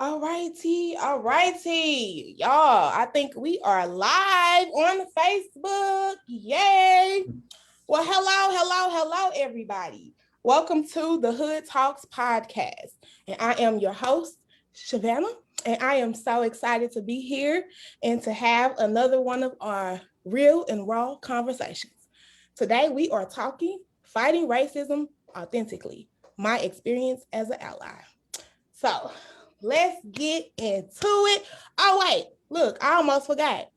All righty, y'all. I think we are live on Facebook. Yay. Well, hello, everybody. Welcome to the Hood Talks podcast. And I am your host, Savannah, and I am so excited to be here and to have another one of our real and raw conversations. Today, we are talking fighting racism authentically, my experience as an ally. So let's get into it. Oh, wait, look, I almost forgot.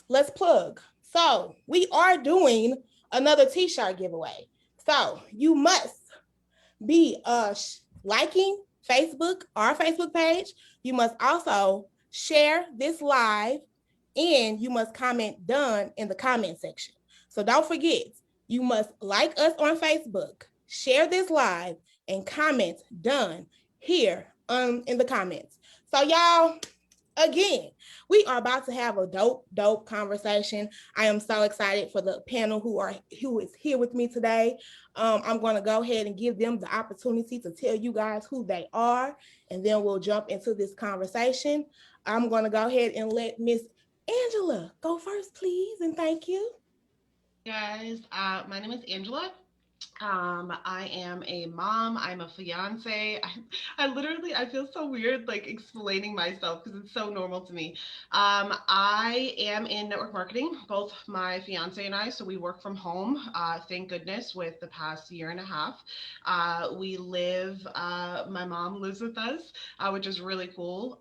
Let's plug. So we are doing another t-shirt giveaway. So you must be liking our Facebook page. You must also share this live and you must comment done in the comment section. So don't forget, you must like us on Facebook, share this live, and comment done here in the comments. So y'all, again, we are about to have a dope conversation. I am so excited for the panel who is here with me today. I'm going to go ahead and give them the opportunity to tell you guys who they are, and then we'll jump into this conversation. I'm going to go ahead and let Miss Angela go first, please, and thank you. Guys, my name is Angela. I am a mom. I'm a fiance. I feel so weird like explaining myself because it's so normal to me. I am in network marketing, both my fiance and I. So we work from home, thank goodness, with the past year and a half. My mom lives with us, which is really cool.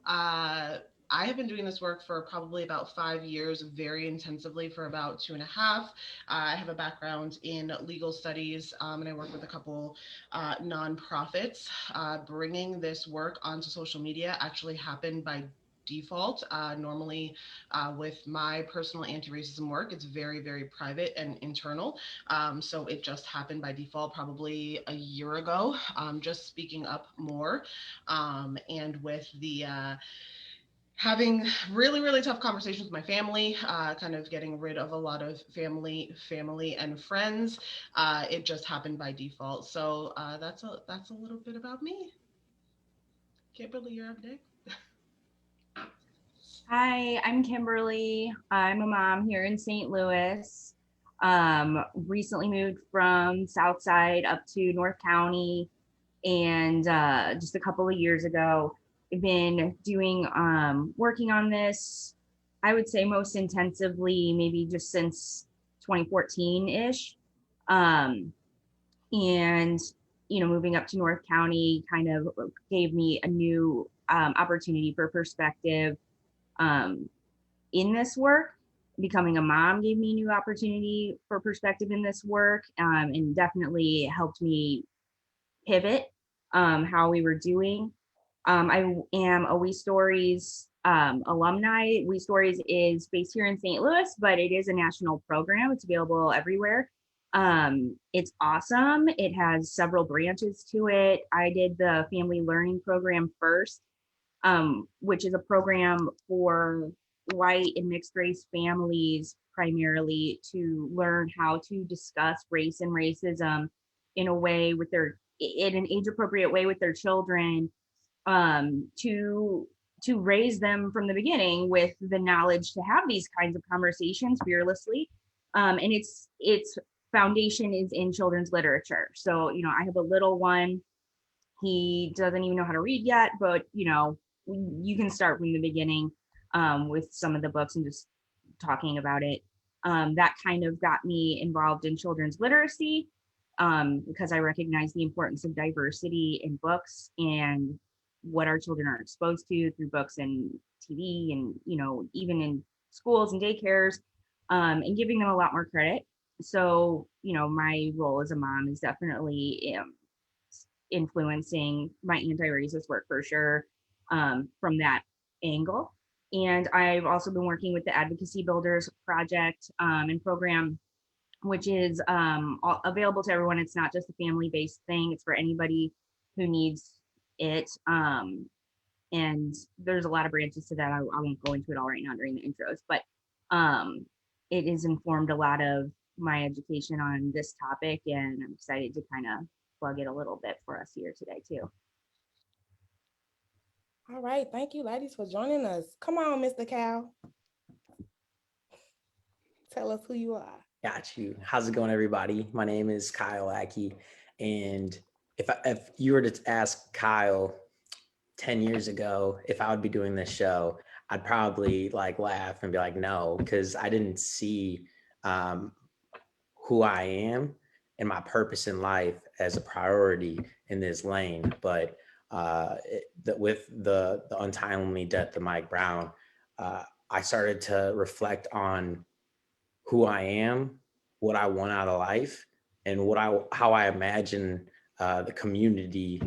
I have been doing this work for probably about 5 years, very intensively for about 2.5. I have a background in legal studies, and I work with a couple nonprofits. Bringing this work onto social media actually happened by default. Normally, with my personal anti-racism work, it's very, very private and internal. So it just happened by default probably a year ago, just speaking up more. And with the having really really tough conversations with my family, kind of getting rid of a lot of family and friends. It just happened by default. So that's a little bit about me. Kimberly, you're up next. Hi, I'm Kimberly. I'm a mom here in St. Louis. Recently moved from Southside up to North County, and just a couple of years ago, I've been doing working on this. I would say most intensively, maybe just since 2014 ish. Um, and moving up to North County kind of gave me a new opportunity for perspective um, in this work. Becoming a mom gave me a new opportunity for perspective in this work, and definitely helped me pivot how we were doing. I am a We Stories alumni. We Stories is based here in St. Louis, but it is a national program. It's available everywhere. It's awesome. It has several branches to it. I did the family learning program first, which is a program for white and mixed race families primarily to learn how to discuss race and racism in a way with their in an age appropriate way with their children, to raise them from the beginning with the knowledge to have these kinds of conversations fearlessly. And its foundation is in children's literature. So I have a little one. He doesn't even know how to read yet, but you can start from the beginning with some of the books and just talking about it. That kind of got me involved in children's literacy, because I recognize the importance of diversity in books and what our children are exposed to through books and TV and even in schools and daycares, and giving them a lot more credit. So my role as a mom is definitely influencing my anti-racist work for sure, from that angle. And I've also been working with the Advocacy Builders project and program, which is available to everyone. It's not just a family-based thing. It's for anybody who needs it. And there's a lot of branches to that. I won't go into it all right now during the intros, but it has informed a lot of my education on this topic, and I'm excited to kind of plug it a little bit for us here today too. All right. Thank you, ladies, for joining us. Come on, Mr. Cal. Tell us who you are. Got you. How's it going, everybody? My name is Kyle Ackey, and if you were to ask Kyle 10 years ago if I would be doing this show, I'd probably like laugh and be like, no, because I didn't see um, who I am and my purpose in life as a priority in this lane. But with the untimely death of Mike Brown, I started to reflect on who I am, what I want out of life, and how I imagine the community,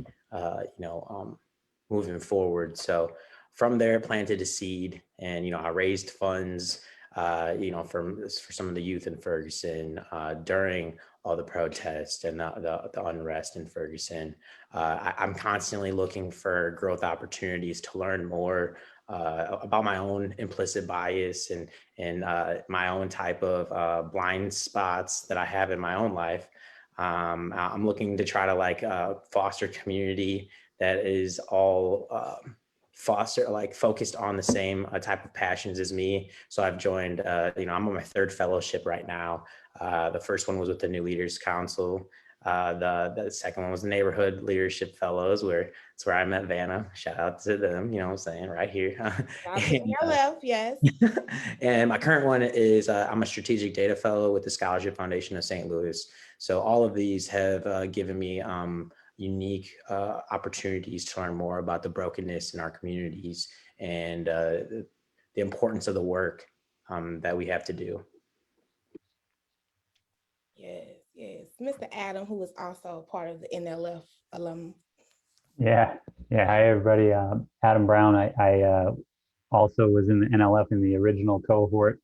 moving forward. So from there, planted a seed, and I raised funds, for some of the youth in Ferguson during all the protests and the unrest in Ferguson. I'm constantly looking for growth opportunities to learn more about my own implicit bias and my own type of blind spots that I have in my own life. I'm looking to try to foster community that is all focused on the same type of passions as me. So I've joined, I'm on my third fellowship right now. The first one was with the New Leaders Council. The second one was the Neighborhood Leadership Fellows, where it's where I met Vanna. Shout out to them, you know what I'm saying, right here. And, your left, yes. And my current one is I'm a strategic data fellow with the Scholarship Foundation of St. Louis. So all of these have given me unique opportunities to learn more about the brokenness in our communities and the importance of the work that we have to do. Yes. Mr. Adam, who is also part of the NLF alum. Yeah. Hi, everybody. Adam Brown. I also was in the NLF in the original cohort,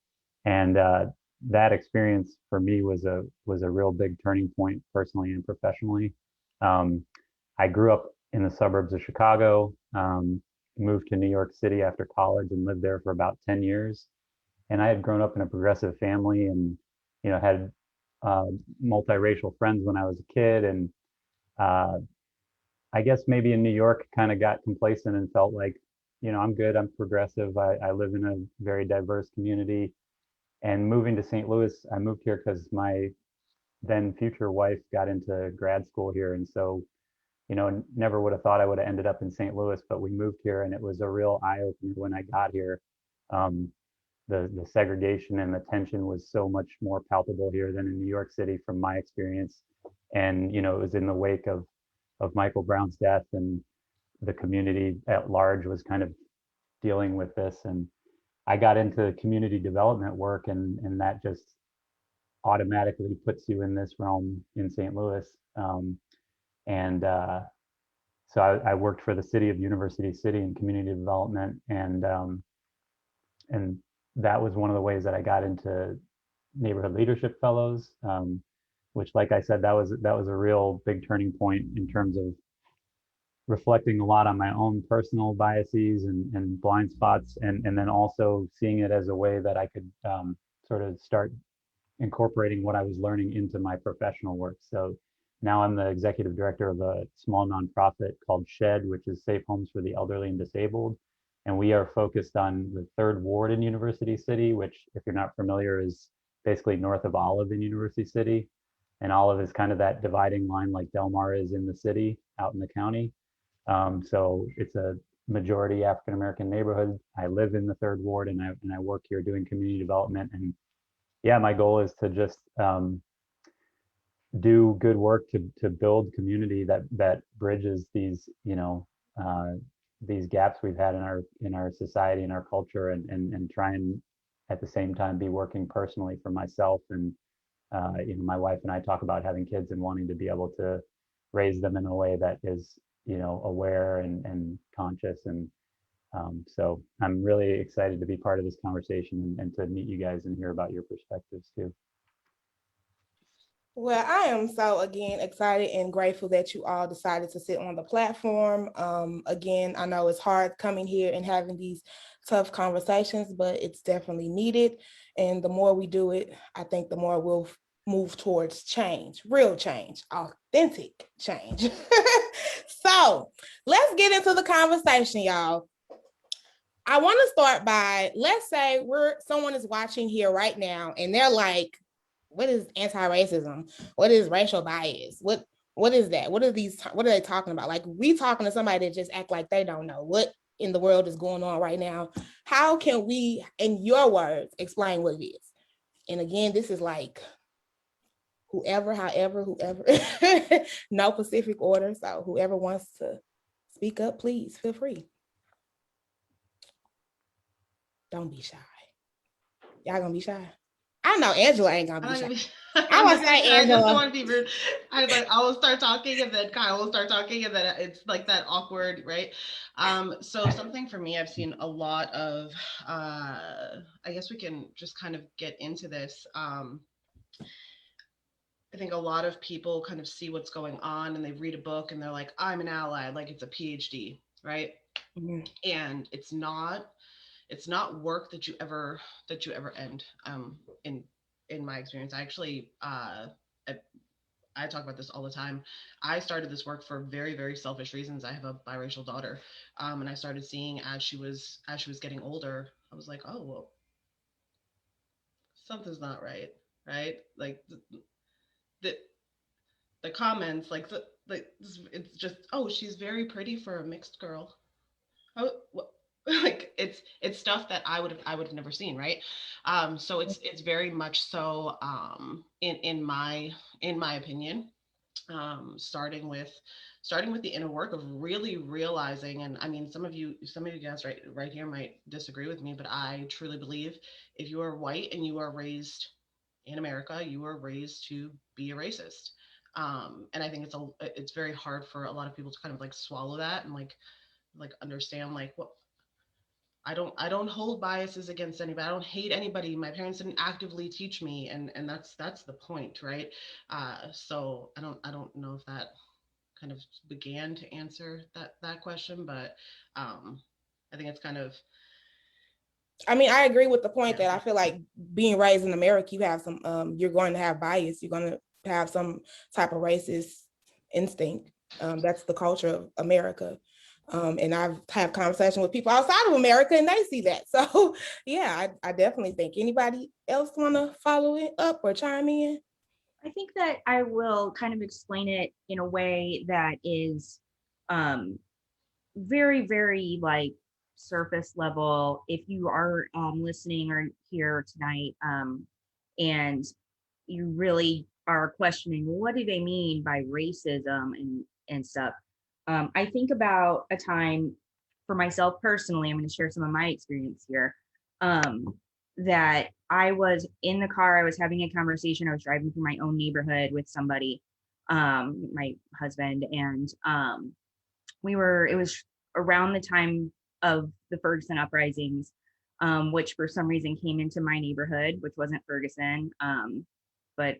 and that experience for me was a real big turning point personally and professionally. I grew up in the suburbs of Chicago, moved to New York City after college, and lived there for about 10 years. And I had grown up in a progressive family, and had multiracial friends when I was a kid, and uh, I guess maybe in New York kind of got complacent and felt like, I'm good, I'm progressive, I live in a very diverse community. And moving to St. Louis, I moved here because my then future wife got into grad school here. And so, never would have thought I would have ended up in St. Louis, but we moved here and it was a real eye opener when I got here. Um, the segregation and the tension was so much more palpable here than in New York City from my experience. And, it was in the wake of Michael Brown's death, and the community at large was kind of dealing with this. And I got into community development work, and that just automatically puts you in this realm in St. Louis. And so I worked for the city of University City in community development, and that was one of the ways that I got into neighborhood leadership fellows, which, like I said, that was a real big turning point in terms of reflecting a lot on my own personal biases and blind spots, and then also seeing it as a way that I could sort of start incorporating what I was learning into my professional work. So now I'm the executive director of a small nonprofit called Shed, which is Safe Homes for the Elderly and Disabled. And we are focused on the third ward in University City, which, if you're not familiar, is basically north of Olive in University City. And Olive is kind of that dividing line like Del Mar is in the city, out in the county. So it's a majority African American neighborhood. I live in the third ward, and I work here doing community development. And yeah, my goal is to just do good work to build community that bridges these gaps we've had in our society and our culture, and try and at the same time be working personally for myself. And my wife and I talk about having kids and wanting to be able to raise them in a way that is aware and conscious. And so I'm really excited to be part of this conversation and to meet you guys and hear about your perspectives too. Well, I am so, again, excited and grateful that you all decided to sit on the platform. Again, I know it's hard coming here and having these tough conversations, but it's definitely needed. And the more we do it, I think the more we'll move towards change, real change, authentic change. So let's get into the conversation, y'all. I want to start by, let's say someone is watching here right now and they're like, what is anti-racism? What is racial bias? What is that? What are they talking about? Like, we talking to somebody that just act like they don't know what in the world is going on right now. How can we, in your words, explain what it is? And again, this is like whoever, no specific order. So whoever wants to speak up, please feel free. Don't be shy. Y'all gonna be shy? I know Angela ain't gonna be shy. I was saying Angela. I just don't want to be rude. I will start talking and then Kyle will start talking and then it's like that awkward, right? So something for me, I've seen a lot of, I guess we can just kind of get into this. I think a lot of people kind of see what's going on and they read a book and they're like, I'm an ally, like it's a PhD, right? Mm-hmm. And it's not work that you ever end. In my experience, I actually, I talk about this all the time. I started this work for very, very selfish reasons. I have a biracial daughter, and I started seeing as she was getting older, I was like, oh well, something's not right, right? Like the comments, like it's just, oh, she's very pretty for a mixed girl. Oh, what? Like it's stuff that I would have never seen, right? So it's very much so, in my opinion, starting with the inner work of really realizing, and I mean, some of you guys right here might disagree with me, but I truly believe if you are white and you are raised in America, you are raised to be a racist. And I think it's very hard for a lot of people to kind of like swallow that and like understand like what. I don't hold biases against anybody. I don't hate anybody. My parents didn't actively teach me, and that's the point, right? So I don't know if that kind of began to answer that question, but I think it's kind of. I mean, I agree with the point that I feel like being raised in America, you have some, you're going to have bias. You're going to have some type of racist instinct. That's the culture of America. And I've had conversations with people outside of America and they see that. So yeah, I definitely think. Anybody else want to follow it up or chime in? I think that I will kind of explain it in a way that is very, very like surface level. If you are listening or here tonight and you really are questioning, what do they mean by racism and stuff? I think about a time for myself personally, I'm going to share some of my experience here, that I was in the car, I was having a conversation, I was driving through my own neighborhood with somebody, my husband, and it was around the time of the Ferguson uprisings, which for some reason came into my neighborhood, which wasn't Ferguson. But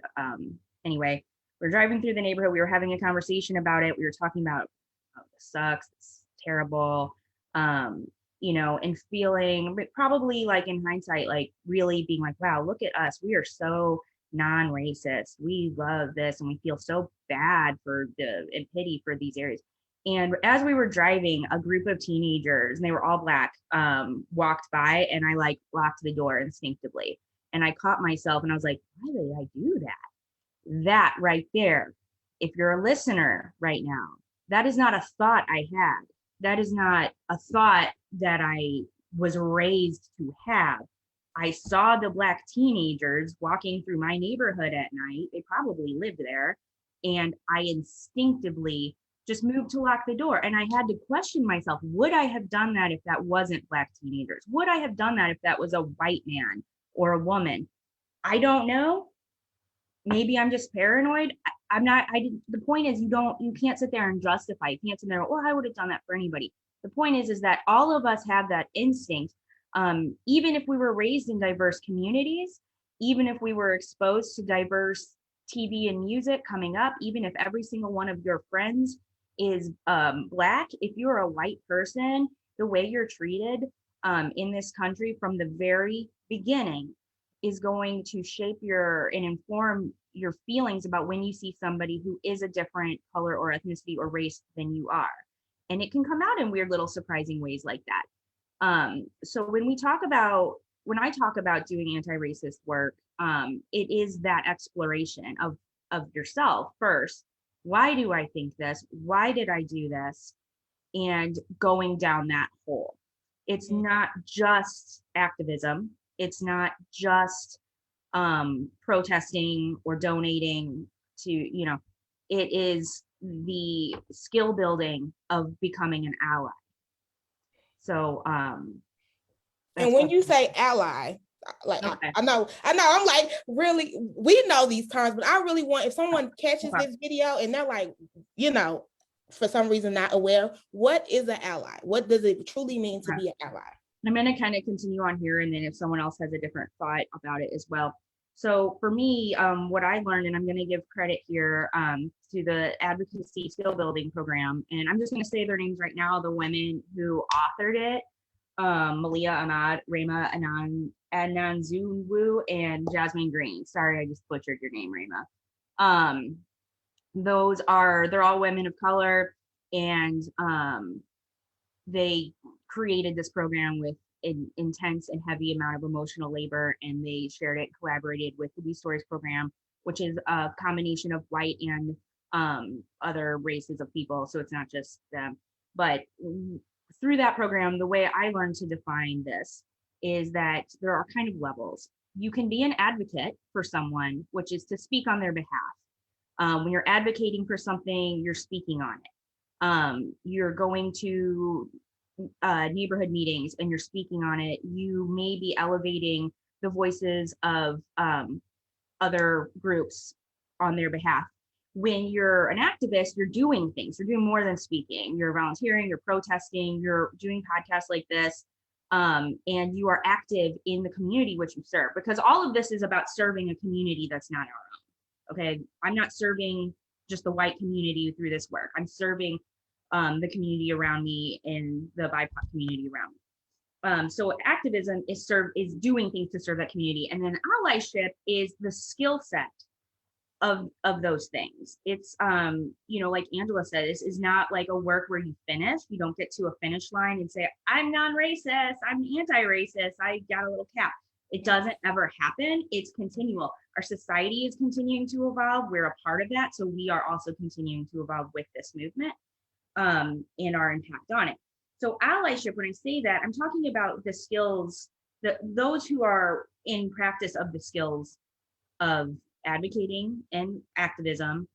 anyway, we're driving through the neighborhood. We were having a conversation about it. We were talking about, oh, this sucks, it's terrible, and feeling probably like in hindsight, like really being like, wow, look at us. We are so non-racist. We love this. And we feel so bad and pity for these areas. And as we were driving, a group of teenagers, and they were all Black, walked by, and I like locked the door instinctively. And I caught myself and I was like, why did I do that? That right there, if you're a listener right now, that is not a thought I had. That is not a thought that I was raised to have. I saw the Black teenagers walking through my neighborhood at night. They probably lived there. And I instinctively just moved to lock the door. And I had to question myself, would I have done that if that wasn't Black teenagers? Would I have done that if that was a white man or a woman? I don't know. Maybe I'm just paranoid. The point is you can't sit there and justify. You can't sit there, well, I would have done that for anybody. The point is that all of us have that instinct. Even if we were raised in diverse communities, even if we were exposed to diverse TV and music coming up, even if every single one of your friends is Black, if you're a white person, the way you're treated in this country from the very beginning is going to shape and inform your feelings about when you see somebody who is a different color or ethnicity or race than you are. And it can come out in weird little surprising ways like that. So when I talk about doing anti-racist work, it is that exploration of yourself first. Why do I think this? Why did I do this? And going down that hole. It's not just activism. It's not just protesting or donating to, it is the skill building of becoming an ally. So and when you say ally, like okay. I know, I'm like, really, we know these terms, but I really want, if someone catches this video and they're like, for some reason not aware, what is an ally? What does it truly mean to be an ally? I'm going to kind of continue on here, and then if someone else has a different thought about it as well. So for me, what I learned, and I'm going to give credit here to the Advocacy Skill Building Program, and I'm just going to say their names right now, the women who authored it, Malia Ahmad, Rema Ananzunwu, and Jasmine Green. Sorry, I just butchered your name, Rema. They're all women of color, and they created this program with an intense and heavy amount of emotional labor, and they shared it, collaborated with the We Stories program, which is a combination of white and other races of people. So it's not just them. But through that program, the way I learned to define this is that there are kind of levels. You can be an advocate for someone, which is to speak on their behalf. When you're advocating for something, you're speaking on it. You're going to neighborhood meetings and you're speaking on it. You may be elevating the voices of other groups on their behalf. When you're an activist, you're doing things. You're doing more than speaking. You're volunteering, you're protesting, you're doing podcasts like this, and you are active in the community which you serve, because all of this is about serving a community that's not our own. Okay, I'm not serving just the white community through this work. I'm serving the community around me and the BIPOC community around me. So activism is doing things to serve that community, and then allyship is the skill set of those things. It's like Angela said, this is not like a work where you finish. You don't get to a finish line and say, I'm non-racist, I'm anti-racist, I got a little cap. It doesn't ever happen. It's continual. Our society is continuing to evolve. We're a part of that. So we are also continuing to evolve with this movement and our impact on it. So allyship, when I say that, I'm talking about the skills, those who are in practice of the skills of advocating and activism,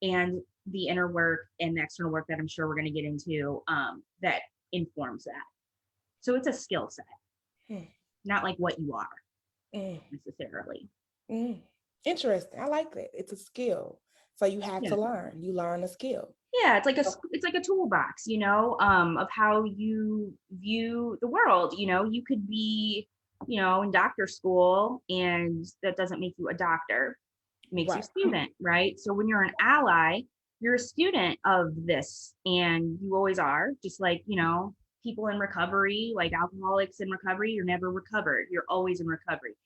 and the inner work and the external work that I'm sure we're going to get into that informs that. So it's a skill set, not like what you are necessarily. Interesting. I like that. It's a skill. So you have to learn. You learn a skill. Yeah, it's like a toolbox, of how you view the world. You could be, in doctor school, and that doesn't make you a doctor. It makes you a student, right? So when you're an ally, you're a student of this, and you always are. Just like, people in recovery, like alcoholics in recovery, you're never recovered. You're always in recovery.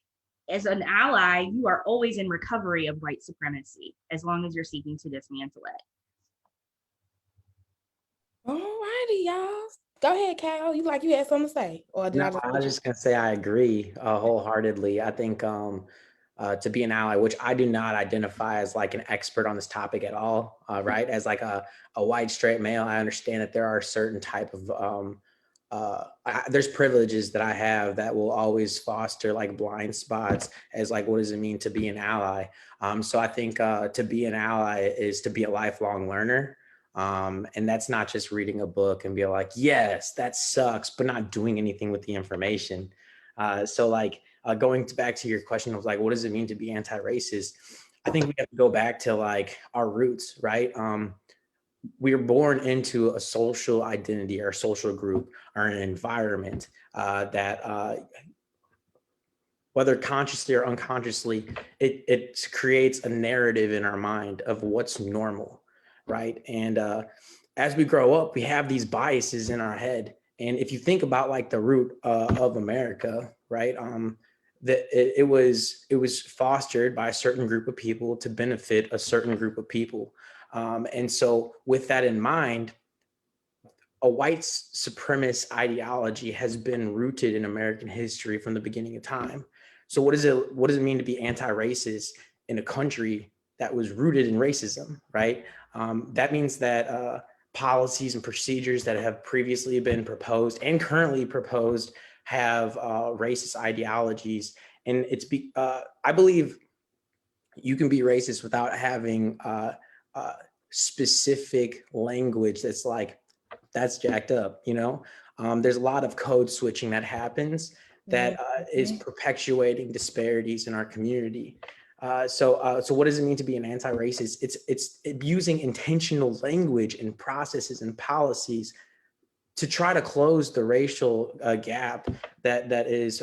As an ally, you are always in recovery of white supremacy, as long as you're seeking to dismantle it. All righty, y'all. Go ahead, Cal. You had something to say? Or did I was just going to say I agree wholeheartedly. I think to be an ally, which I do not identify as like an expert on this topic at all, right? As like a white straight male, I understand that there are certain type of, there's privileges that I have that will always foster like blind spots as like, what does it mean to be an ally? So I think to be an ally is to be a lifelong learner. And that's not just reading a book and be like, yes, that sucks, but not doing anything with the information. So like going back to your question of like, what does it mean to be anti-racist? I think we have to go back to like our roots, right? We are born into a social identity or social group or an environment that whether consciously or unconsciously, it creates a narrative in our mind of what's normal, right? And as we grow up, we have these biases in our head. And if you think about like the root of America, right? That it was fostered by a certain group of people to benefit a certain group of people. And so with that in mind, a white supremacist ideology has been rooted in American history from the beginning of time. So what does it mean to be anti-racist in a country that was rooted in racism, right? That means that policies and procedures that have previously been proposed and currently proposed have racist ideologies. And I believe you can be racist without having specific language that's like, that's jacked up, you know? There's a lot of code switching that happens that is perpetuating disparities in our community. So what does it mean to be an anti-racist? It's using intentional language and processes and policies to try to close the racial gap that is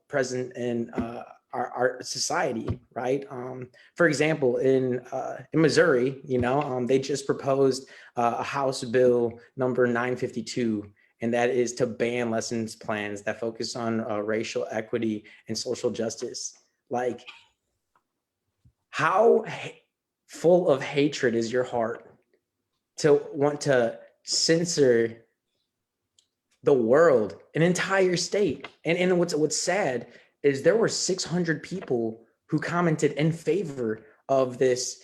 present in our society, right? For example, in Missouri, they just proposed a House Bill number 952, and that is to ban lessons plans that focus on racial equity and social justice. Like, how full of hatred is your heart to want to censor the world, an entire state? And what's sad is there were 600 people who commented in favor of this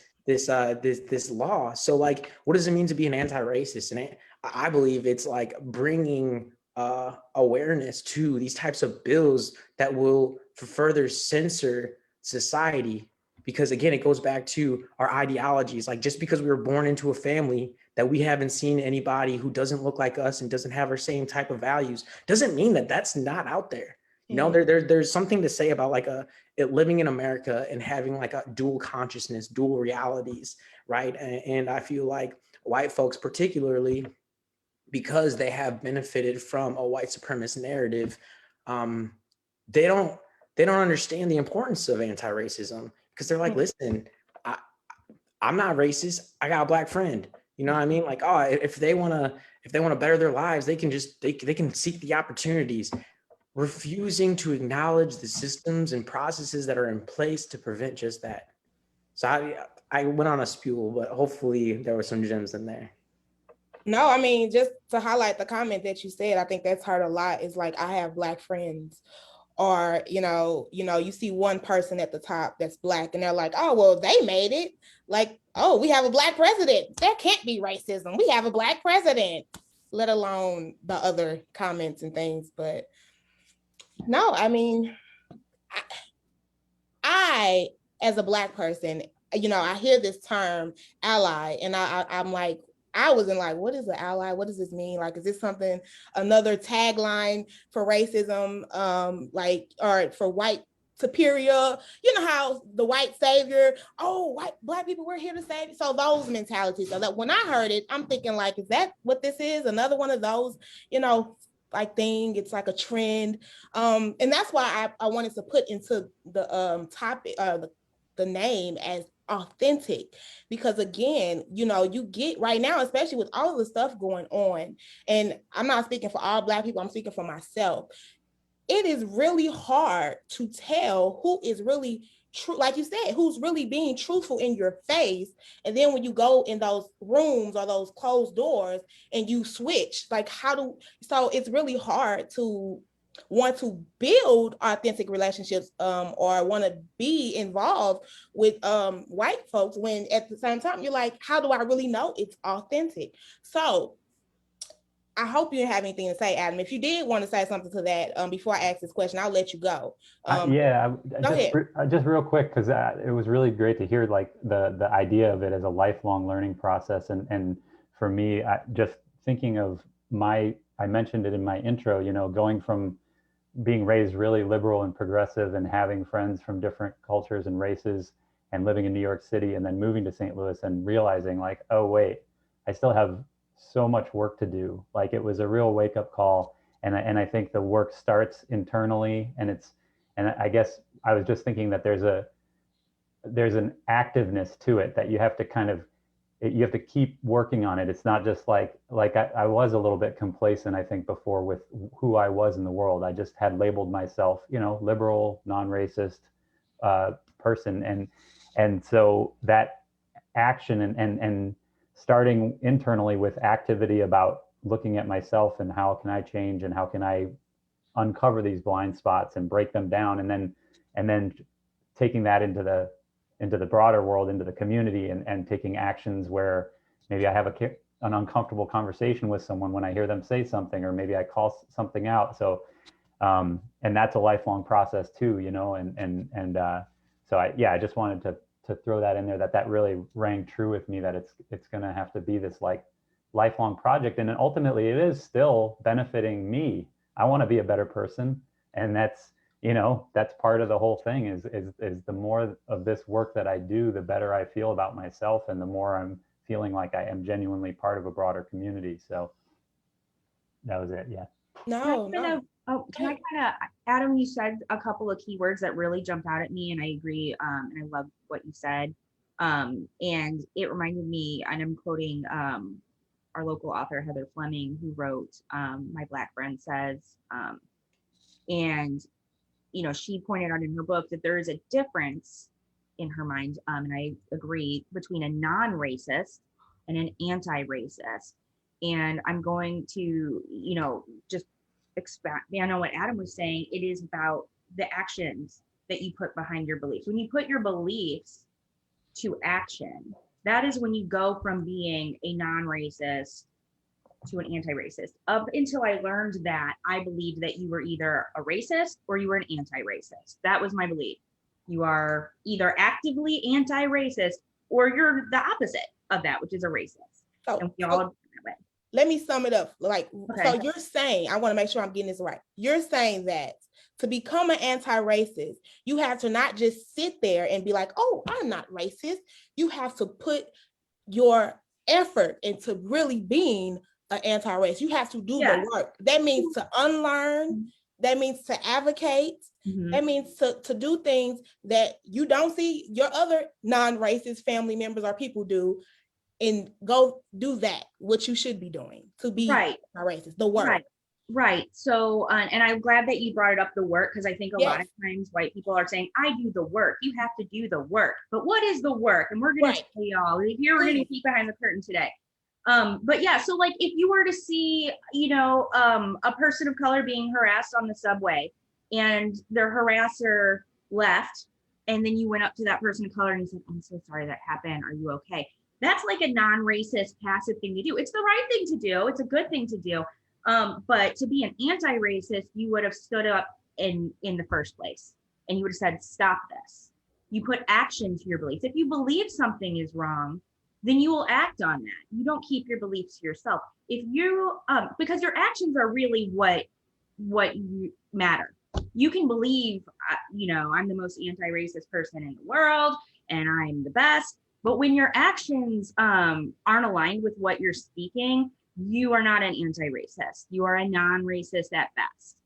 law. So like, what does it mean to be an anti-racist? And I believe it's like bringing awareness to these types of bills that will further censor society. Because again, it goes back to our ideologies. Like, just because we were born into a family that we haven't seen anybody who doesn't look like us and doesn't have our same type of values doesn't mean that that's not out there. You know, there's something to say about like living in America and having like a dual consciousness, dual realities, right? And I feel like white folks, particularly because they have benefited from a white supremacist narrative, they don't understand the importance of anti-racism, because they're like, listen, I'm not racist. I got a black friend. You know what I mean? Like, oh, if they want to better their lives, they can seek the opportunities. Refusing to acknowledge the systems and processes that are in place to prevent just that. So I went on a spew, but hopefully there were some gems in there. No, I mean, just to highlight the comment that you said, I think that's heard a lot, is like, I have black friends. Or, you see one person at the top that's black and they're like, oh, well, they made it. Like, oh, we have a black president. There can't be racism. We have a black president, let alone the other comments and things. But no, I mean, I as a black person, I hear this term ally, and I'm like, I wasn't like, what is an ally? What does this mean? Like, is this something, another tagline for racism, or for white superior? You know how the white savior, oh, black people, we're here to save you. So those mentalities. So that when I heard it, I'm thinking like, is that what this is? Another one of those, like thing. It's like a trend. And that's why I wanted to put into the topic, the name as authentic, because again, you get right now, especially with all of the stuff going on, and I'm not speaking for all black people, I'm speaking for myself. It is really hard to tell who is really true, like you said, who's really being truthful in your face. And then when you go in those rooms or those closed doors and you switch, like so it's really hard to want to build authentic relationships, or want to be involved with white folks, when at the same time you're like, how do I really know it's authentic? So I hope you didn't have anything to say, Adam. If you did want to say something to that, before I ask this question, I'll let you go. Go ahead. Just real quick, because it was really great to hear like the idea of it as a lifelong learning process. And for me, just thinking of I mentioned it in my intro, going from being raised really liberal and progressive and having friends from different cultures and races and living in New York City, and then moving to St. Louis and realizing like, oh, wait, I still have so much work to do. Like, it was a real wake up call. And I think the work starts internally, and I guess I was just thinking that there's an activeness to it that you have to keep working on it. It's not just like I was a little bit complacent, I think, before with who I was in the world. I just had labeled myself, liberal, non-racist person. And so that action and starting internally with activity about looking at myself and how can I change and how can I uncover these blind spots and break them down, and then taking that into the broader world, into the community, and taking actions where maybe I have an uncomfortable conversation with someone when I hear them say something, or maybe I call something out. So and that's a lifelong process too, you know, so I just wanted to throw that in there, that really rang true with me, that it's going to have to be this like lifelong project. And then ultimately it is still benefiting me. I want to be a better person. And that's, you know, that's part of the whole thing is the more of this work that I do, the better I feel about myself, and the more I'm feeling like I am genuinely part of a broader community. So that was it. Yeah. No, no. Can I kind of, Adam, you said a couple of keywords that really jumped out at me, and I agree, and I love what you said. And it reminded me, and I'm quoting our local author, Heather Fleming, who wrote My Black Friend Says, and, you know, she pointed out in her book that there is a difference in her mind, and I agree, between a non-racist and an anti-racist. And I'm going to, you know, just expand on what Adam was saying. It is about the actions that you put behind your beliefs. When you put your beliefs to action, that is when you go from being a non-racist to an anti-racist. Up until I learned that, I believed that you were either a racist or you were an anti-racist. That was my belief. You are either actively anti-racist or you're the opposite of that, which is a racist. So, and we all that way. Let me sum it up. Like, Okay. So you're saying, I want to make sure I'm getting this right. You're saying that to become an anti-racist, you have to not just sit there and be like, oh, I'm not racist. You have to put your effort into really being an anti-racist. You have to do the work. That means to unlearn. That means to advocate. That means to do things that you don't see your other non-racist family members or people do, and go do that, what you should be doing to be racist, the work. Right. So, and I'm glad that you brought it up, the work, because I think a lot of times white people are saying, I do the work. You have to do the work. But what is the work? And we're going to tell y'all, here we're going to peek behind the curtain today. But yeah, so like if you were to see, you know, a person of color being harassed on the subway and their harasser left, and then you went up to that person of color and you said, I'm so sorry that happened. Are you okay? That's like a non-racist passive thing to do. It's the right thing to do. It's a good thing to do. But to be an anti-racist, you would have stood up in the first place and you would have said, stop this. You put action to your beliefs. If you believe something is wrong, then you will act on that. You don't keep your beliefs to yourself. If you, because your actions are really what you matter. You can believe, you know, I'm the most anti-racist person in the world and I'm the best. But when your actions aren't aligned with what you're speaking, you are not an anti-racist. You are a non-racist at best.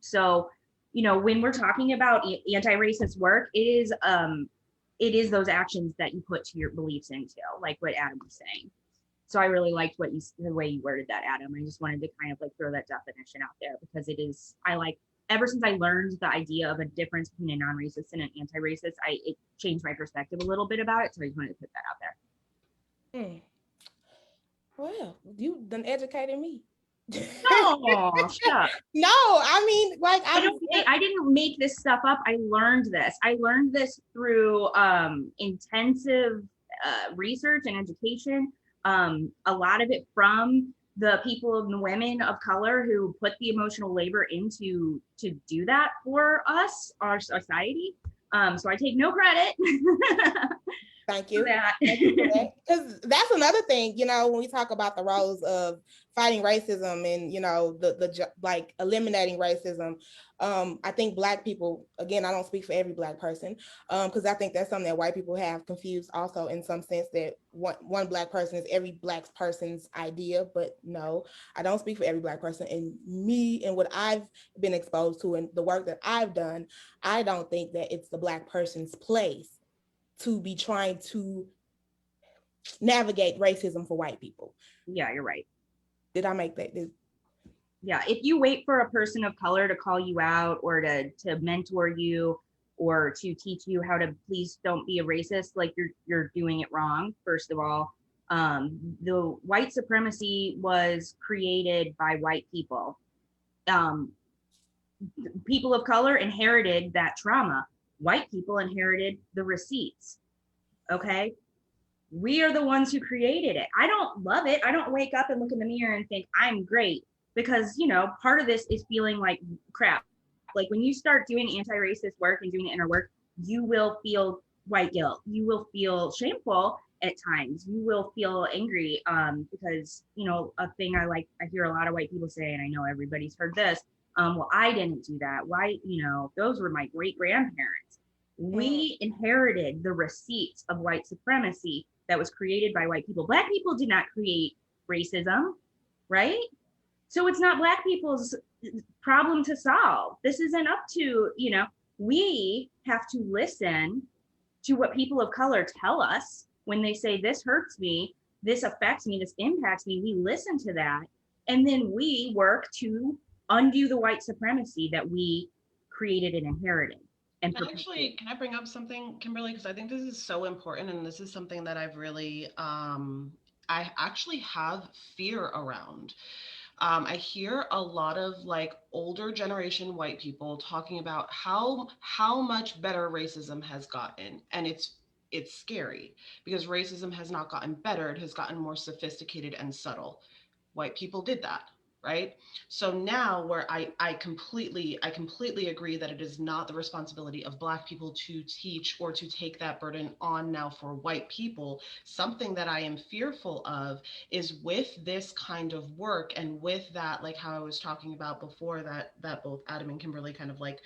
So, you know, when we're talking about anti-racist work, it is those actions that you put to your beliefs into, like what Adam was saying. So I really liked the way you worded that, Adam. I just wanted to kind of like throw that definition out there because it is, ever since I learned the idea of a difference between a non-racist and an anti-racist, it changed my perspective a little bit about it. So I just wanted to put that out there. Well, you done educated me. No, shut up. No, I mean, like I didn't make this stuff up. I learned this. I learned this through intensive research and education. A lot of it from the people and the women of color who put the emotional labor into to do that for us, our society. So I take no credit. Thank you. Because that's another thing, you know, when we talk about the roles of fighting racism and, you know, the like eliminating racism. I think Black people, again, I don't speak for every Black person, because I think that's something that white people have confused also in some sense, that one Black person is every Black person's idea. But no, I don't speak for every Black person. And me and what I've been exposed to and the work that I've done, I don't think that it's the Black person's place to be trying to navigate racism for white people. Yeah, you're right. Did I make that? Yeah, if you wait for a person of color to call you out or to mentor you or to teach you how to please don't be a racist, like you're doing it wrong, first of all. The white supremacy was created by white people. People of color inherited that trauma. White people inherited the receipts. Okay. We are the ones who created it. I don't love it. I don't wake up and look in the mirror and think I'm great, because, you know, part of this is feeling like crap. Like when you start doing anti-racist work and doing the inner work, you will feel white guilt. You will feel shameful at times. You will feel angry, because, you know, a thing I hear a lot of white people say, and I know everybody's heard this, well, I didn't do that. Why, you know, those were my great grandparents. We inherited the receipts of white supremacy that was created by white people. Black people did not create racism, right? So it's not Black people's problem to solve. This isn't up to, you know, we have to listen to what people of color tell us when they say, this hurts me, this affects me, this impacts me. We listen to that. And then we work to undo the white supremacy that we created and inherited. And Actually, can I bring up something, Kimberly? Because I think this is so important, and this is something that I've really, I actually have fear around. I hear a lot of like older generation white people talking about how much better racism has gotten, and it's scary because racism has not gotten better; it has gotten more sophisticated and subtle. White people did that, right? So now where I completely agree that it is not the responsibility of Black people to teach or to take that burden on now for white people. Something that I am fearful of is with this kind of work, and with that, like how I was talking about before, that both Adam and Kimberly kind of like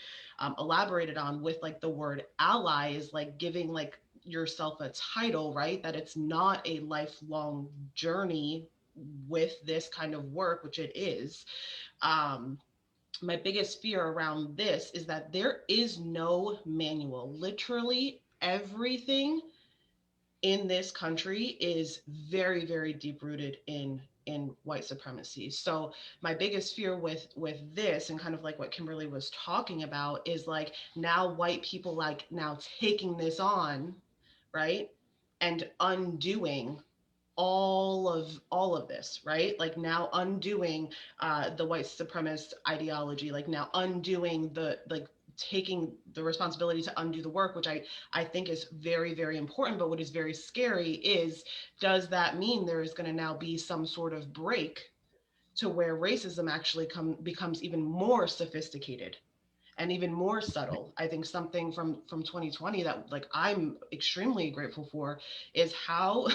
elaborated on, with like the word ally is like giving like yourself a title, right? That it's not a lifelong journey with this kind of work, which it is. Um, my biggest fear around this is that there is no manual. Literally everything in this country is very, very deep rooted in white supremacy. So my biggest fear with this, and kind of like what Kimberly was talking about, is like now white people like now taking this on, right, and undoing all of this, right? Like now undoing the white supremacist ideology, like now undoing the like taking the responsibility to undo the work, which I think is very, very important. But what is very scary is, does that mean there is going to now be some sort of break to where racism actually becomes even more sophisticated and even more subtle? I think something from 2020 that like I'm extremely grateful for is how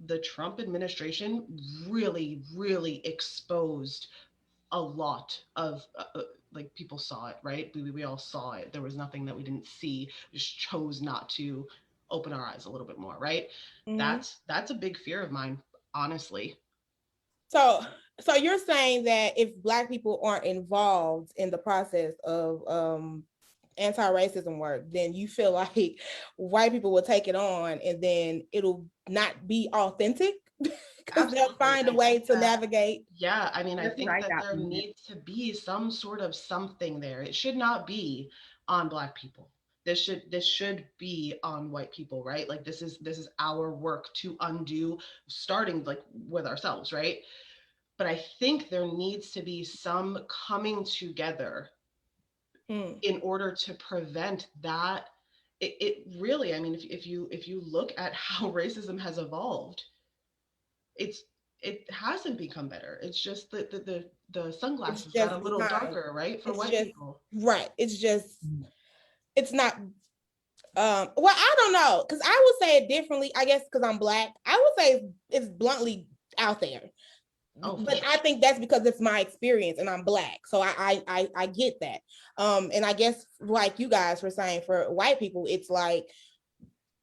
the Trump administration really, really exposed a lot of like people saw it, right? We all saw it. There was nothing that we didn't see. We just chose not to open our eyes a little bit more, right? That's a big fear of mine, honestly. So, so you're saying that if Black people aren't involved in the process of anti-racism work, then you feel like white people will take it on, and then it'll not be authentic because they'll find a way to navigate. Yeah, I mean, I That's what think I that got there from it. needs to be some sort of something there. It should not be on Black people. This should be on white people, right? Like this is our work to undo, starting like with ourselves, right? But I think there needs to be some coming together Mm. in order to prevent that. It really, I mean, if you look at how racism has evolved, it's it hasn't become better. It's just the It's sunglasses got just a little behind. darker, right, for It's white just people. right. It's just it's not. Well, I don't know, because I would say it differently. I guess because I'm Black, I would say it's bluntly out there. Oh, for But sure. I think that's because it's my experience and I'm Black, so I get that. And I guess like you guys were saying, for white people, it's like,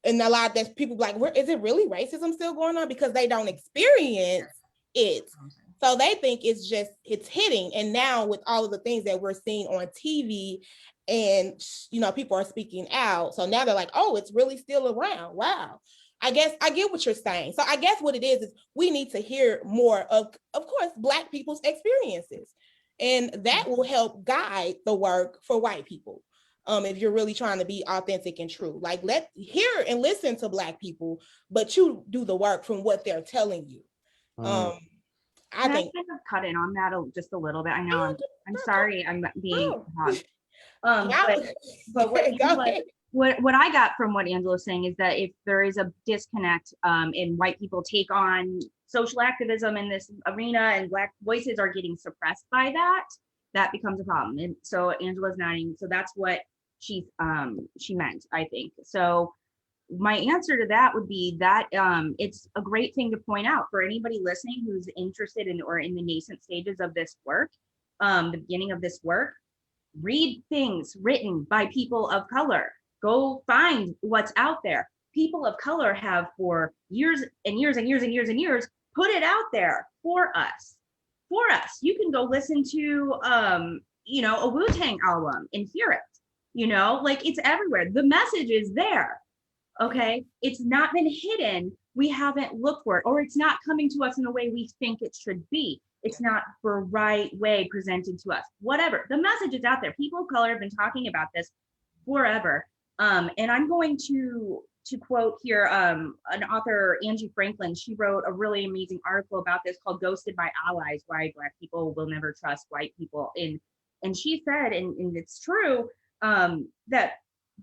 and a lot of that people like, where is it really racism still going on, because they don't experience it. So they think it's hitting. And now with all of the things that we're seeing on TV, and people are speaking out, so now they're like, oh, it's really still around. Wow. I guess I get what you're saying. So I guess what it is we need to hear more of course, Black people's experiences, and that will help guide the work for white people. if you're really trying to be authentic and true. Like, hear and listen to Black people, but you do the work from what they're telling you. I think I kind of cut in on that just a little bit. I know I'm sorry I'm being hot. But what I got from what Angela's saying is that if there is a disconnect and white people take on social activism in this arena and Black voices are getting suppressed by that becomes a problem. And so Angela's nodding. So that's what she meant, I think. So my answer to that would be that it's a great thing to point out for anybody listening who's interested in or in the nascent stages of this work, the beginning of this work. Read things written by people of color. Go find what's out there. People of color have for years and years and years and years and years put it out there for us. For us. You can go listen to a Wu-Tang album and hear it. Like, it's everywhere. The message is there. Okay. It's not been hidden. We haven't looked for it, or it's not coming to us in the way we think it should be. It's not the right way presented to us. Whatever. The message is out there. People of color have been talking about this forever. And I'm going to quote here an author, Angie Franklin. She wrote a really amazing article about this called "Ghosted by Allies: Why Black People Will Never Trust White People." And she said, and it's true, that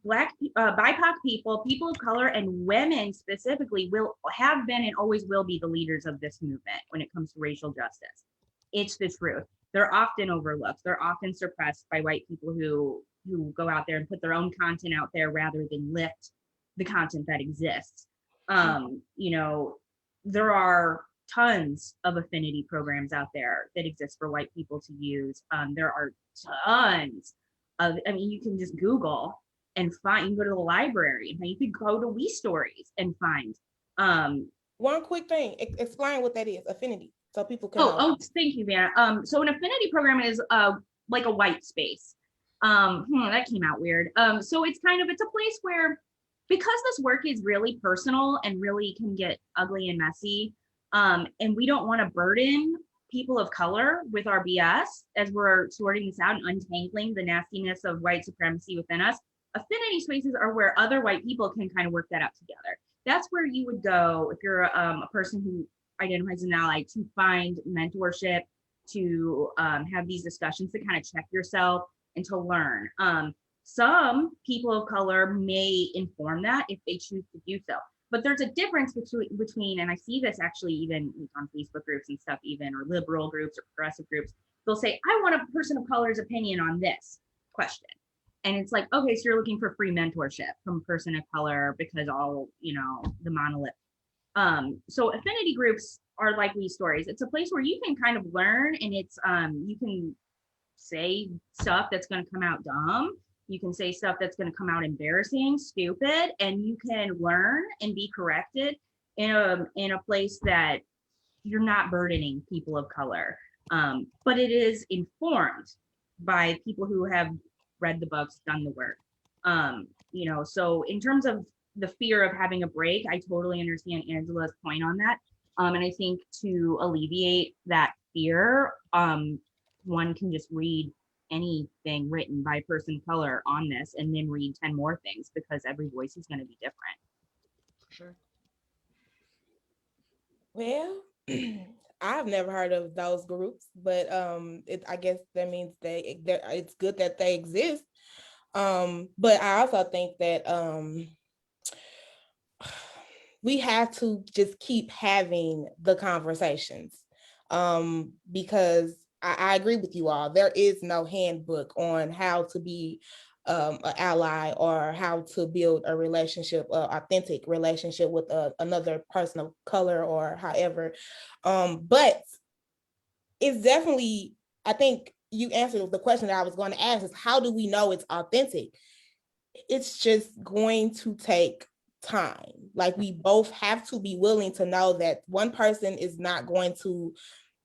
Black, BIPOC people, people of color, and women specifically have been and always will be the leaders of this movement when it comes to racial justice. It's the truth. They're often overlooked. They're often suppressed by white people who go out there and put their own content out there rather than lift the content that exists. There are tons of affinity programs out there that exist for white people to use. There are tons of, you can just Google and find, you can go to the library, and you can go to We Stories and find. One quick thing, explain what that is, affinity, so people can know. Thank you, Vanna. So an affinity program is like a white space. That came out weird. So it's a place where, because this work is really personal and really can get ugly and messy, and we don't want to burden people of color with our BS as we're sorting this out and untangling the nastiness of white supremacy within us. Affinity spaces are where other white people can kind of work that out together. That's where you would go if you're a person who identifies as an ally, to find mentorship, to have these discussions, to kind of check yourself and to learn. Some people of color may inform that if they choose to do so. But there's a difference between, and I see this actually even on Facebook groups and stuff, even, or liberal groups or progressive groups, they'll say, I want a person of color's opinion on this question. And it's like, okay, so you're looking for free mentorship from a person of color because all, the monolith. So affinity groups are like We Stories. It's a place where you can kind of learn, and it's, you can say stuff that's going to come out dumb. You can say stuff that's going to come out embarrassing, stupid, and you can learn and be corrected in a place that you're not burdening people of color. But it is informed by people who have read the books, done the work. So in terms of the fear of having a break, I totally understand Angela's point on that. And I think to alleviate that fear, one can just read anything written by a person of color on this, and then read 10 more things, because every voice is going to be different. For sure. Well, I've never heard of those groups, but I guess that means it's good that they exist. But I also think that we have to just keep having the conversations, because I agree with you all. There is no handbook on how to be an ally, or how to build a relationship, authentic relationship with another person of color, or however. But it's definitely, I think you answered the question that I was going to ask, is how do we know it's authentic? It's just going to take time. Like, we both have to be willing to know that one person is not going to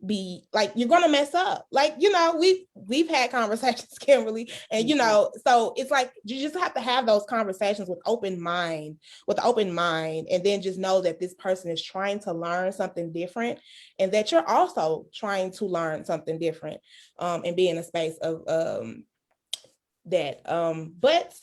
be like, you're gonna mess up. Like, we've had conversations, Kimberly, and so it's like you just have to have those conversations with open mind, and then just know that this person is trying to learn something different, and that you're also trying to learn something different, and be in a space of that. But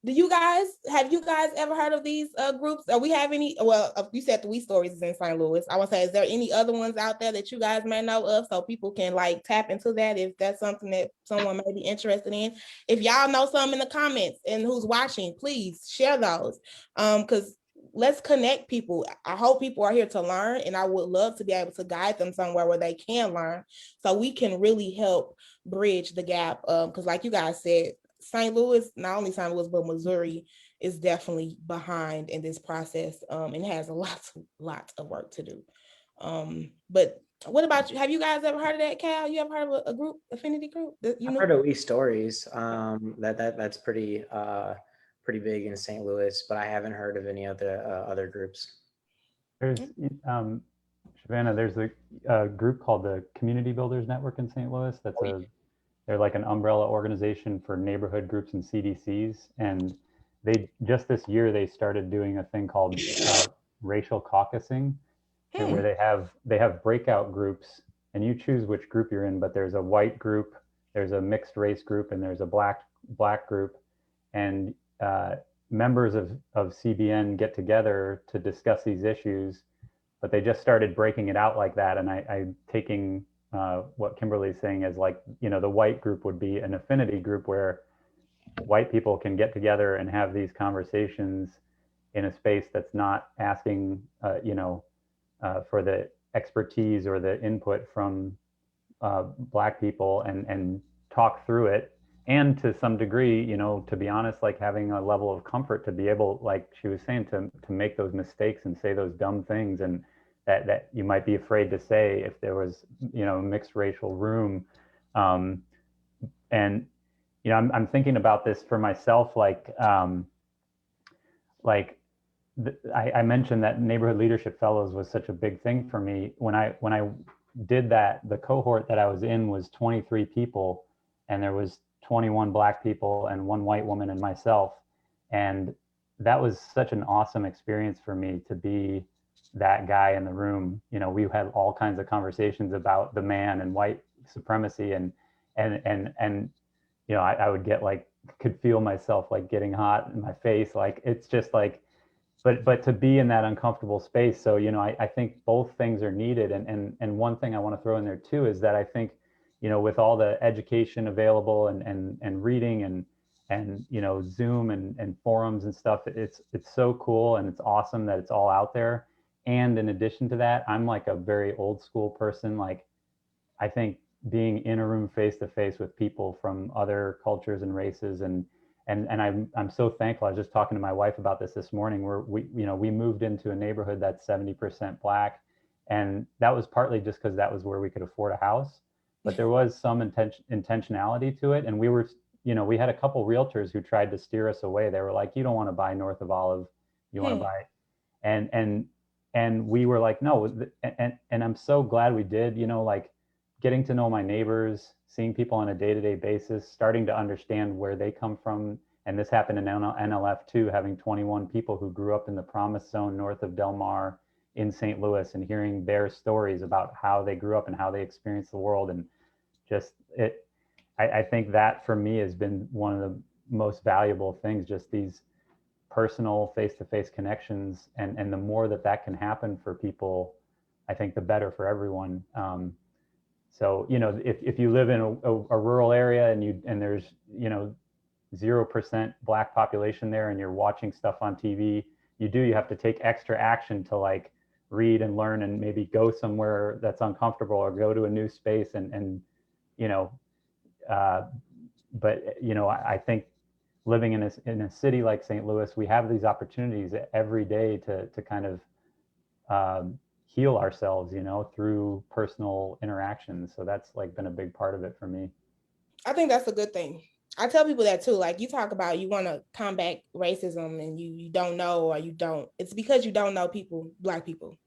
have you guys ever heard of these groups? Or we have any? Well, you said the We Stories is in St. Louis. I want to say, is there any other ones out there that you guys may know of, so people can like tap into that if that's something that someone may be interested in? If y'all know some in the comments and who's watching, please share those. Because let's connect people. I hope people are here to learn, and I would love to be able to guide them somewhere where they can learn, so we can really help bridge the gap. Because like you guys said, St. Louis, not only St. Louis, but Missouri is definitely behind in this process, and has a lot of work to do. But what about you? Have you guys ever heard of that, Cal? You ever heard of a group, affinity group? I've heard of We Stories. That's pretty big in St. Louis, but I haven't heard of any other groups. There's Savannah. There's a group called the Community Builders Network in St. Louis. They're like an umbrella organization for neighborhood groups and CDCs. And they just this year, they started doing a thing called racial caucusing, where they have breakout groups, and you choose which group you're in, but there's a white group, there's a mixed race group, and there's a black group. And members of CBN get together to discuss these issues, but they just started breaking it out like that. And I'm taking what Kimberly's saying is like, the white group would be an affinity group where white people can get together and have these conversations in a space that's not asking, for the expertise or the input from Black people, and talk through it. And to some degree, to be honest, like having a level of comfort to be able, like she was saying, to make those mistakes and say those dumb things, and that you might be afraid to say if there was, a mixed racial room. And, I'm thinking about this for myself, I mentioned that Neighborhood Leadership Fellows was such a big thing for me. When I did that, the cohort that I was in was 23 people, and there was 21 Black people and one white woman and myself. And that was such an awesome experience for me to be that guy in the room. We had all kinds of conversations about the man and white supremacy, and I would get could feel myself like getting hot in my face. Like, it's just like, but to be in that uncomfortable space. So, I think both things are needed. And one thing I want to throw in there too is that I think, with all the education available and reading and Zoom and forums and stuff, it's so cool, and it's awesome that it's all out there. And in addition to that, I'm like a very old school person. Like, I think being in a room face to face with people from other cultures and races, and I'm so thankful. I was just talking to my wife about this morning, where we moved into a neighborhood that's 70% Black, and that was partly just because that was where we could afford a house, but there was some intentionality to it. And we were, we had a couple realtors who tried to steer us away. They were like, you don't want to buy north of Olive, you want to buy, and we were like, no. And I'm so glad we did. Like, getting to know my neighbors, seeing people on a day-to-day basis, starting to understand where they come from. And this happened in NLF too, having 21 people who grew up in the Promise Zone north of Del Mar in St. Louis, and hearing their stories about how they grew up and how they experienced the world. And just I think that for me has been one of the most valuable things, just these personal face-to-face connections. And the more that can happen for people, I think the better for everyone. So, if you live in a rural area and there's, 0% Black population there, and you're watching stuff on TV, you have to take extra action to like read and learn, and maybe go somewhere that's uncomfortable, or go to a new space but I think living in a city like St. Louis, we have these opportunities every day to kind of heal ourselves, through personal interactions. So that's like been a big part of it for me. I think that's a good thing. I tell people that too. Like, you talk about you want to combat racism, and you don't know, or you don't. It's because you don't know people, Black people.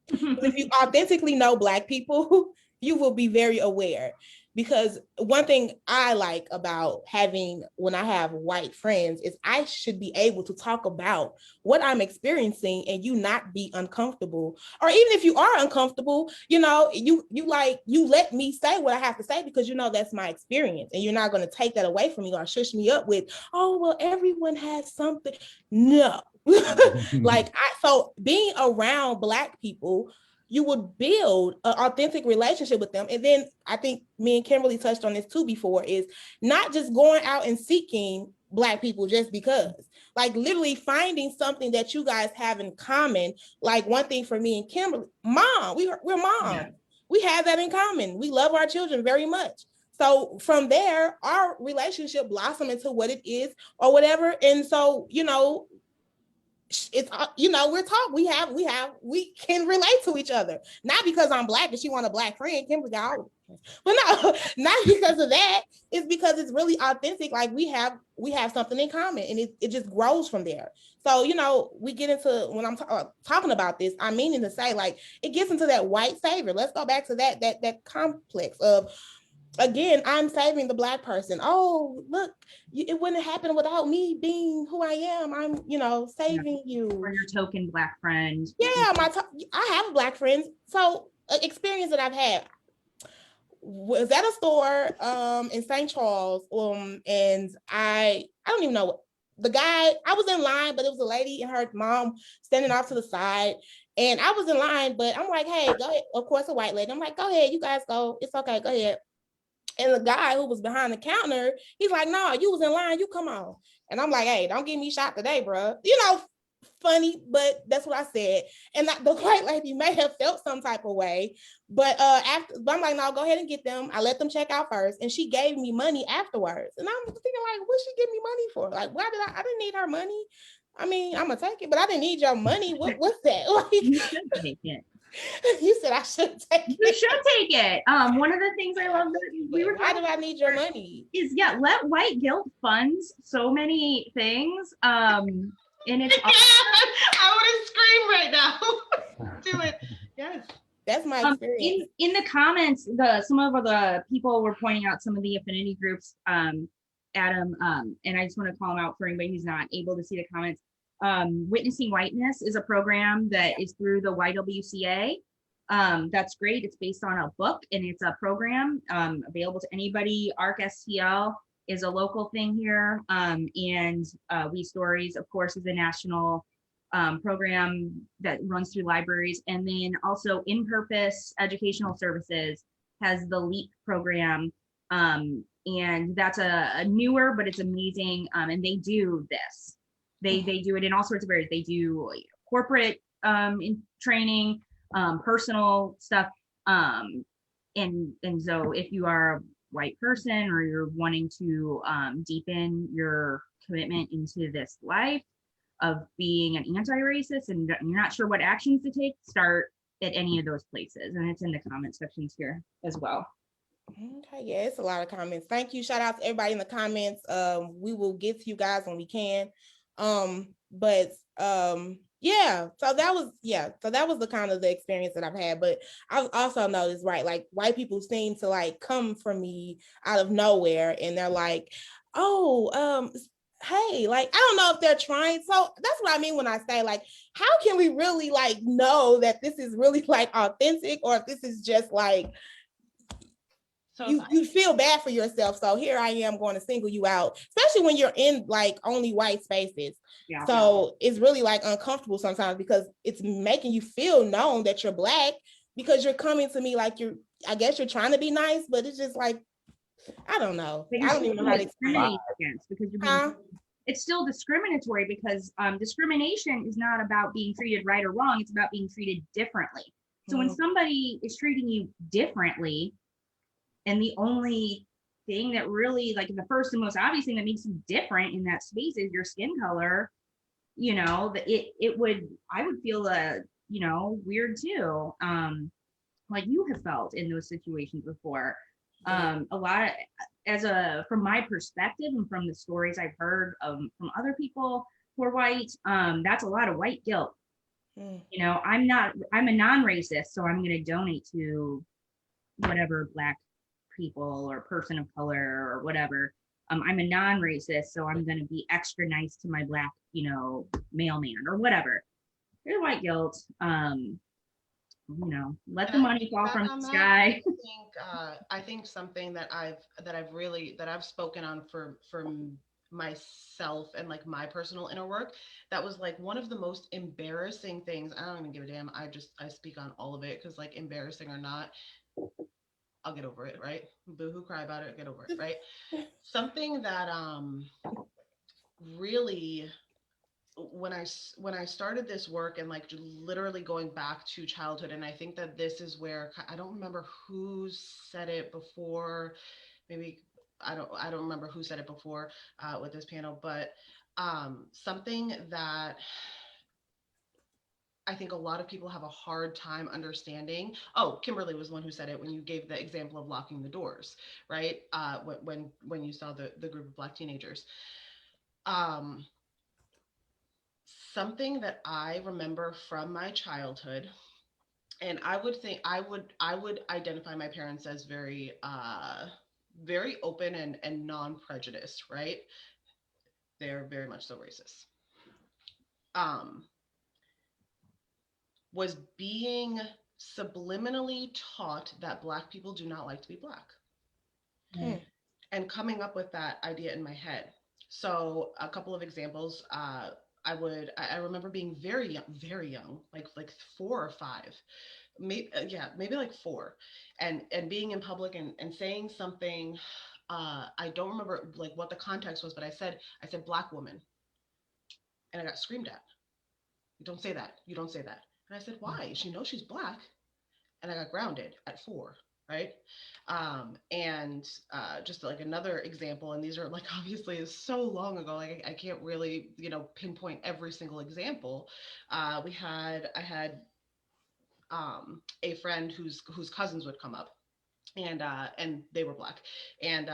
If you authentically know Black people, you will be very aware. Because one thing I like about having, when I have white friends, is I should be able to talk about what I'm experiencing and you not be uncomfortable. Or even if you are uncomfortable, you let me say what I have to say, because that's my experience, and you're not going to take that away from me or shush me up with, oh, well, everyone has something. No. So being around Black people, you would build an authentic relationship with them. And then I think me and Kimberly touched on this too before, is not just going out and seeking Black people just because, like literally finding something that you guys have in common. Like one thing for me and Kimberly, we're moms. Yeah. We have that in common. We love our children very much. So from there, our relationship blossomed into what it is or whatever. And so, it's we can relate to each other, not because I'm Black and she want a Black friend, Kimberly got all, but no, not because of that. It's because it's really authentic. Like we have something in common, and it just grows from there. So we get into, when I'm talking about this, I'm meaning to say, like, it gets into that white savior. Let's go back to that complex of, again, I'm saving the Black person. Oh, look, it wouldn't happen without me being who I am. I'm, saving you. Or your token Black friend. Yeah, I have a Black friend. So experience that I've had was at a store in St. Charles, and I don't even know the guy. I was in line, but it was a lady and her mom standing off to the side. And I was in line, but I'm like, hey, go ahead. Of course, a white lady. I'm like, go ahead, you guys go. It's okay, go ahead. And the guy who was behind the counter, he's like, no, you was in line, you come on. And I'm like, hey, don't get me shot today, bro. Funny, but that's what I said. And the white lady may have felt some type of way, but but I'm like, no, go ahead and get them. I let them check out first, and she gave me money afterwards. And I'm thinking, like, what's she give me money for? Like, why did I didn't need her money. I mean, I'm gonna take it, but I didn't need your money. What's that? Like, you should take it. You said I should take it. You should take it. One of the things I love that why do I need your money? Is let white guilt fund so many things. And it's I want to scream right now. Do it. Yes. That's my experience. In the comments, some of the people were pointing out some of the affinity groups, Adam, and I just want to call them out for anybody who's not able to see the comments. Witnessing Whiteness is a program that is through the YWCA. That's great. It's based on a book, and it's a program available to anybody. ARC STL is a local thing here, and We Stories, of course, is a national program that runs through libraries. And then also In Purpose Educational Services has the LEAP program, and that's a newer, but it's amazing, and they do this. They do it in all sorts of areas. They do corporate in training, personal stuff. And so if you are a white person or you're wanting to deepen your commitment into this life of being an anti-racist and you're not sure what actions to take, start at any of those places. And it's in the comment sections here as well. Okay, yeah, it's a lot of comments. Thank you. Shout out to everybody in the comments. We will get to you guys when we can. Yeah, so that was the kind of the experience that I've had. But I've also noticed, right, like white people seem to like come for me out of nowhere, and they're like, oh, hey, like, I don't know if they're trying. So that's what I mean when I say, like, how can we really like know that this is really like authentic, or if this is just like, so you feel bad for yourself. So here I am going to single you out, especially when you're in like only white spaces. Yeah. So it's really like uncomfortable sometimes, because it's making you feel known that you're Black, because you're coming to me like I guess you're trying to be nice, but it's just like, I don't know. I don't even know how to explain it. Because you're it's still discriminatory, because discrimination is not about being treated right or wrong. It's about being treated differently. So when somebody is treating you differently, and the only thing that really, like, the first and most obvious thing that makes you different in that space is your skin color, I would feel weird too, like you have felt in those situations before. A lot from my perspective and from the stories I've heard from other people who are white, that's a lot of white guilt. I'm a non-racist, so I'm going to donate to whatever Black people or person of color or whatever. I'm a non-racist, so I'm going to be extra nice to my Black, mailman or whatever. There's white guilt. Let the money fall from the sky. I think something that I've spoken on for myself and like my personal inner work, that was like one of the most embarrassing things. I don't even give a damn. I speak on all of it because like embarrassing or not, I'll get over it, right? Boo-hoo, cry about it, get over it, right? Something that really, when I started this work and like literally going back to childhood, and I think that this is where, I don't remember who said it before, maybe I don't remember who said it before with this panel, but something that I think a lot of people have a hard time understanding. Oh, Kimberly was the one who said it when you gave the example of locking the doors, right? When you saw the group of Black teenagers. Something that I remember from my childhood, and I would identify my parents as very very open and non-prejudiced, right? They're very much so racist. Was being subliminally taught that Black people do not like to be Black. Mm. And coming up with that idea in my head. So a couple of examples. I remember being very young, like 4 or 5, maybe like 4, and being in public and saying something. I don't remember like what the context was, but I said Black woman, and I got screamed at. You don't say that. You don't say that. And I said, why? She knows she's Black. And I got grounded at 4, right? And just like another example, and these are like obviously is so long ago, like I can't really pinpoint every single example. I had a friend whose cousins would come up, and they were Black, and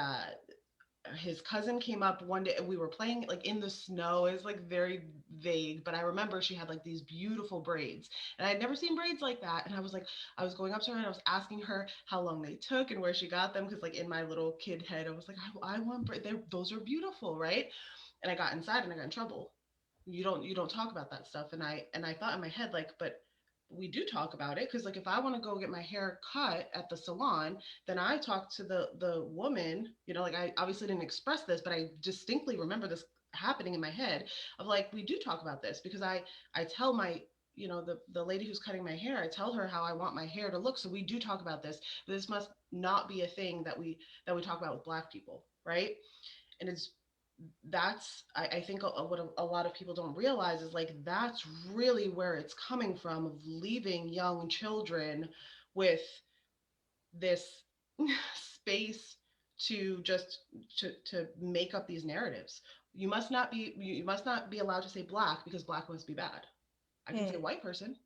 his cousin came up one day and we were playing like in the snow. It's like very vague, but I remember she had like these beautiful braids, and I'd never seen braids like that. And I was going up to her and I was asking her how long they took and where she got them, because like in my little kid head I was like, I want braids. Those are beautiful, right? And I got inside and I got in trouble. You don't talk about that stuff. And I thought in my head like, but we do talk about it, because like if I want to go get my hair cut at the salon, then I talk to the woman, like I obviously didn't express this, but I distinctly remember this happening in my head of like, we do talk about this, because I tell my the lady who's cutting my hair, I tell her how I want my hair to look. So we do talk about this, but this must not be a thing that we talk about with Black people, right? And that's I think what a lot of people don't realize is like that's really where it's coming from, of leaving young children with this space to just to make up these narratives. You must not be allowed to say Black because Black must be bad. I can say white person.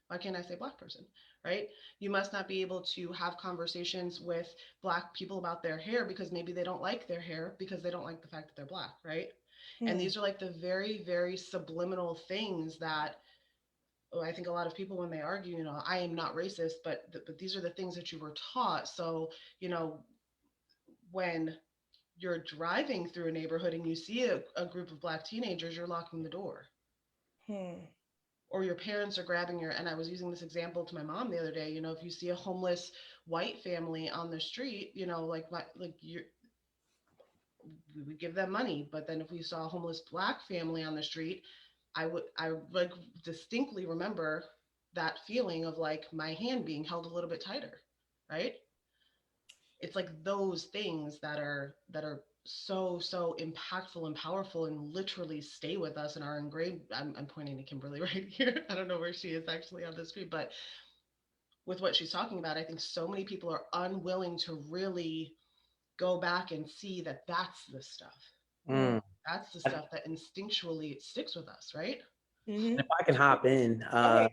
Why can't I say Black person, right? You must not be able to have conversations with Black people about their hair because maybe they don't like their hair because they don't like the fact that they're Black, right? And these are like the very, very subliminal things that I think a lot of people, when they argue, I am not racist, but these are the things that you were taught. So, when you're driving through a neighborhood and you see a group of Black teenagers, you're locking the door. Or your parents are grabbing and I was using this example to my mom the other day, if you see a homeless white family on the street, we would give them money. But then if we saw a homeless Black family on the street, I like distinctly remember that feeling of like my hand being held a little bit tighter, right? It's like those things that are so impactful and powerful and literally stay with us and are ingrained. I'm pointing to Kimberly right here. I don't know where she is actually on the screen, but with what she's talking about, I think so many people are unwilling to really go back and see that that's the stuff. That's the stuff that instinctually sticks with us, right? If I can hop in, I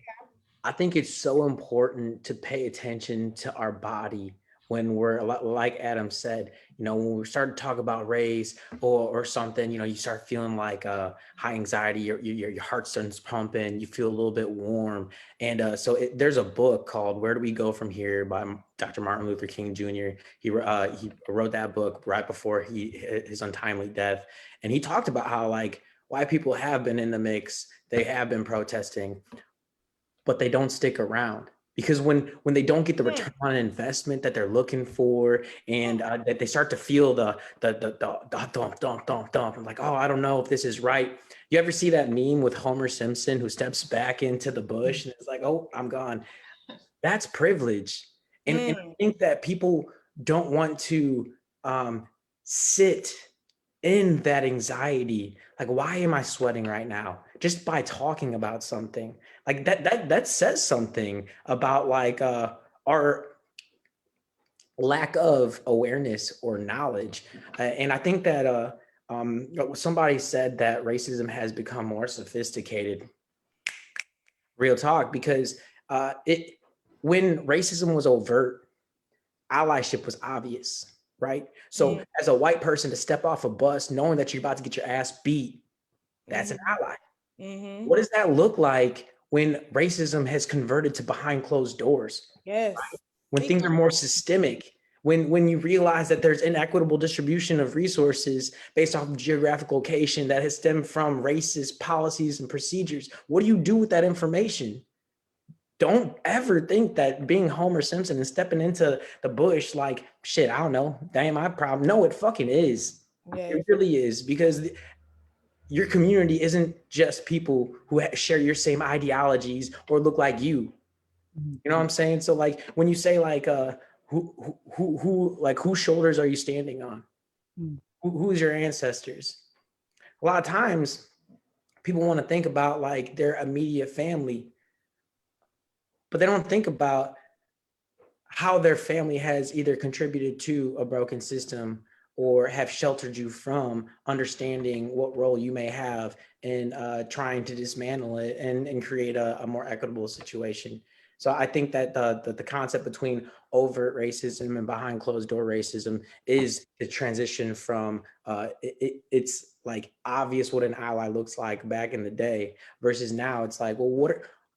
think it's so important to pay attention to our body when we're like Adam said, when we start to talk about race or something, you start feeling like high anxiety, your heart starts pumping, you feel a little bit warm. And so there's a book called Where Do We Go From Here by Dr. Martin Luther King Jr. He wrote that book right before his untimely death. And he talked about how like white people have been in the mix, they have been protesting, but they don't stick around. Because when they don't get the return on investment that they're looking for, and that they start to feel the dump, and like, oh, I don't know if this is right. You ever see that meme with Homer Simpson who steps back into the bush and it's like, oh, I'm gone? That's privilege. And I think that people don't want to sit in that anxiety. Like, why am I sweating right now? Just by talking about something like that says something about like our lack of awareness or knowledge. And I think that somebody said that racism has become more sophisticated. Real talk, because when racism was overt, allyship was obvious, right? So as a white person to step off a bus knowing that you're about to get your ass beat, that's an ally. What does that look like when racism has converted to behind closed doors? Yes. Right? When things are more systemic, when you realize that there's inequitable distribution of resources based off of geographic location that has stemmed from racist policies and procedures, what do you do with that information? Don't ever think that being Homer Simpson and stepping into the bush like, shit, I don't know, that ain't my problem. No, it fucking is. It really is, because your community isn't just people who share your same ideologies or look like you. You know what I'm saying? So like when you say like whose shoulders are you standing on? Who's your ancestors? A lot of times people want to think about like their immediate family, but they don't think about how their family has either contributed to a broken system or have sheltered you from understanding what role you may have in trying to dismantle it and create a more equitable situation. So I think that the concept between overt racism and behind closed door racism is the transition from it's like obvious what an ally looks like back in the day versus now it's like, well,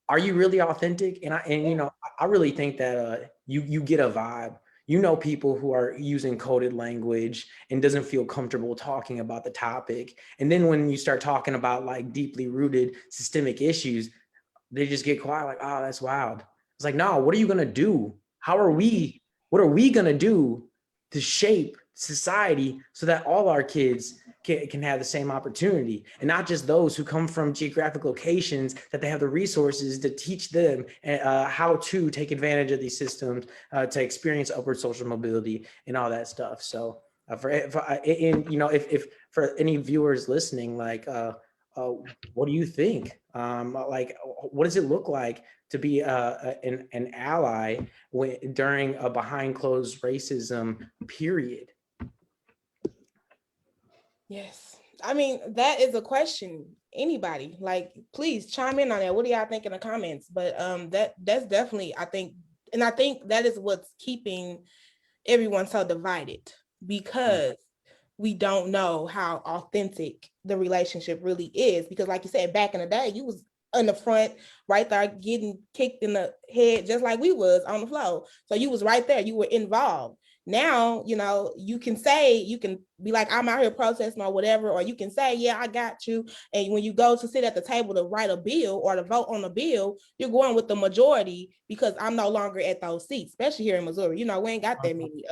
are you really authentic? And I really think that you get a vibe. People who are using coded language and doesn't feel comfortable talking about the topic. And then when you start talking about like deeply rooted systemic issues, they just get quiet, like, oh, that's wild. It's like, no, what are you gonna do? What are we gonna do to shape society so that all our kids can have the same opportunity, and not just those who come from geographic locations that they have the resources to teach them how to take advantage of these systems to experience upward social mobility and all that stuff. So if for any viewers listening, like what do you think? Like, what does it look like to be an ally during a behind closed racism period? Yes. I mean, that is a question. Anybody, like, please chime in on that. What do y'all think in the comments? But that's definitely, I think that is what's keeping everyone so divided, because we don't know how authentic the relationship really is. Because like you said, back in the day, you was in the front right there getting kicked in the head just like we was on the floor. So you was right there, you were involved. Now, you can be like, I'm out here protesting or whatever, or you can say, yeah, I got you. And when you go to sit at the table to write a bill or to vote on a bill, you're going with the majority, because I'm no longer at those seats, especially here in Missouri. We ain't got that many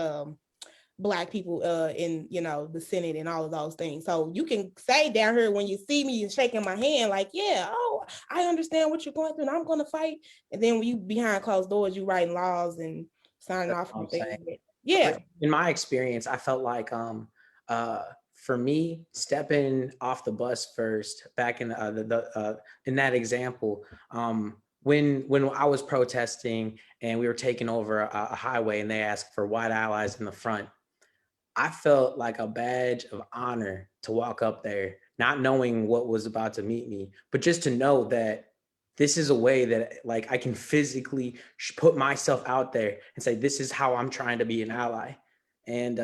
Black people in the Senate and all of those things. So you can say down here when you see me shaking my hand, like, yeah, oh, I understand what you're going through and I'm going to fight. And then when you behind closed doors, you writing laws and signing off on things. Yeah. In my experience, I felt like for me, stepping off the bus first, back in in that example, when I was protesting and we were taking over a highway and they asked for white allies in the front, I felt like a badge of honor to walk up there, not knowing what was about to meet me, but just to know that this is a way that like I can physically put myself out there and say, this is how I'm trying to be an ally. And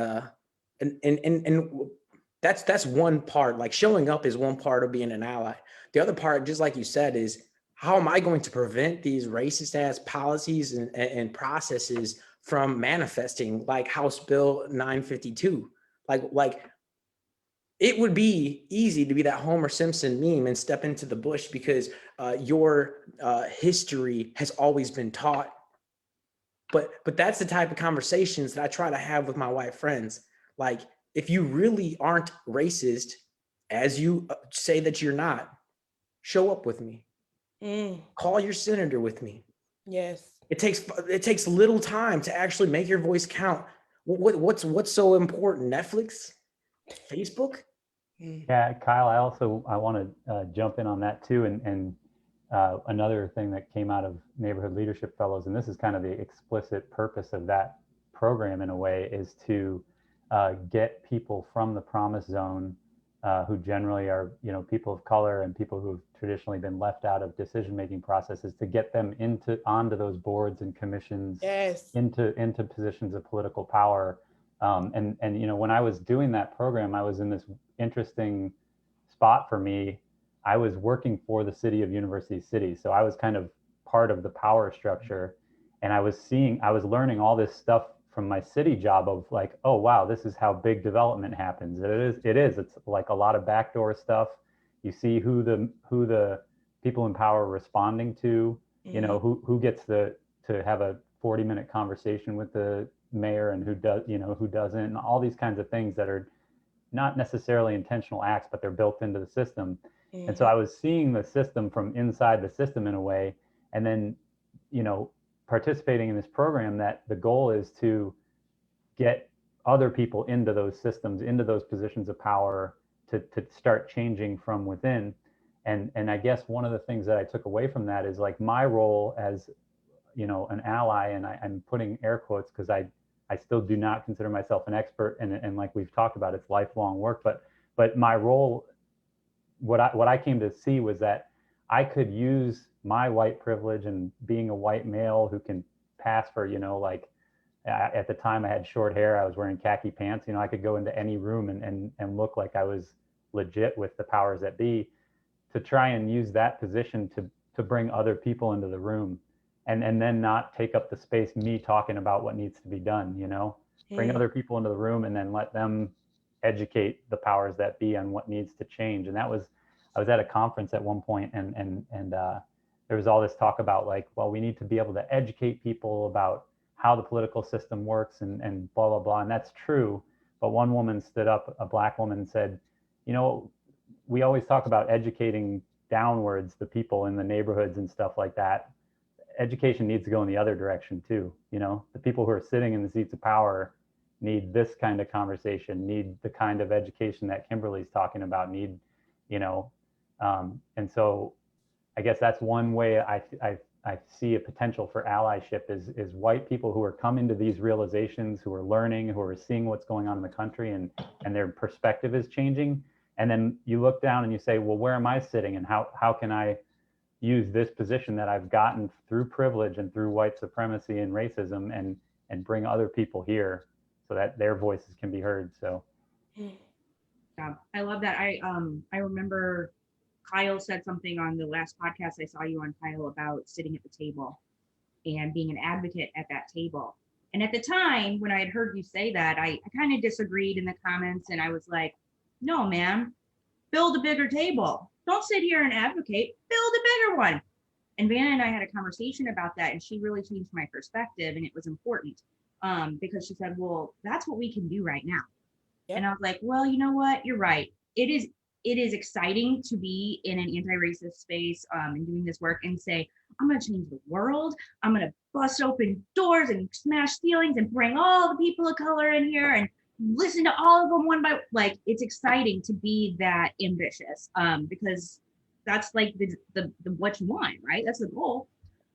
that's one part. Like showing up is one part of being an ally. The other part, just like you said, is how am I going to prevent these racist ass policies and processes from manifesting, like House Bill 952? Like it would be easy to be that Homer Simpson meme and step into the bush because your history has always been taught. But that's the type of conversations that I try to have with my white friends. Like, if you really aren't racist, as you say that you're not, show up with me. Call your senator with me. Yes. It takes little time to actually make your voice count. What's so important? Netflix? Facebook? Yeah, Kyle, I want to jump in on that too. And another thing that came out of Neighborhood Leadership Fellows, and this is kind of the explicit purpose of that program in a way, is to get people from the promise zone who generally are, people of color and people who've traditionally been left out of decision-making processes, to get them onto those boards and commissions, yes, into positions of political power. And when I was doing that program, I was in this interesting spot for me. I was working for the city of University City, so I was kind of part of the power structure, and I was learning all this stuff from my city job of like, oh wow, this is how big development happens. It's like a lot of backdoor stuff. You see who the people in power are responding to, who gets to have a 40-minute conversation with the mayor and who doesn't, and all these kinds of things that are not necessarily intentional acts, but they're built into the system. And so I was seeing the system from inside the system in a way, and then, participating in this program, that the goal is to get other people into those systems, into those positions of power, to start changing from within. And I guess one of the things that I took away from that is like my role as, an ally, and I'm putting air quotes because I still do not consider myself an expert, and like we've talked about, it's lifelong work. But my role, what I came to see was that I could use my white privilege and being a white male who can pass for, like at the time I had short hair, I was wearing khaki pants. I could go into any room and look like I was legit with the powers that be, to try and use that position to bring other people into the room, and then not take up the space me talking about what needs to be done. Bring other people into the room and then let them educate the powers that be on what needs to change. And I was at a conference at one point, and there was all this talk about like, well, we need to be able to educate people about how the political system works and blah blah blah. And that's true. But one woman stood up, a Black woman, and said, we always talk about educating downwards, the people in the neighborhoods and stuff like that. Education needs to go in the other direction too. The people who are sitting in the seats of power need this kind of conversation, need the kind of education that Kimberly's talking about, and so I guess that's one way I see a potential for allyship is white people who are coming to these realizations, who are learning, who are seeing what's going on in the country, and their perspective is changing. And then you look down and you say, well, where am I sitting, and how can I use this position that I've gotten through privilege and through white supremacy and racism and bring other people here so that their voices can be heard. So yeah, I love that. I remember Kyle said something on the last podcast I saw you on, Kyle, about sitting at the table and being an advocate at that table. And at the time when I had heard you say that, I kind of disagreed in the comments, and I was like, no, man, build a bigger table. Don't sit here and advocate, build a bigger one. And Vanna and I had a conversation about that, and she really changed my perspective, and it was important because she said, well, that's what we can do right now. Yep. And I was like, well, you know what? You're right. It is exciting to be in an anti-racist space and doing this work and say, I'm going to change the world. I'm going to bust open doors and smash ceilings and bring all the people of color in here and listen to all of them one by one. Like, it's exciting to be that ambitious because that's like the what you want, right? That's the goal.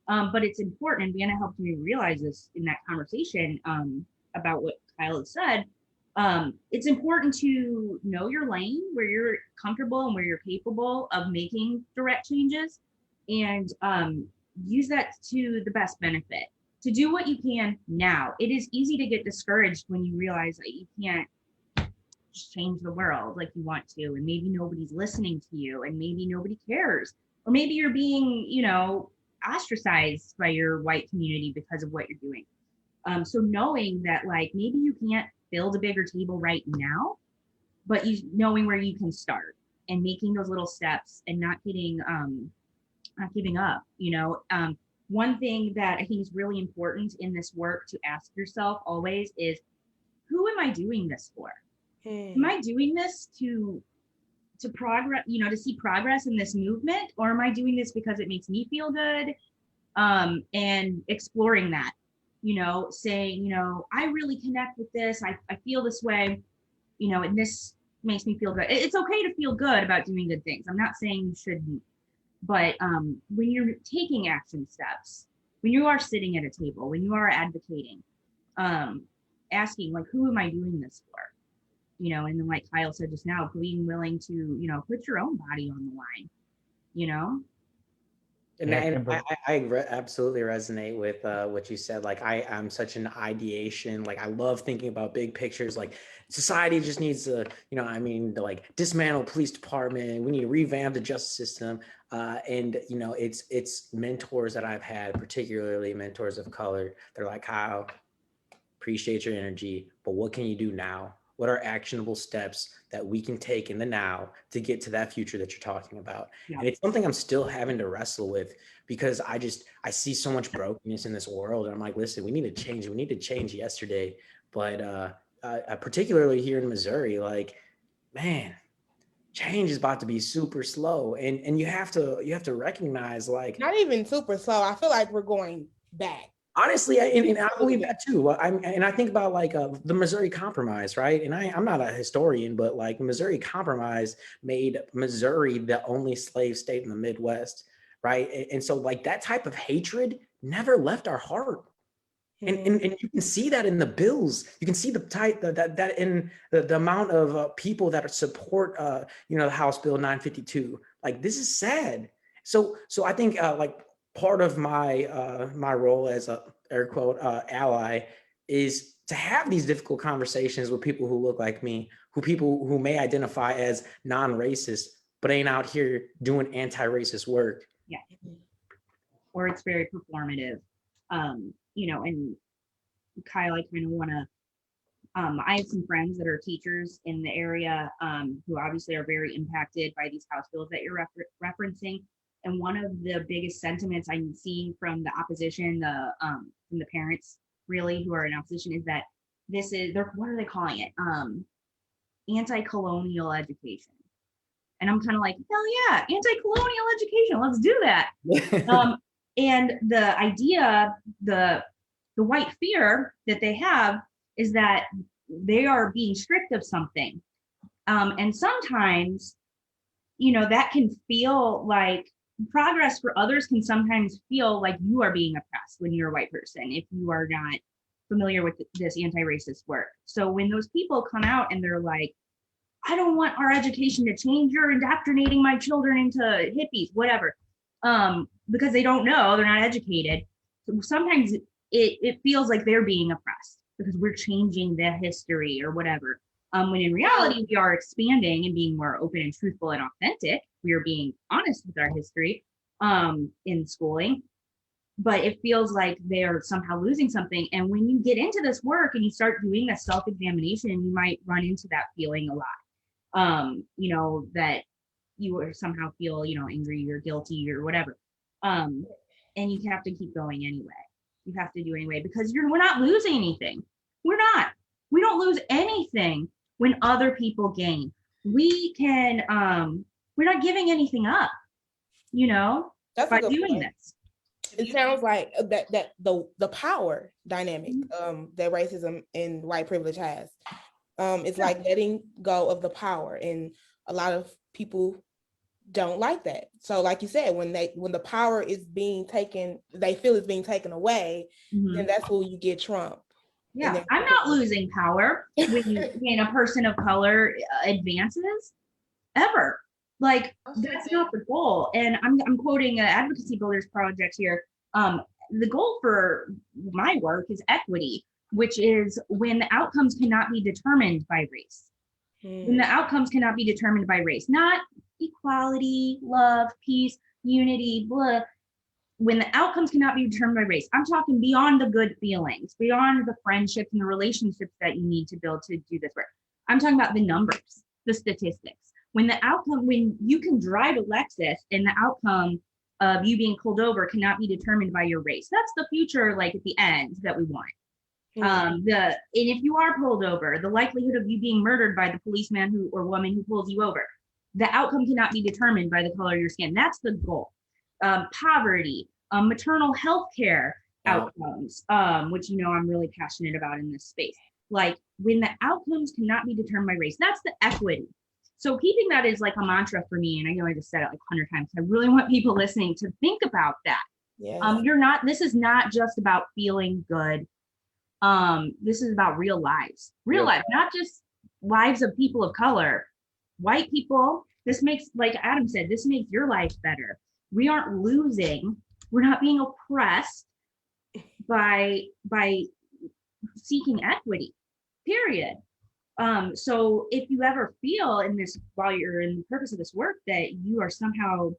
But it's important, and Vienna helped me realize this in that conversation about what Kyle had said. It's important to know your lane, where you're comfortable and where you're capable of making direct changes, and use that to the best benefit, to do what you can now. It is easy to get discouraged when you realize that you can't just change the world like you want to, and maybe nobody's listening to you, and maybe nobody cares, or maybe you're being, ostracized by your white community because of what you're doing. So knowing that, like, maybe you can't build a bigger table right now, but you knowing where you can start and making those little steps and not giving up. One thing that I think is really important in this work to ask yourself always is, who am I doing this for? Am I doing this to progress, to see progress in this movement, or am I doing this because it makes me feel good? And exploring that, saying, I really connect with this. I feel this way, and this makes me feel good. It's okay to feel good about doing good things. I'm not saying you shouldn't, but when you're taking action steps, when you are sitting at a table, when you are advocating, asking, like, who am I doing this for? And then, like Kyle said just now, being willing to, put your own body on the line, And, Yeah, and I absolutely resonate with what you said. Like, I'm such an ideation. Like, I love thinking about big pictures. Like, society just needs to, to, like, dismantle police department. We need to revamp the justice system. And it's mentors that I've had, particularly mentors of color. They're like, Kyle, appreciate your energy, but what can you do now? What are actionable steps that we can take in the now to get to that future that you're talking about? Yeah. And it's something I'm still having to wrestle with, because I see so much brokenness in this world. And I'm like, listen, we need to change. We need to change yesterday. But particularly here in Missouri, like, man, change is about to be super slow. And you have to recognize, like, not even super slow. I feel like we're going back. Honestly, and I believe that too. I think about, like, the Missouri Compromise, right? And I'm not a historian, but, like, Missouri Compromise made Missouri the only slave state in the Midwest, right? And so, like, that type of hatred never left our heart. And you can see that in the bills. You can see the type that in the amount of people that support the House Bill 952. Like, this is sad. So I think like, part of my role as a air quote ally is to have these difficult conversations with people who look like me, people who may identify as non-racist, but ain't out here doing anti-racist work. Yeah. Or it's very performative. And Kyle, I kind of want to, I have some friends that are teachers in the area who obviously are very impacted by these House bills that you're referencing. And one of the biggest sentiments I'm seeing from the opposition, from the parents really who are in opposition, is that what are they calling it? Anti-colonial education. And I'm kind of like, hell yeah, anti-colonial education, let's do that. And the idea, the white fear that they have is that they are being stripped of something. And sometimes, that can feel like progress for others, can sometimes feel like you are being oppressed when you're a white person, if you are not familiar with this anti-racist work. So when those people come out and they're like, I don't want our education to change, you're indoctrinating my children into hippies, whatever, because they don't know, they're not educated. So sometimes it feels like they're being oppressed because we're changing the history or whatever. When in reality, we are expanding and being more open and truthful and authentic. We are being honest with our history in schooling, but it feels like they're somehow losing something. And when you get into this work and you start doing that self-examination, you might run into that feeling a lot. That you somehow feel, angry or guilty or whatever. And you have to keep going anyway. You have to do anyway, because we're not losing anything. We don't lose anything when other people gain. We can, we're not giving anything up, That's by doing this. It sounds like that the power dynamic that racism and white privilege has. It's like letting go of the power, and a lot of people don't like that. So like you said, when the power is being taken, they feel it's being taken away, then that's when you get Trump. Yeah, I'm not losing power when a person of color advances, ever. Like, that's not the goal. And I'm quoting Advocacy Builders Project here. The goal for my work is equity, which is when the outcomes cannot be determined by race. When the outcomes cannot be determined by race, not equality, love, peace, unity, blah. When the outcomes cannot be determined by race, I'm talking beyond the good feelings, beyond the friendships and the relationships that you need to build to do this work. I'm talking about the numbers, the statistics. When the outcome, when you can drive a Lexus and the outcome of you being pulled over cannot be determined by your race, that's the future, like at the end, that we want. And if you are pulled over, the likelihood of you being murdered by the policeman who or woman who pulls you over, the outcome cannot be determined by the color of your skin. That's the goal. Poverty, maternal health care outcomes, which I'm really passionate about in this space. Like, when the outcomes cannot be determined by race, that's the equity. So keeping that is like a mantra for me, and I know I just said it like 100 times. I really want people listening to think about that. Yes. This is not just about feeling good. This is about real lives, lives, not just lives of people of color, white people. This makes, like Adam said, this makes your life better. We aren't losing. We're not being oppressed by seeking equity, period. So if you ever feel in this, while you're in the purpose of this work, that you are somehow,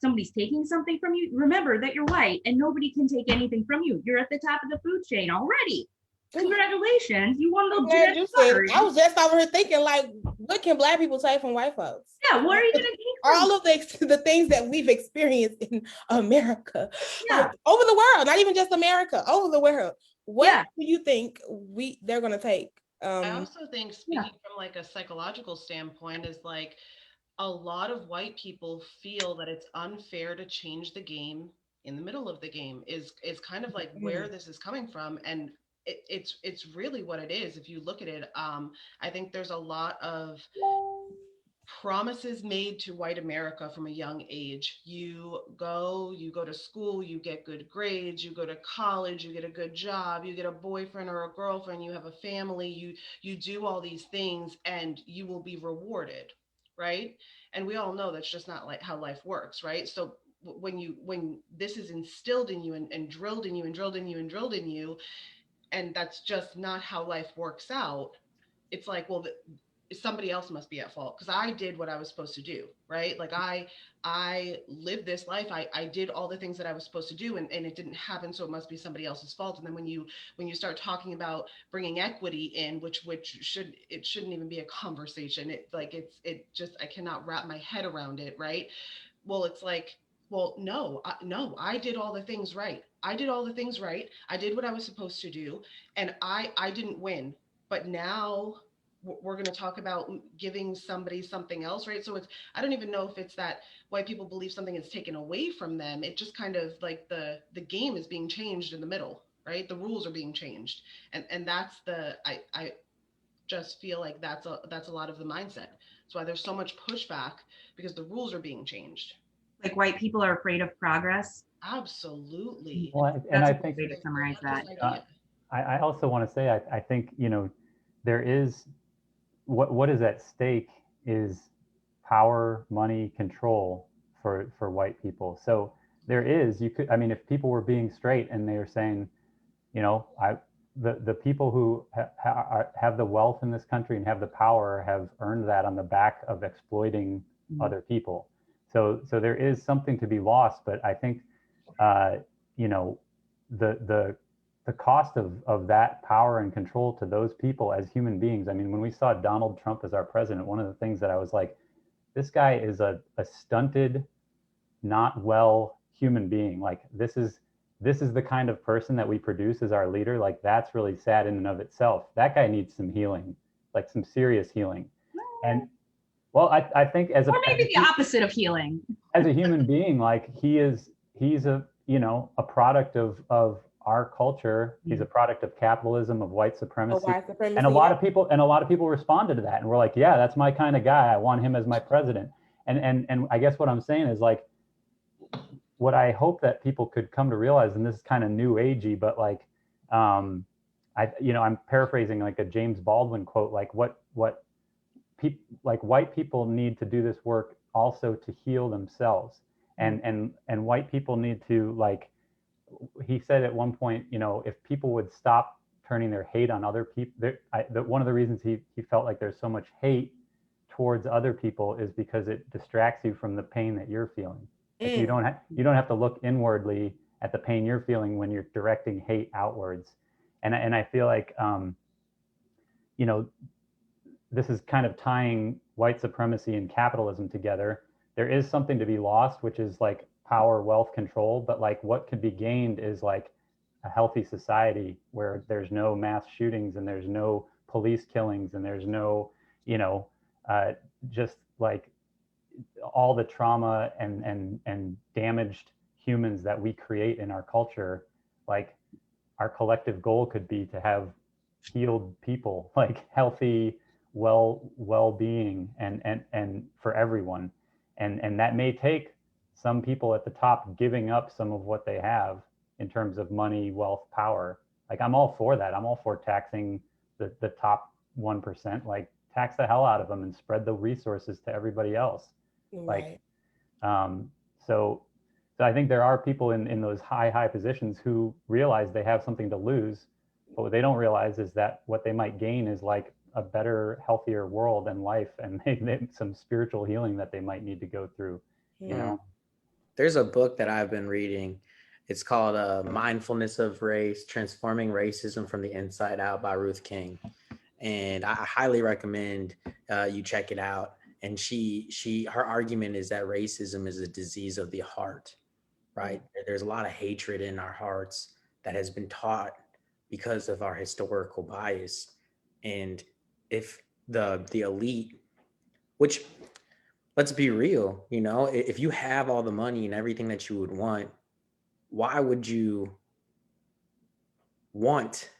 somebody's taking something from you, remember that you're white and nobody can take anything from you. You're at the top of the food chain already. Congratulations, you won the genetic lottery. I was just over here thinking, like, what can Black people take from white folks? Yeah, what are you gonna take from all of the things that we've experienced in America, like, over the world, not even just America, over the world? What do you think they're gonna take? I also think, speaking from like a psychological standpoint, is like a lot of white people feel that it's unfair to change the game in the middle of the game is kind of like where this is coming from. And it's really what it is. If you look at it, I think there's a lot of promises made to white America from a young age. You go to school, you get good grades, you go to college, you get a good job, you get a boyfriend or a girlfriend, you have a family, you do all these things and you will be rewarded, right? And we all know that's just not like how life works, right? So when this is instilled in you and drilled in you and drilled in you and drilled in you, and that's just not how life works out, it's like, well, somebody else must be at fault because I did what I was supposed to do, right? Like I lived this life. I did all the things that I was supposed to do, and it didn't happen, so it must be somebody else's fault. And then when you start talking about bringing equity in, which shouldn't even be a conversation. It just, I cannot wrap my head around it, right? Well, it's like, well, no, I did all the things right. I did all the things right. I did what I was supposed to do, and I didn't win. But now we're going to talk about giving somebody something else, right? So I don't even know if it's that white people believe something is taken away from them. It just kind of like the game is being changed in the middle, right? The rules are being changed, and that's I just feel like that's a lot of the mindset. That's why there's so much pushback, because the rules are being changed. Like, white people are afraid of progress. Absolutely. Well, and I think way to summarize that. I also want to say, I think, there is what is at stake is power, money, control for white people. So there is, if people were being straight and they were saying, the people who have the wealth in this country and have the power have earned that on the back of exploiting other people. So there is something to be lost, but I think, the cost of that power and control to those people as human beings. I mean, when we saw Donald Trump as our president, one of the things that I was like, this guy is a stunted, not well human being. Like, this is the kind of person that we produce as our leader. Like, that's really sad in and of itself. That guy needs some healing, like some serious healing. And well, I think or maybe the opposite of healing. As a human being, like, he's a product of our culture. He's a product of capitalism, of white supremacy. And a lot of people responded to that and were like, yeah, that's my kind of guy. I want him as my president. And I guess what I'm saying is, like, what I hope that people could come to realize, and this is kind of new agey, but like, I'm paraphrasing like a James Baldwin quote, like what like white people need to do this work also to heal themselves, and white people need to, like, he said at one point, you know, if people would stop turning their hate on other people, one of the reasons he felt like there's so much hate towards other people is because it distracts you from the pain that you're feeling. Like you don't have to look inwardly at the pain you're feeling when you're directing hate outwards. And I feel like, you know, this is kind of tying white supremacy and capitalism together. There is something to be lost, which is like power, wealth, control. But like what could be gained is like a healthy society where there's no mass shootings and there's no police killings and there's no, you know, just like all the trauma and damaged humans that we create in our culture. Like our collective goal could be to have healed people, like healthy, well-being and for everyone. And that may take some people at the top giving up some of what they have in terms of money, wealth, power. Like I'm all for that. I'm all for taxing the top 1%, like tax the hell out of them and spread the resources to everybody else. Right. Like so I think there are people in those high positions who realize they have something to lose, but what they don't realize is that what they might gain is like a better, healthier world and life, and some spiritual healing that they might need to go through, you know. There's a book that I've been reading. It's called Mindfulness of Race, Transforming Racism from the Inside Out by Ruth King. And I highly recommend you check it out. And her argument is that racism is a disease of the heart, right? There's a lot of hatred in our hearts that has been taught because of our historical bias. And if the elite, which, let's be real, you know, if you have all the money and everything that you would want, why would you want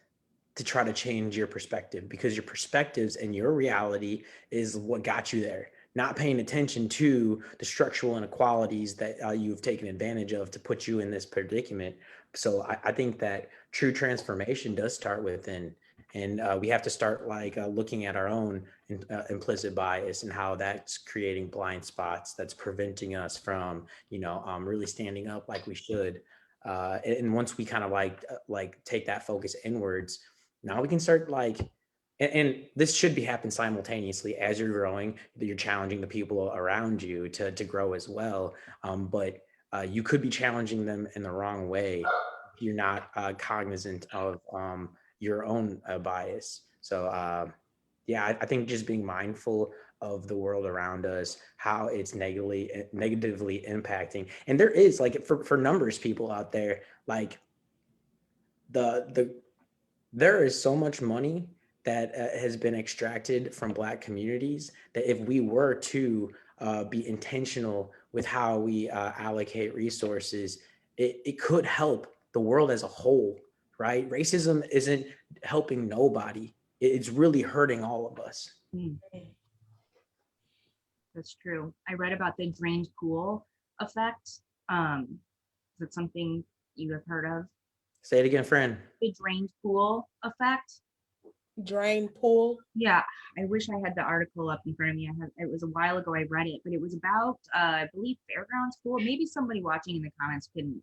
to try to change your perspective? Because your perspectives and your reality is what got you there, not paying attention to the structural inequalities that you've taken advantage of to put you in this predicament. So I think that true transformation does start within, and we have to start like looking at our own implicit bias and how that's creating blind spots that's preventing us from, you know, really standing up like we should. And once we kind of like take that focus inwards, now we can start like, and this should be happening simultaneously as you're growing. You're challenging the people around you to grow as well. But you could be challenging them in the wrong way if you're not cognizant of your own bias. So yeah, I think just being mindful of the world around us, how it's negatively impacting. And there is like for numbers people out there, like there is so much money that has been extracted from Black communities that if we were to be intentional with how we allocate resources, it could help the world as a whole, right? Racism isn't helping nobody. It's really hurting all of us. That's true. I read about the drained pool effect. Is it something you have heard of? Say it again, friend. The drained pool effect. Drain pool. Yeah, I wish I had the article up in front of me. It was a while ago I read it, but it was about I believe Fairgrounds Pool. Maybe somebody watching in the comments can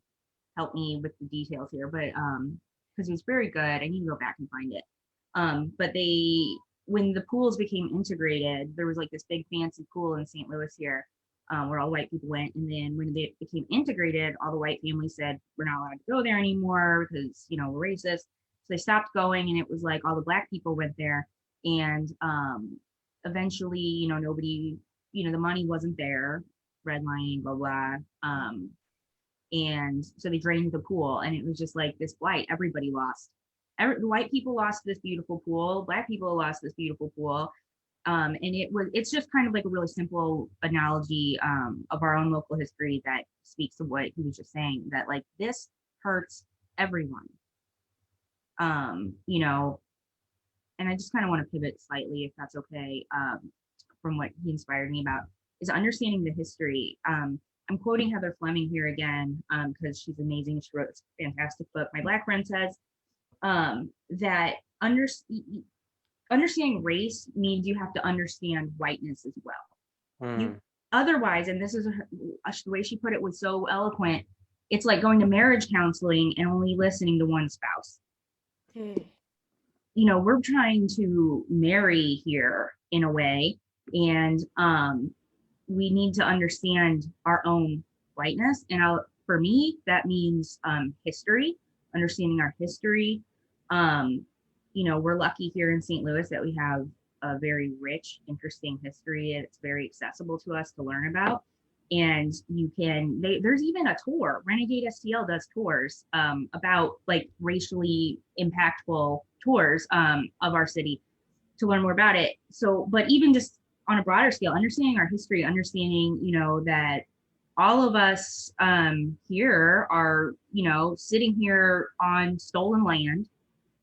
help me with the details here, but because it was very good. I need to go back and find it. But when the pools became integrated, there was like this big fancy pool in St. Louis here, where all white people went. And then when they became integrated, all the white families said, we're not allowed to go there anymore because, you know, we're racist. So they stopped going, and it was like all the Black people went there. And eventually, you know, nobody, you know, the money wasn't there, redlining, blah, blah. And so they drained the pool, and it was just like this blight. Everybody lost. White people lost this beautiful pool. Black people lost this beautiful pool. And it's just kind of like a really simple analogy of our own local history that speaks to what he was just saying, that like this hurts everyone. You know, and I just kind of want to pivot slightly, if that's okay, from what he inspired me about, is understanding the history. I'm quoting Heather Fleming here again, because she's amazing. She wrote this fantastic book, My Black Friend Says, that understanding race means you have to understand whiteness as well. You otherwise, and this is the way she put it was so eloquent, it's like going to marriage counseling and only listening to one spouse. You know, we're trying to marry here in a way, and we need to understand our own whiteness. And for me, that means history, understanding our history. You know, we're lucky here in St. Louis that we have a very rich, interesting history. It's very accessible to us to learn about. And you can, there's even a tour, Renegade STL does tours about like racially impactful tours of our city to learn more about it. So, but even just on a broader scale, understanding our history, understanding, you know, that all of us here are, you know, sitting here on stolen land,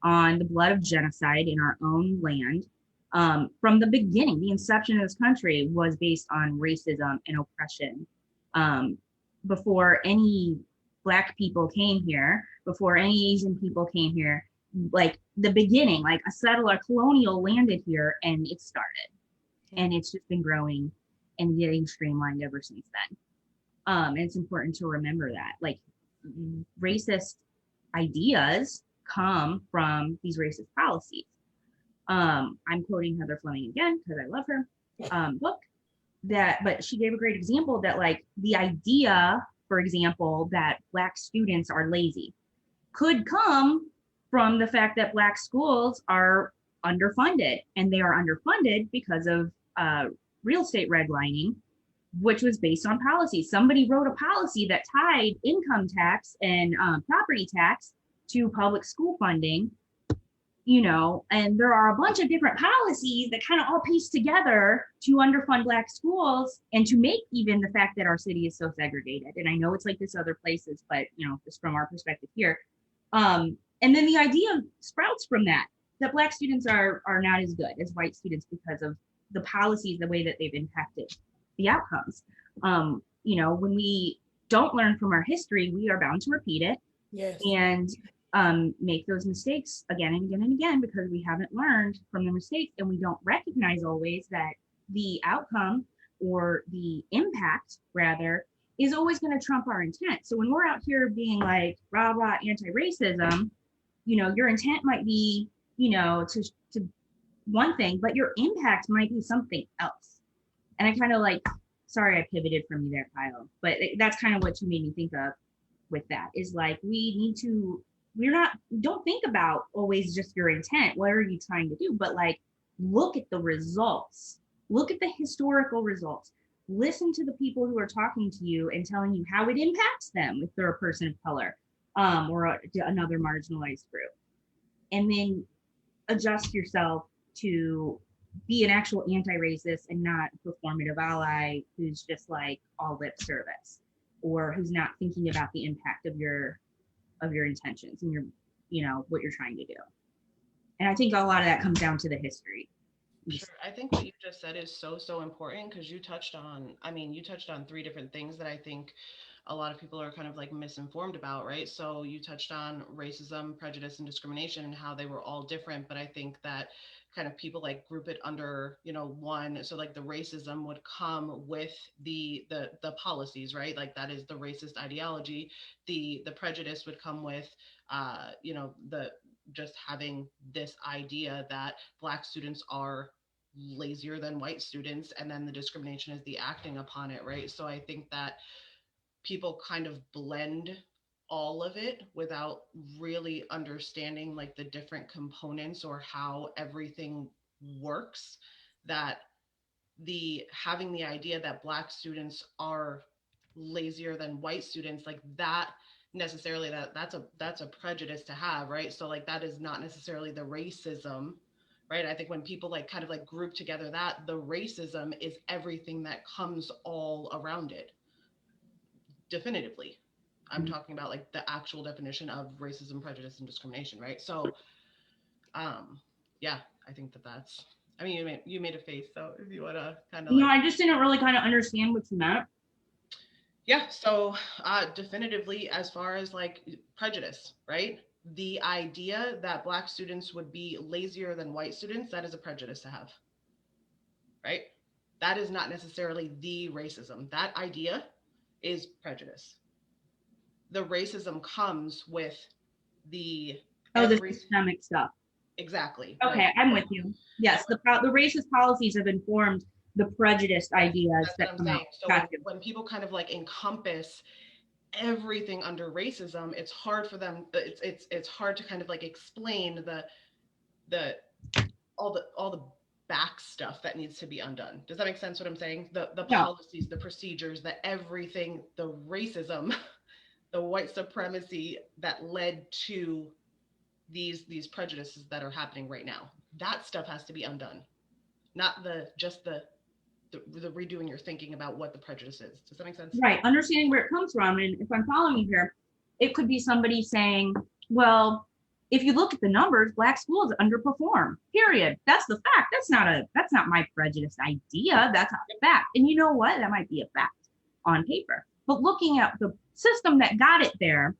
on the blood of genocide in our own land. From the beginning, the inception of this country was based on racism and oppression. Before any Black people came here, before any Asian people came here, like the beginning, like a settler colonial landed here and it started. And it's just been growing and getting streamlined ever since then. And it's important to remember that, like, racist ideas come from these racist policies. I'm quoting Heather Fleming again because I love her book. But she gave a great example that, like, the idea, for example, that Black students are lazy could come from the fact that Black schools are underfunded, and they are underfunded because of real estate redlining, which was based on policy. Somebody wrote a policy that tied income tax and property tax to public school funding, you know, and there are a bunch of different policies that kind of all piece together to underfund Black schools and to make even the fact that our city is so segregated. And I know it's like this other places, but, you know, just from our perspective here. And then the idea sprouts from that Black students are not as good as white students because of the policies, the way that they've impacted the outcomes. You know, when we don't learn from our history, we are bound to repeat it. Yes. And make those mistakes again and again and again because we haven't learned from the mistakes, and we don't recognize always that the outcome or the impact rather is always going to trump our intent. So when we're out here being like rah rah anti-racism, you know, your intent might be, you know, to one thing, but your impact might be something else. And I kind of like, sorry, I pivoted from you there, Kyle, but that's kind of what you made me think of with that, is like, don't think about always just your intent. What are you trying to do? But like, look at the results, look at the historical results, listen to the people who are talking to you and telling you how it impacts them if they're a person of color or another marginalized group. And then adjust yourself to be an actual anti-racist and not a performative ally who's just like all lip service, or who's not thinking about the impact of your intentions and your, you know, what you're trying to do. And I think a lot of that comes down to the history. Sure. I think what you just said is so important, because you touched on three different things that I think a lot of people are kind of like misinformed about, right? So you touched on racism, prejudice, and discrimination and how they were all different. But I think that kind of people like group it under, you know, one. So like the racism would come with the policies, right? Like that is the racist ideology. The prejudice would come with, you know, the just having this idea that Black students are lazier than white students, and then the discrimination is the acting upon it, right? So I think that people kind of blend all of it without really understanding like the different components or how everything works. That having the idea that Black students are lazier than white students, like that necessarily that's a prejudice to have, right? So like that is not necessarily the racism, right? I think when people like kind of like group together that the racism is everything that comes all around it. Definitively, I'm talking about like the actual definition of racism, prejudice, and discrimination, right? So yeah, I think that's, I mean, you made a face, so if you want to kind of no, I just didn't really kind of understand what you meant. Yeah, so definitively, as far as like prejudice, right? the idea that Black students would be lazier than white students, that is a prejudice to have, right? That is not necessarily the racism. That idea is prejudice. The racism comes with the The every systemic stuff. exactly Okay, right. I'm with you. Yes, the racist policies have informed the prejudiced ideas That's what that I'm come out. saying. So Gotcha. when people kind of like encompass everything under racism, it's hard for them. It's hard to kind of like explain the all the back stuff that needs to be undone. Does that make sense what I'm saying? The Yeah. policies, the procedures, the everything, the racism, the white supremacy that led to these prejudices that are happening right now. That stuff has to be undone. Not the redoing your thinking about what the prejudice is. Does that make sense? Right. Understanding where it comes from. And if I'm following you here, it could be somebody saying, well, if you look at the numbers, Black schools underperform, period. That's the fact. That's not my prejudiced idea. That's a fact. And you know what? That might be a fact on paper. But looking at the system that got it there,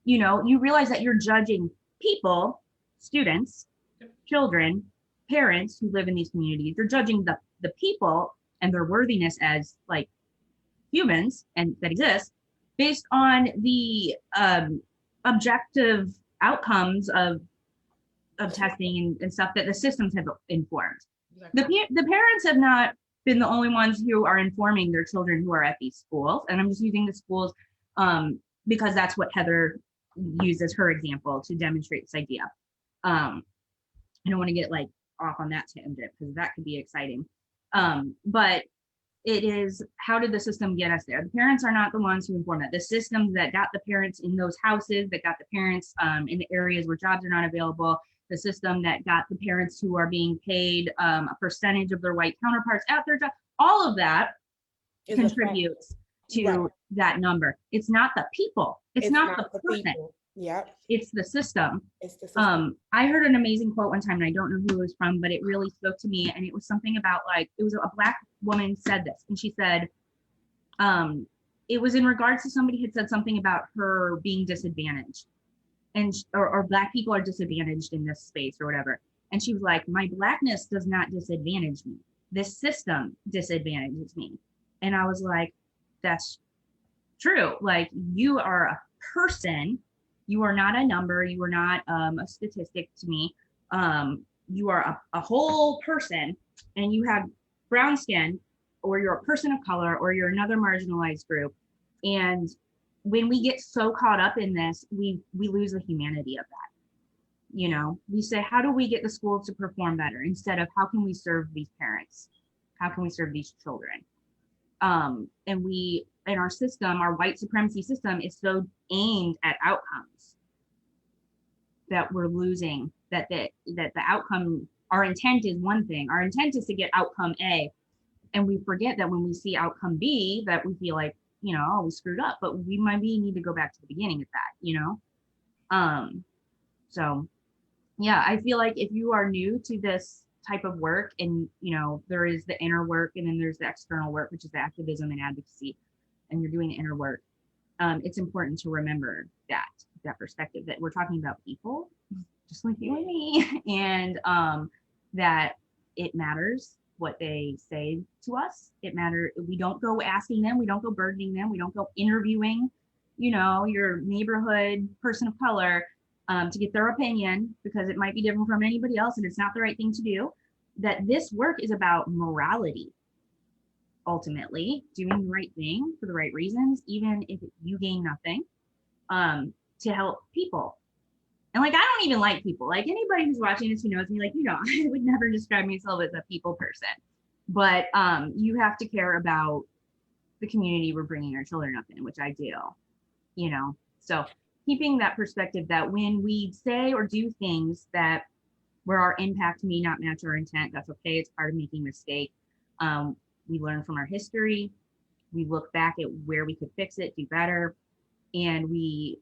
you realize that you're judging people, students, children, parents who live in these communities. You're judging the people and their worthiness as like humans and that exist based on the objective outcomes of testing and stuff that the systems have informed. Exactly. The parents have not been the only ones who are informing their children who are at these schools. And I'm just using the schools because that's what Heather used as her example to demonstrate this idea. I don't want to get like off on that tangent because that could be exciting. But it is, how did the system get us there? The parents are not the ones who inform that. The systems that got the parents in those houses, that got the parents in the areas where jobs are not available, the system that got the parents who are being paid a percentage of their white counterparts at their job, all of that contributes to that number. It's not the people. It's not the person. People. Yep. It's the system. It's the system. I heard an amazing quote one time, and I don't know who it was from, but it really spoke to me. And it was something about like, it was a Black woman said this, and she said, it was in regards to somebody had said something about her being disadvantaged, and or Black people are disadvantaged in this space or whatever. And she was like, my Blackness does not disadvantage me. This system disadvantages me. And I was like, that's true. Like, you are a person. You are not a number. You are not a statistic to me. You are a whole person, and you have brown skin, or you're a person of color, or you're another marginalized group. And when we get so caught up in this, we lose the humanity of that. We say, how do we get the schools to perform better, instead of how can we serve these parents? How can we serve these children? And we, in our system, our white supremacy system is so aimed at outcomes that we're losing that the outcome, our intent is one thing. Our intent is to get outcome A. And we forget that when we see outcome B, that we feel like, oh, we screwed up, but we maybe need to go back to the beginning of that, So yeah, I feel like if you are new to this type of work, and there is the inner work, and then there's the external work, which is the activism and advocacy, and you're doing the inner work, it's important to remember that perspective, that we're talking about people just like you and me, and that it matters what they say to us. It matters. We don't go asking them, we don't go burdening them, we don't go interviewing your neighborhood person of color to get their opinion, because it might be different from anybody else and it's not the right thing to do. That this work is about morality, ultimately doing the right thing for the right reasons, even if you gain nothing, to help people. And like, I don't even like people. Like, anybody who's watching this who knows me, like, I would never describe myself as a people person. But you have to care about the community we're bringing our children up in, which I do, So keeping that perspective that when we say or do things that where our impact may not match our intent, that's okay. It's part of making a mistake. We learn from our history. We look back at where we could fix it, do better. And we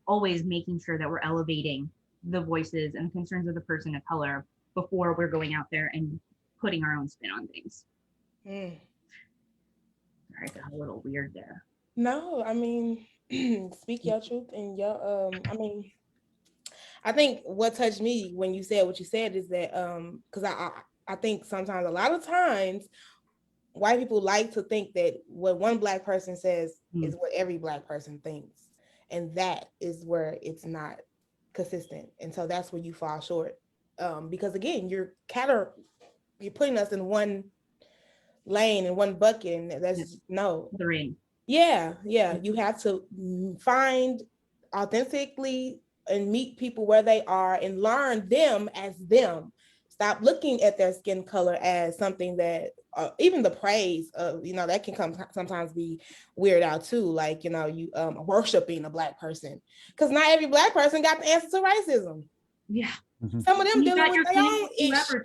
always making sure that we're elevating the voices and the concerns of the person of color before we're going out there and putting our own spin on things. Sorry, I got a little weird there. No, I mean, speak your truth and your, I think what touched me when you said what you said is that because I think sometimes, a lot of times, white people like to think that what one Black person says is what every Black person thinks, and that is where it's not consistent, and so that's where you fall short. Because again, you're putting us in one lane in one bucket, and that's no. The rain. Yeah, you have to find authentically and meet people where they are and learn them as them. Stop looking at their skin color as something that even the praise of, that can sometimes be weird out too, like, you worshiping a Black person, because not every Black person got the answer to racism. Yeah. Some of them dealing with their own issues.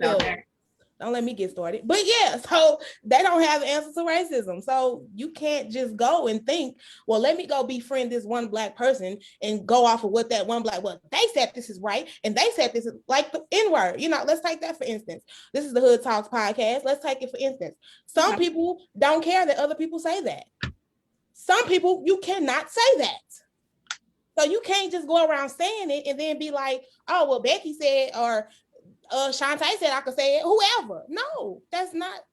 Don't let me get started. But yeah, so they don't have the answer to racism. So you can't just go and think, well, let me go befriend this one Black person and go off of what that one Black, well, they said this is right, and they said this is like the N-word. Let's take that for instance. This is the Hood Talks podcast. Let's take it for instance. Some people don't care that other people say that. Some people, you cannot say that. So you can't just go around saying it and then be like, oh, well, Becky said, or Shantae said I could say it, whoever. No, that's not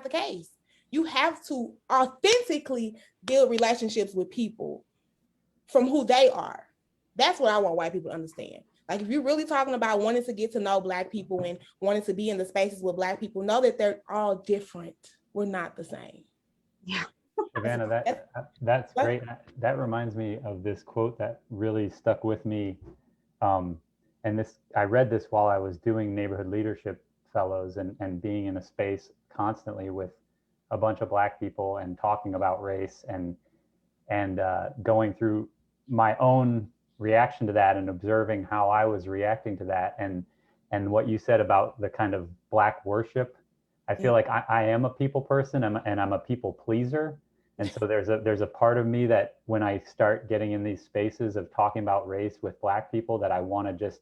the case. You have to authentically build relationships with people from who they are. That's what I want white people to understand. Like, if you're really talking about wanting to get to know Black people and wanting to be in the spaces with Black people, know that they're all different. We're not the same. Yeah. Savannah, that's great. That reminds me of this quote that really stuck with me. And I read this while I was doing neighborhood leadership fellows and being in a space constantly with a bunch of Black people and talking about race and going through my own reaction to that and observing how I was reacting to that and what you said about the kind of Black worship. I feel like I am a people person and I'm a people pleaser. And so there's a part of me that when I start getting in these spaces of talking about race with Black people, that I want to just,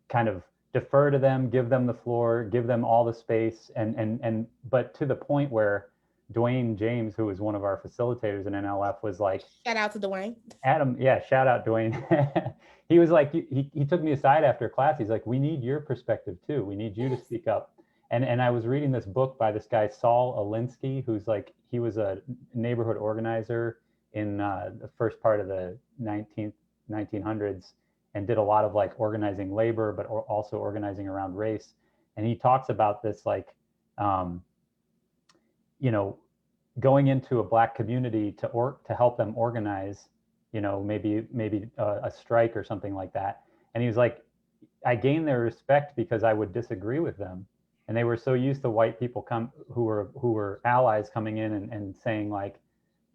kind of defer to them, give them the floor, give them all the space. But to the point where Dwayne James, who was one of our facilitators in NLF, was like, shout out to Dwayne. Adam, yeah, shout out Dwayne. He was like, he took me aside after class. He's like, we need your perspective too. We need you to speak up. And I was reading this book by this guy, Saul Alinsky, who's like, he was a neighborhood organizer in the first part of the 1900s and did a lot of like organizing labor, but also organizing around race. And he talks about this, like, going into a Black community to help them organize, maybe a strike or something like that. And he was like, I gained their respect because I would disagree with them. And they were so used to white people who were allies coming in and saying, like,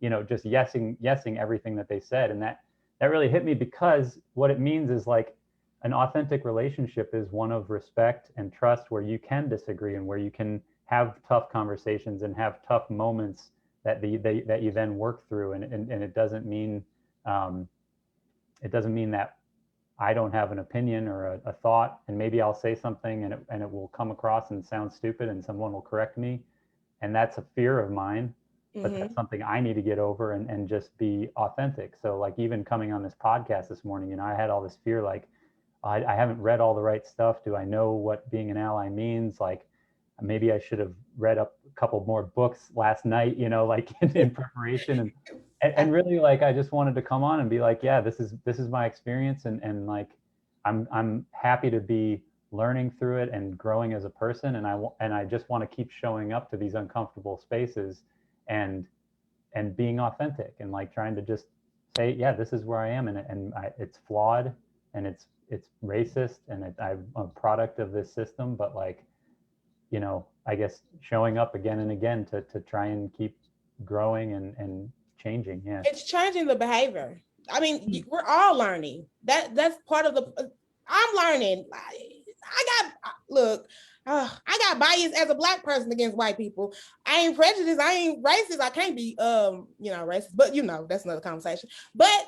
just yesing everything that they said. And that really hit me, because what it means is, like, an authentic relationship is one of respect and trust, where you can disagree and where you can have tough conversations and have tough moments that you then work through. And it doesn't mean that I don't have an opinion or a thought, and maybe I'll say something and it will come across and sound stupid and someone will correct me. And that's a fear of mine, but that's something I need to get over and just be authentic. So, like, even coming on this podcast this morning, I had all this fear, like, I haven't read all the right stuff. Do I know what being an ally means? Like, maybe I should have read up a couple more books last night, like in preparation. And really, like, I just wanted to come on and be like, yeah, this is my experience. And like, I'm happy to be learning through it and growing as a person. And I just want to keep showing up to these uncomfortable spaces and being authentic and, like, trying to just say, yeah, this is where I am. And it's flawed and it's racist and I'm a product of this system, but, like, I guess showing up again and again to try and keep growing and changing. Yeah, it's changing the behavior. I mean, we're all learning. That's part of I'm learning. I got bias as a Black person against white people. I ain't prejudiced. I ain't racist. I can't be racist, but that's another conversation. But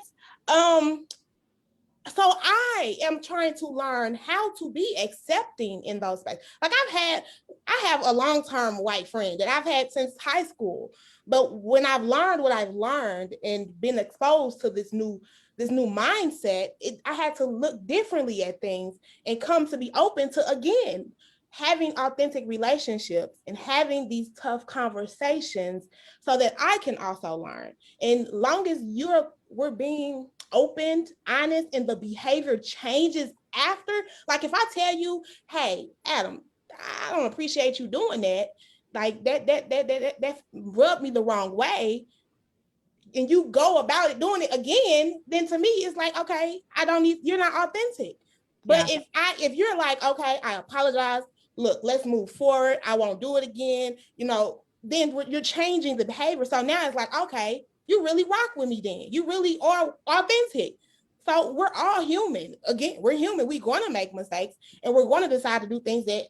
so I am trying to learn how to be accepting in those spaces. Like, I I have a long-term white friend that I've had since high school. But when I've learned what I've learned and been exposed to this new mindset, I had to look differently at things and come to be open to, again, having authentic relationships and having these tough conversations so that I can also learn. And long as we're being open, honest, and the behavior changes after, like if I tell you, hey, Adam, I don't appreciate you doing that, like that rubbed me the wrong way, and you go about it doing it again, then to me it's like, okay, you're not authentic. But if you're like, okay, I apologize, look, let's move forward, I won't do it again, then you're changing the behavior. So now it's like, okay, you really rock with me, then you really are authentic. So we're all human. Again, we're human. We're going to make mistakes, and we're going to decide to do things that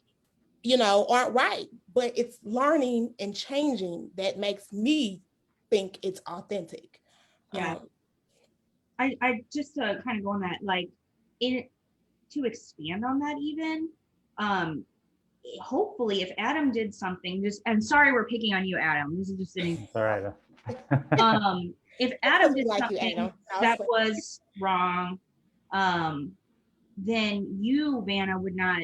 aren't right. But it's learning and changing that makes me think it's authentic. Yeah. I just kind of go on that, like, to expand on that even, hopefully if Adam did something, and sorry we're picking on you, Adam, this is just an all right. if Adam did like something you, Adam. that was wrong, then you, Vanna, would not,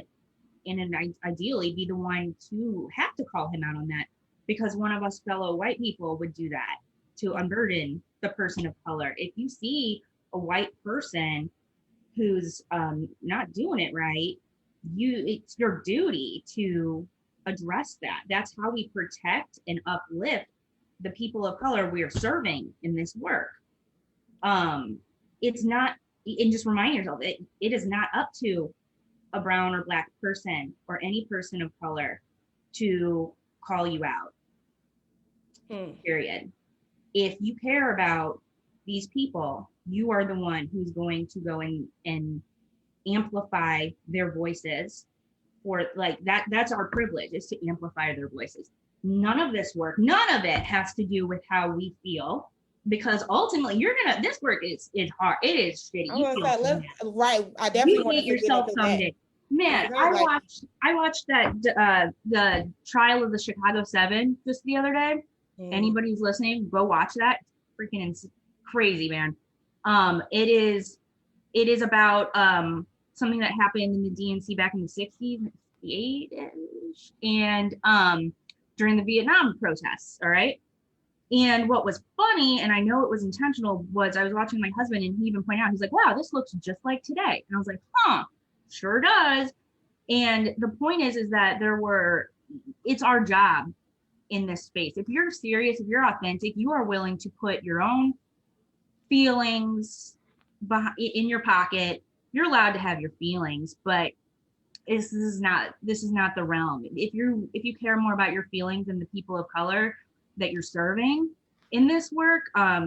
ideally, be the one to have to call him out on that, because one of us fellow white people would do that to unburden the person of color. If you see a white person who's not doing it right, it's your duty to address that. That's how we protect and uplift the people of color we are serving in this work. It's not, and just remind yourself, it is not up to a brown or black person or any person of color to call you out. Period. If you care about these people, you are the one who's going to go and amplify their voices, or like that's our privilege, is to amplify their voices. None of this work, none of it has to do with how we feel, because ultimately this work is hard. It is shitty. I definitely want to hate yourself someday. Man, I watched that the trial of the Chicago 7 just the other day. Anybody who's listening, go watch that. Freaking crazy, man. It is about something that happened in the DNC back in the 60s, 68-ish, and during the Vietnam protests, all right? And what was funny, and I know it was intentional, was I was watching my husband, and he even pointed out, he's like, wow, this looks just like today. And I was like, huh, sure does. And the point is that it's our job in this space. If you're serious, if you're authentic, you are willing to put your own feelings in your pocket. You're allowed to have your feelings, but this is not the realm. If you care more about your feelings than the people of color that you're serving in this work,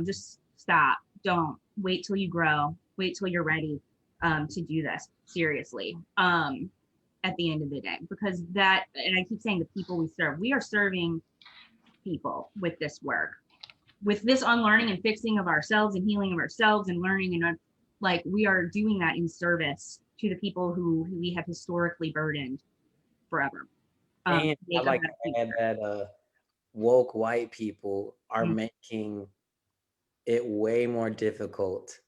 just stop. Don't wait till you grow. Wait till you're ready to do this seriously. At the end of the day, because and I keep saying the people we serve, we are serving people with this work, with this unlearning and fixing of ourselves and healing of ourselves and learning, and like we are doing that in service to the people who we have historically burdened forever. And I like to add that woke white people are making it way more difficult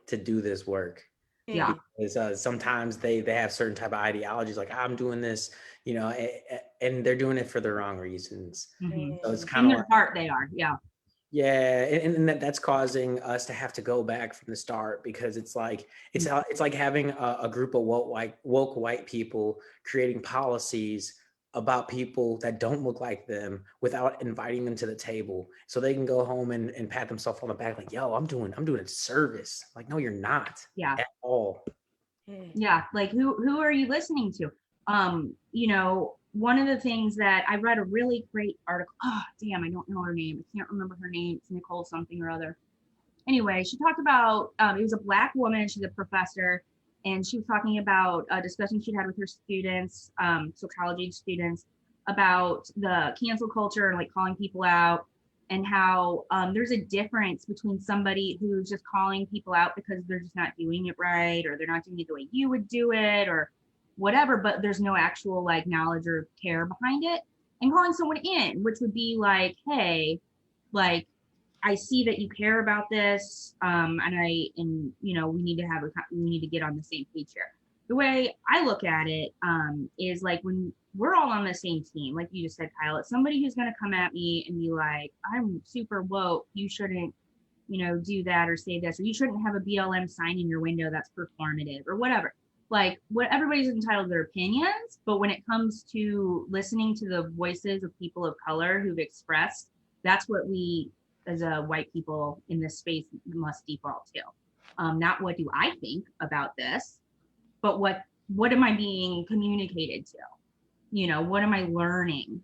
to do this work. Yeah, because sometimes they have certain type of ideologies, like I'm doing this, and they're doing it for the wrong reasons. So it's kind of in their heart they are. Yeah, and that's causing us to have to go back from the start, because it's like having a group of woke white people creating policies about people that don't look like them without inviting them to the table, so they can go home and pat themselves on the back like, yo, I'm doing a service. Like, no, you're not. Yeah. At all. Yeah, like who are you listening to? One of the things that I read, a really great article. Oh, damn, I don't know her name. I can't remember her name. It's Nicole something or other. Anyway, she talked about, it was a Black woman. She's a professor, and she was talking about a discussion she'd had with her students, so college age students, about the cancel culture and like calling people out, and how there's a difference between somebody who's just calling people out because they're just not doing it right, or they're not doing it the way you would do it, or whatever, but there's no actual like knowledge or care behind it. And calling someone in, which would be like, hey, like, I see that you care about this, and you know, we need to get on the same page here. The way I look at it is like when we're all on the same team, like you just said, Kyle, it's somebody who's going to come at me and be like, I'm super woke, you shouldn't, you know, do that or say this, or you shouldn't have a BLM sign in your window that's performative or whatever. Like, what, everybody's entitled to their opinions, but when it comes to listening to the voices of people of color who've expressed, that's what we as a white people in this space must default to. Not what do I think about this, but what am I being communicated to? You know, what am I learning?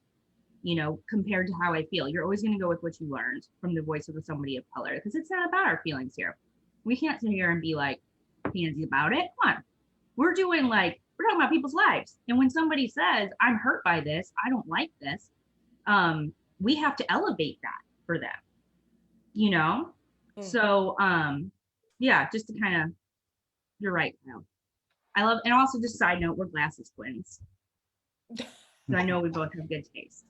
You know, compared to how I feel. You're always going to go with what you learned from the voice of somebody of color, because it's not about our feelings here. We can't sit here and be like pansy about it. Come on. We're talking about people's lives. And when somebody says, I'm hurt by this, I don't like this, we have to elevate that for them, you know? So yeah, just to kind of, you're right, Kyle. I love, and also just side note, we're glasses twins. So I know we both have good taste.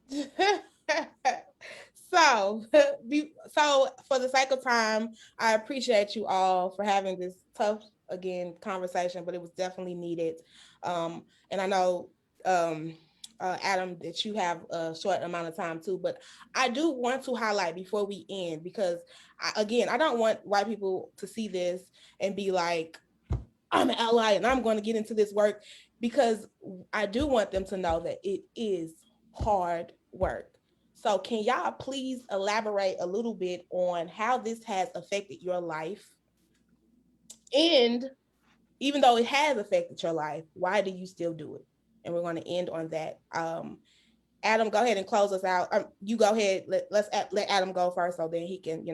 So for the sake of time, I appreciate you all for having this tough, again, conversation, but it was definitely needed. And I know, Adam, that you have a short amount of time too, but I do want to highlight before we end, because I don't want white people to see this and be like, I'm an ally and I'm going to get into this work, because I do want them to know that it is hard work. So can y'all please elaborate a little bit on how this has affected your life? And even though it has affected your life, why do you still do it? And we're going to end on that. Adam, go ahead and close us out. You go ahead. Let's let Adam go first, so then he can,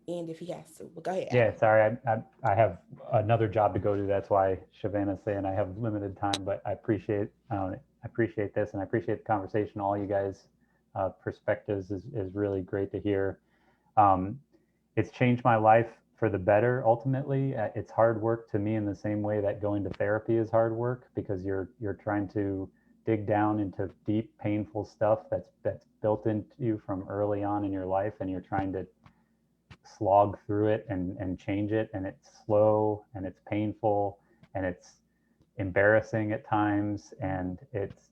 end if he has to. But go ahead, Adam. Yeah, sorry, I have another job to go to. That's why Shavana's saying I have limited time, but I appreciate this, and I appreciate the conversation. All you guys' perspectives is really great to hear. It's changed my life for the better. Ultimately, it's hard work to me in the same way that going to therapy is hard work, because you're trying to dig down into deep, painful stuff that's built into you from early on in your life, and you're trying to slog through it and change it, and it's slow and it's painful and it's embarrassing at times, and it's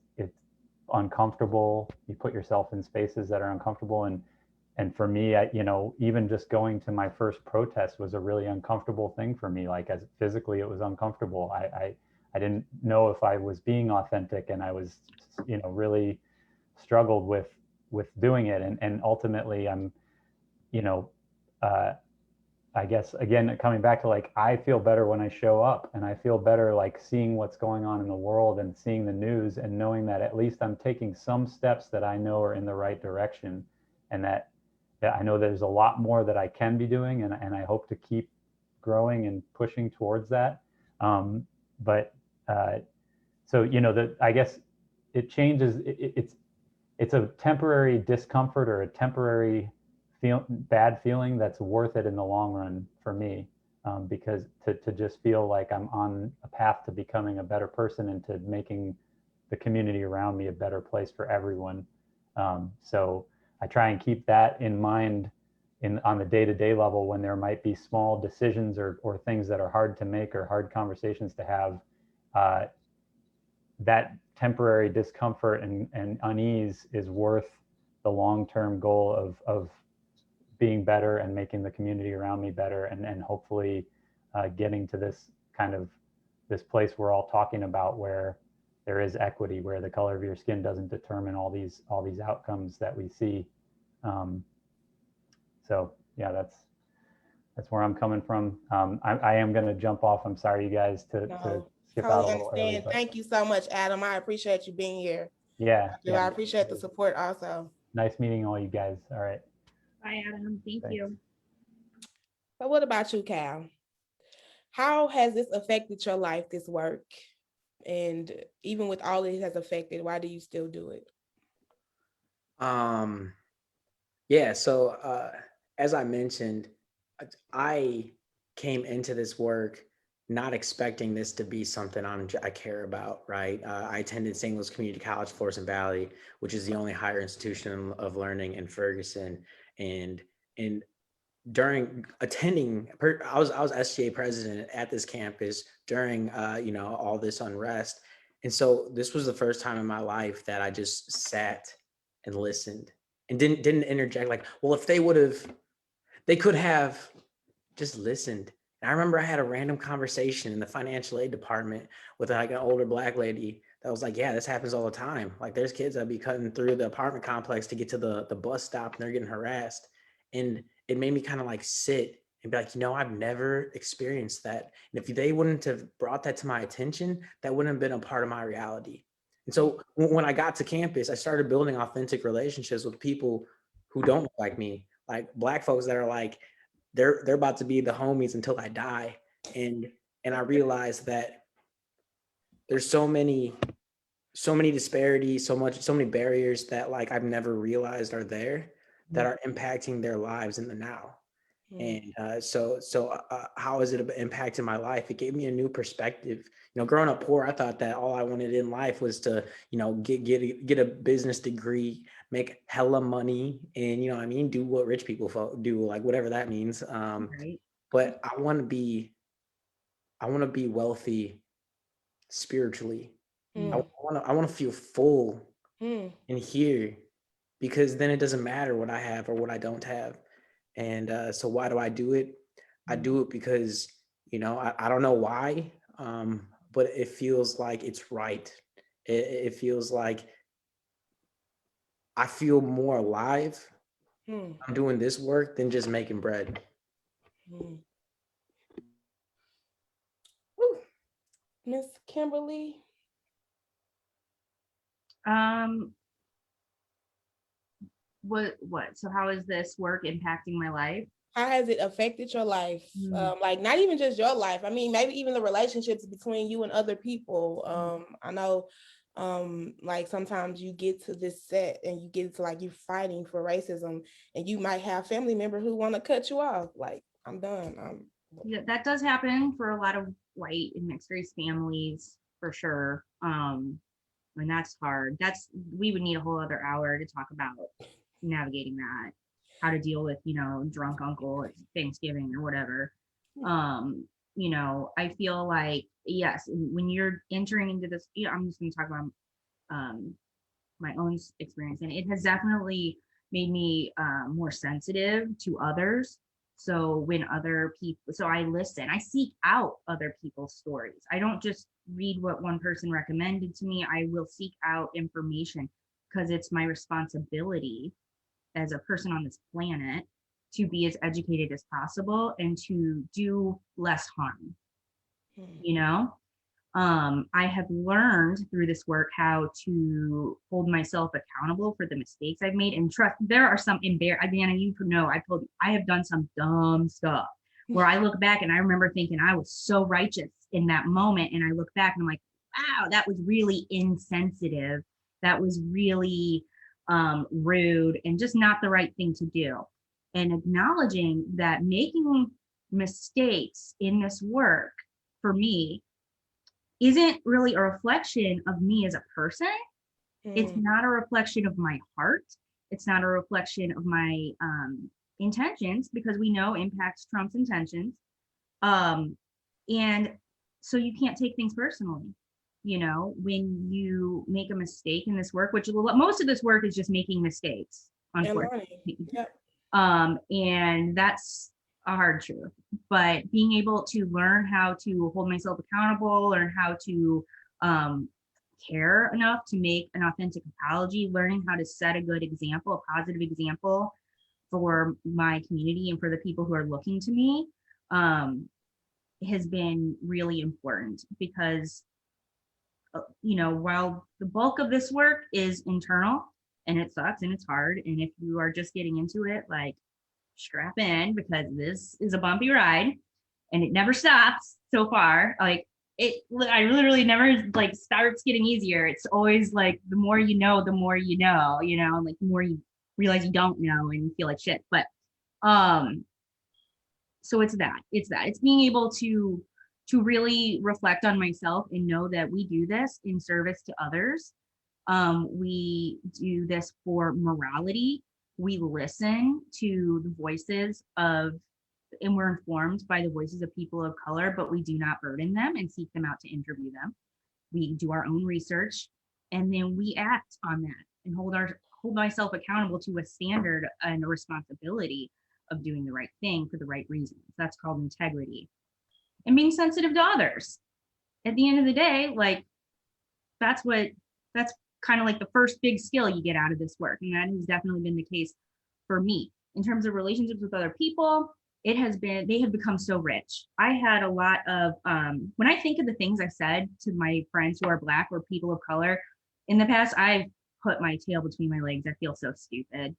uncomfortable. You put yourself in spaces that are uncomfortable, and for me, even just going to my first protest was a really uncomfortable thing for me. Like, as physically, it was uncomfortable. I didn't know if I was being authentic, and I was really struggled with doing it, and ultimately I'm I guess, again, coming back to, like, I feel better when I show up, and I feel better like seeing what's going on in the world and seeing the news and knowing that at least I'm taking some steps that I know are in the right direction, and that I know there's a lot more that I can be doing, and I hope to keep growing and pushing towards that. I guess it changes. It's a temporary discomfort or a temporary bad feeling that's worth it in the long run for me, because to just feel like I'm on a path to becoming a better person and to making the community around me a better place for everyone. So I try and keep that in mind on the day-to-day level, when there might be small decisions or things that are hard to make or hard conversations to have. That temporary discomfort and unease is worth the long-term goal of being better and making the community around me better, and hopefully getting to this place we're all talking about, where there is equity, where the color of your skin doesn't determine all these outcomes that we see. So yeah, that's where I'm coming from. I am going to jump off. I'm sorry, you guys, to skip out a little early. But thank you so much, Adam. I appreciate you being here. Yeah, I appreciate the support also. Nice meeting all you guys. All right. Bye, Adam. Thanks. You. But what about you, Cal? How has this affected your life, this work? And even with all it has affected, why do you still do it? Yeah, so as I mentioned, I came into this work not expecting this to be something I care about, right? I attended St. Louis Community College, Forest Valley, which is the only higher institution of learning in Ferguson. And during attending, I was SGA president at this campus during all this unrest, and so this was the first time in my life that I just sat and listened and didn't interject. Like, well, if they could have just listened. And I remember I had a random conversation in the financial aid department with like an older Black lady that was like, yeah, this happens all the time. Like there's kids that be cutting through the apartment complex to get to the bus stop and they're getting harassed. And it made me kind of like sit and be like, I've never experienced that. And if they wouldn't have brought that to my attention, that wouldn't have been a part of my reality. And so when I got to campus, I started building authentic relationships with people who don't look like me, like Black folks that are like, they're about to be the homies until I die. And I realized that there's so many disparities, so many barriers that like I've never realized are there that are impacting their lives in the now. And so how has it impacted my life? It gave me a new perspective. Growing up poor, I thought that all I wanted in life was to, get a business degree, make hella money, and do what rich people do, like whatever that means. Right. But I want to be wealthy spiritually. I want to feel full in here, because then it doesn't matter what I have or what I don't have. And so why do I do it? I do it because, I don't know why, but it feels like it's right. It feels like I feel more alive. I'm doing this work than just making bread. Miss Kimberly? What? So how is this work impacting my life? How has it affected your life? Like not even just your life. I mean, maybe even the relationships between you and other people. I know like sometimes you get to this set and you get to like you fighting for racism and you might have family members who want to cut you off. Like, I'm done. Yeah, that does happen for a lot of white and mixed race families for sure. And that's hard. We would need a whole other hour to talk about navigating that, how to deal with, drunk uncle at Thanksgiving or whatever. I feel like, yes, when you're entering into this, I'm just going to talk about my own experience, and it has definitely made me more sensitive to others. So when other people, so I listen, I seek out other people's stories. I don't just read what one person recommended to me. I will seek out information because it's my responsibility as a person on this planet to be as educated as possible and to do less harm. I have learned through this work how to hold myself accountable for the mistakes I've made, and trust there are some you know, I have done some dumb stuff where I look back and I remember thinking I was so righteous in that moment, and I look back and I'm like, wow, that was really insensitive, that was really rude and just not the right thing to do. And acknowledging that making mistakes in this work for me isn't really a reflection of me as a person. It's not a reflection of my heart. It's not a reflection of my intentions, because we know impacts trumps intentions. And so you can't take things personally. When you make a mistake in this work, which most of this work is just making mistakes, unfortunately. Yep. And that's a hard truth, but being able to learn how to hold myself accountable, learn how to care enough to make an authentic apology, learning how to set a good example, a positive example for my community and for the people who are looking to me, has been really important, because while the bulk of this work is internal and it sucks and it's hard, and if you are just getting into it, like, strap in, because this is a bumpy ride and it never stops so far. Like, I literally never like starts getting easier. It's always like the more you know, the more like the more you realize you don't know and you feel like shit. But so it's being able to to really reflect on myself and know that we do this in service to others. We do this for morality. We listen to the voices of, and we're informed by the voices of people of color, but we do not burden them and seek them out to interview them. We do our own research, and then we act on that and hold myself accountable to a standard and a responsibility of doing the right thing for the right reasons. That's called integrity. And being sensitive to others. At the end of the day, like that's kind of like the first big skill you get out of this work. And that has definitely been the case for me. In terms of relationships with other people, they have become so rich. I had a lot of, when I think of the things I said to my friends who are Black or people of color in the past, I've put my tail between my legs. I feel so stupid.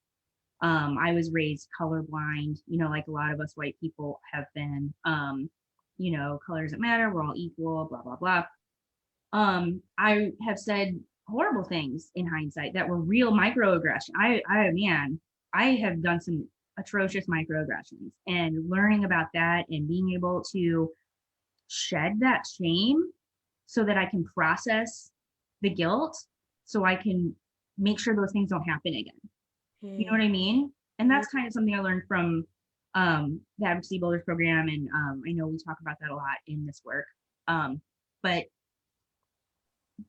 I was raised colorblind, like a lot of us white people have been. Color doesn't matter. We're all equal, blah, blah, blah. I have said horrible things in hindsight that were real microaggression. I have done some atrocious microaggressions, and learning about that and being able to shed that shame so that I can process the guilt so I can make sure those things don't happen again. You know what I mean? And that's kind of something I learned from the Advocacy Builders program. And I know we talk about that a lot in this work. But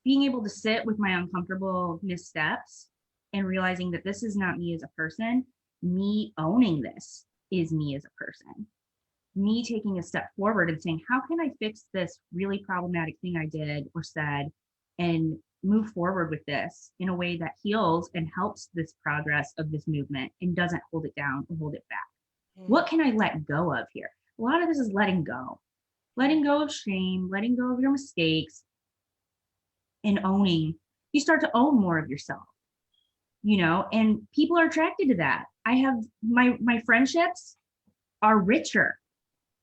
being able to sit with my uncomfortable missteps and realizing that this is not me as a person, me owning this is me as a person, me taking a step forward and saying, how can I fix this really problematic thing I did or said and move forward with this in a way that heals and helps this progress of this movement and doesn't hold it down or hold it back. What can I let go of here? A lot of this is letting go of shame, letting go of your mistakes, and owning. You start to own more of yourself, and people are attracted to that. I have my friendships are richer.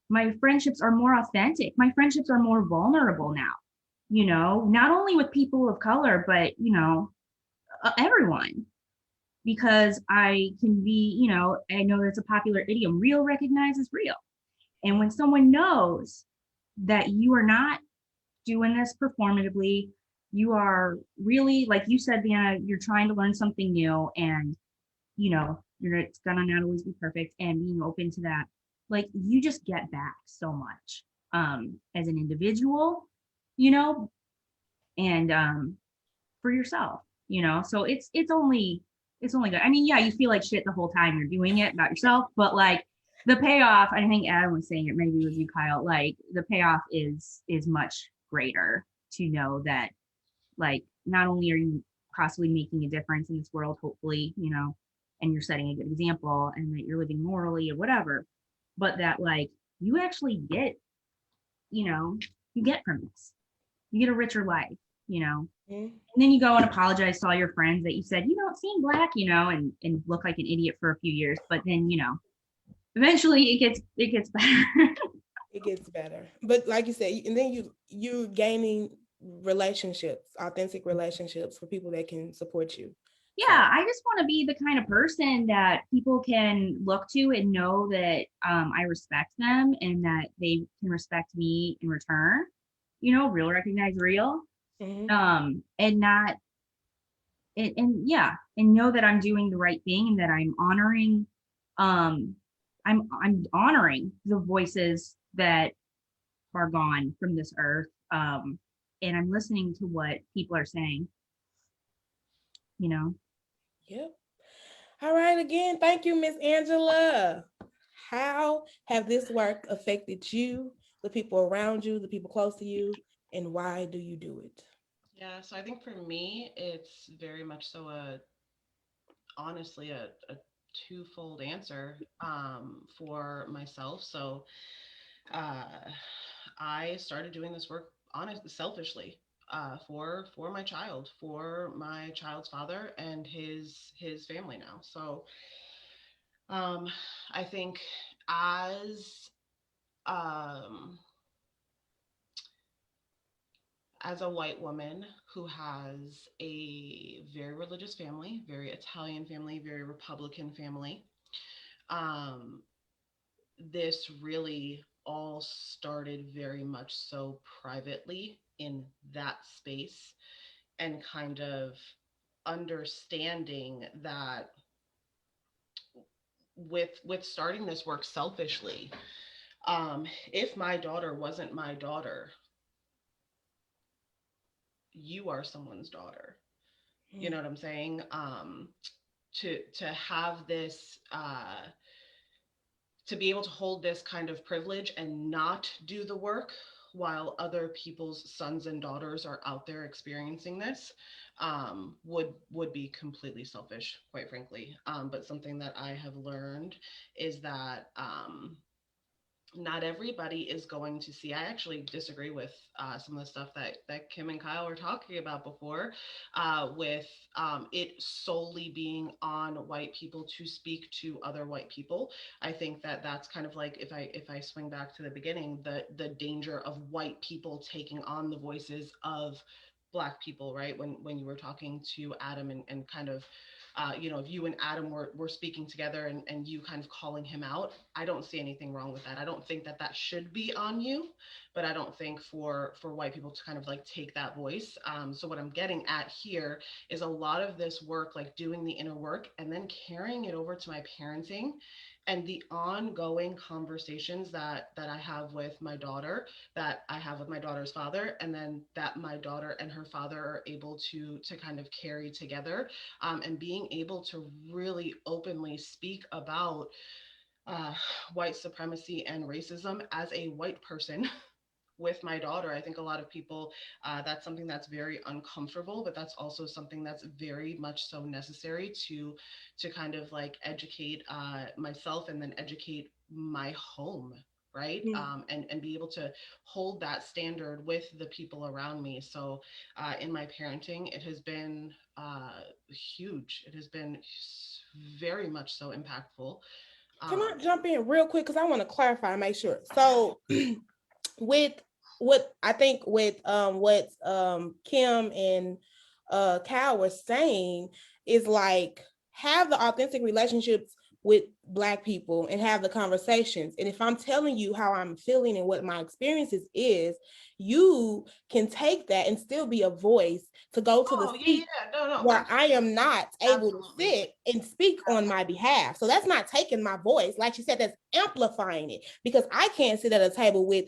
My friendships are more authentic. My friendships are more vulnerable now, not only with people of color, but, everyone. Because I can be, I know that's a popular idiom, real recognizes real. And when someone knows that you are not doing this performatively, you are really, like you said, Deanna, you're trying to learn something new, and, it's gonna not always be perfect, and being open to that, like you just get back so much as an individual, and for yourself, so it's only good. I mean, yeah, you feel like shit the whole time you're doing it about yourself, but like the payoff, I think Adam was saying it, maybe it was you, Kyle, like the payoff is much greater to know that, like, not only are you possibly making a difference in this world, hopefully, and you're setting a good example and that you're living morally or whatever, but that like you actually get, you get from this, you get a richer life, and then you go and apologize to all your friends that you said, you don't seem Black, and look like an idiot for a few years, but then, eventually it gets better. It gets better. But like you said, and then you're gaining relationships, authentic relationships with people that can support you. Yeah, I just want to be the kind of person that people can look to and know that I respect them and that they can respect me in return. Real recognize real. And not and yeah, and know that I'm doing the right thing and that I'm honoring I'm honoring the voices that are gone from this earth. And I'm listening to what people are saying. Yep. All right, again, thank you, Miss Angela. How have this work affected you, the people around you, the people close to you, and why do you do it? Yeah, so I think for me, it's very much so honestly a twofold answer for myself. So uh, I started doing this work selfishly for my child's father and his family now. So I think as um, as a white woman who has a very religious family, very Italian family, very Republican family, um, this really all started very much so privately in that space, and kind of understanding that with starting this work selfishly, if my daughter wasn't my daughter, you are someone's daughter. You know what I'm saying? To have this, to be able to hold this kind of privilege and not do the work while other people's sons and daughters are out there experiencing this, would be completely selfish, quite frankly. But something that I have learned is that, not everybody is going to see. I actually disagree with some of the stuff that Kim and Kyle were talking about before, with it solely being on white people to speak to other white people. I think that that's kind of like, if I swing back to the beginning, the danger of white people taking on the voices of Black people, right? When you were talking to Adam, and kind of, if you and Adam were speaking together, and you kind of calling him out, I don't see anything wrong with that. I don't think that should be on you, but I don't think for white people to kind of like take that voice. So what I'm getting at here is a lot of this work, like doing the inner work and then carrying it over to my parenting, and the ongoing conversations that I have with my daughter, that I have with my daughter's father, and then that my daughter and her father are able to kind of carry together, and being able to really openly speak about white supremacy and racism as a white person with my daughter. I think a lot of people, that's something that's very uncomfortable, but that's also something that's very much so necessary to kind of like educate myself, and then educate my home, right? And be able to hold that standard with the people around me. So in my parenting, it has been huge. It has been very much so impactful. Can I jump in real quick? Because I want to clarify and make sure. So with what I think with what Kim and Cal was saying is like, have the authentic relationships with Black people and have the conversations. And if I'm telling you how I'm feeling and what my experiences is, you can take that and still be a voice to go to the seat where I am not able to sit and speak on my behalf. So that's not taking my voice. Like she said, that's amplifying it, because I can't sit at a table with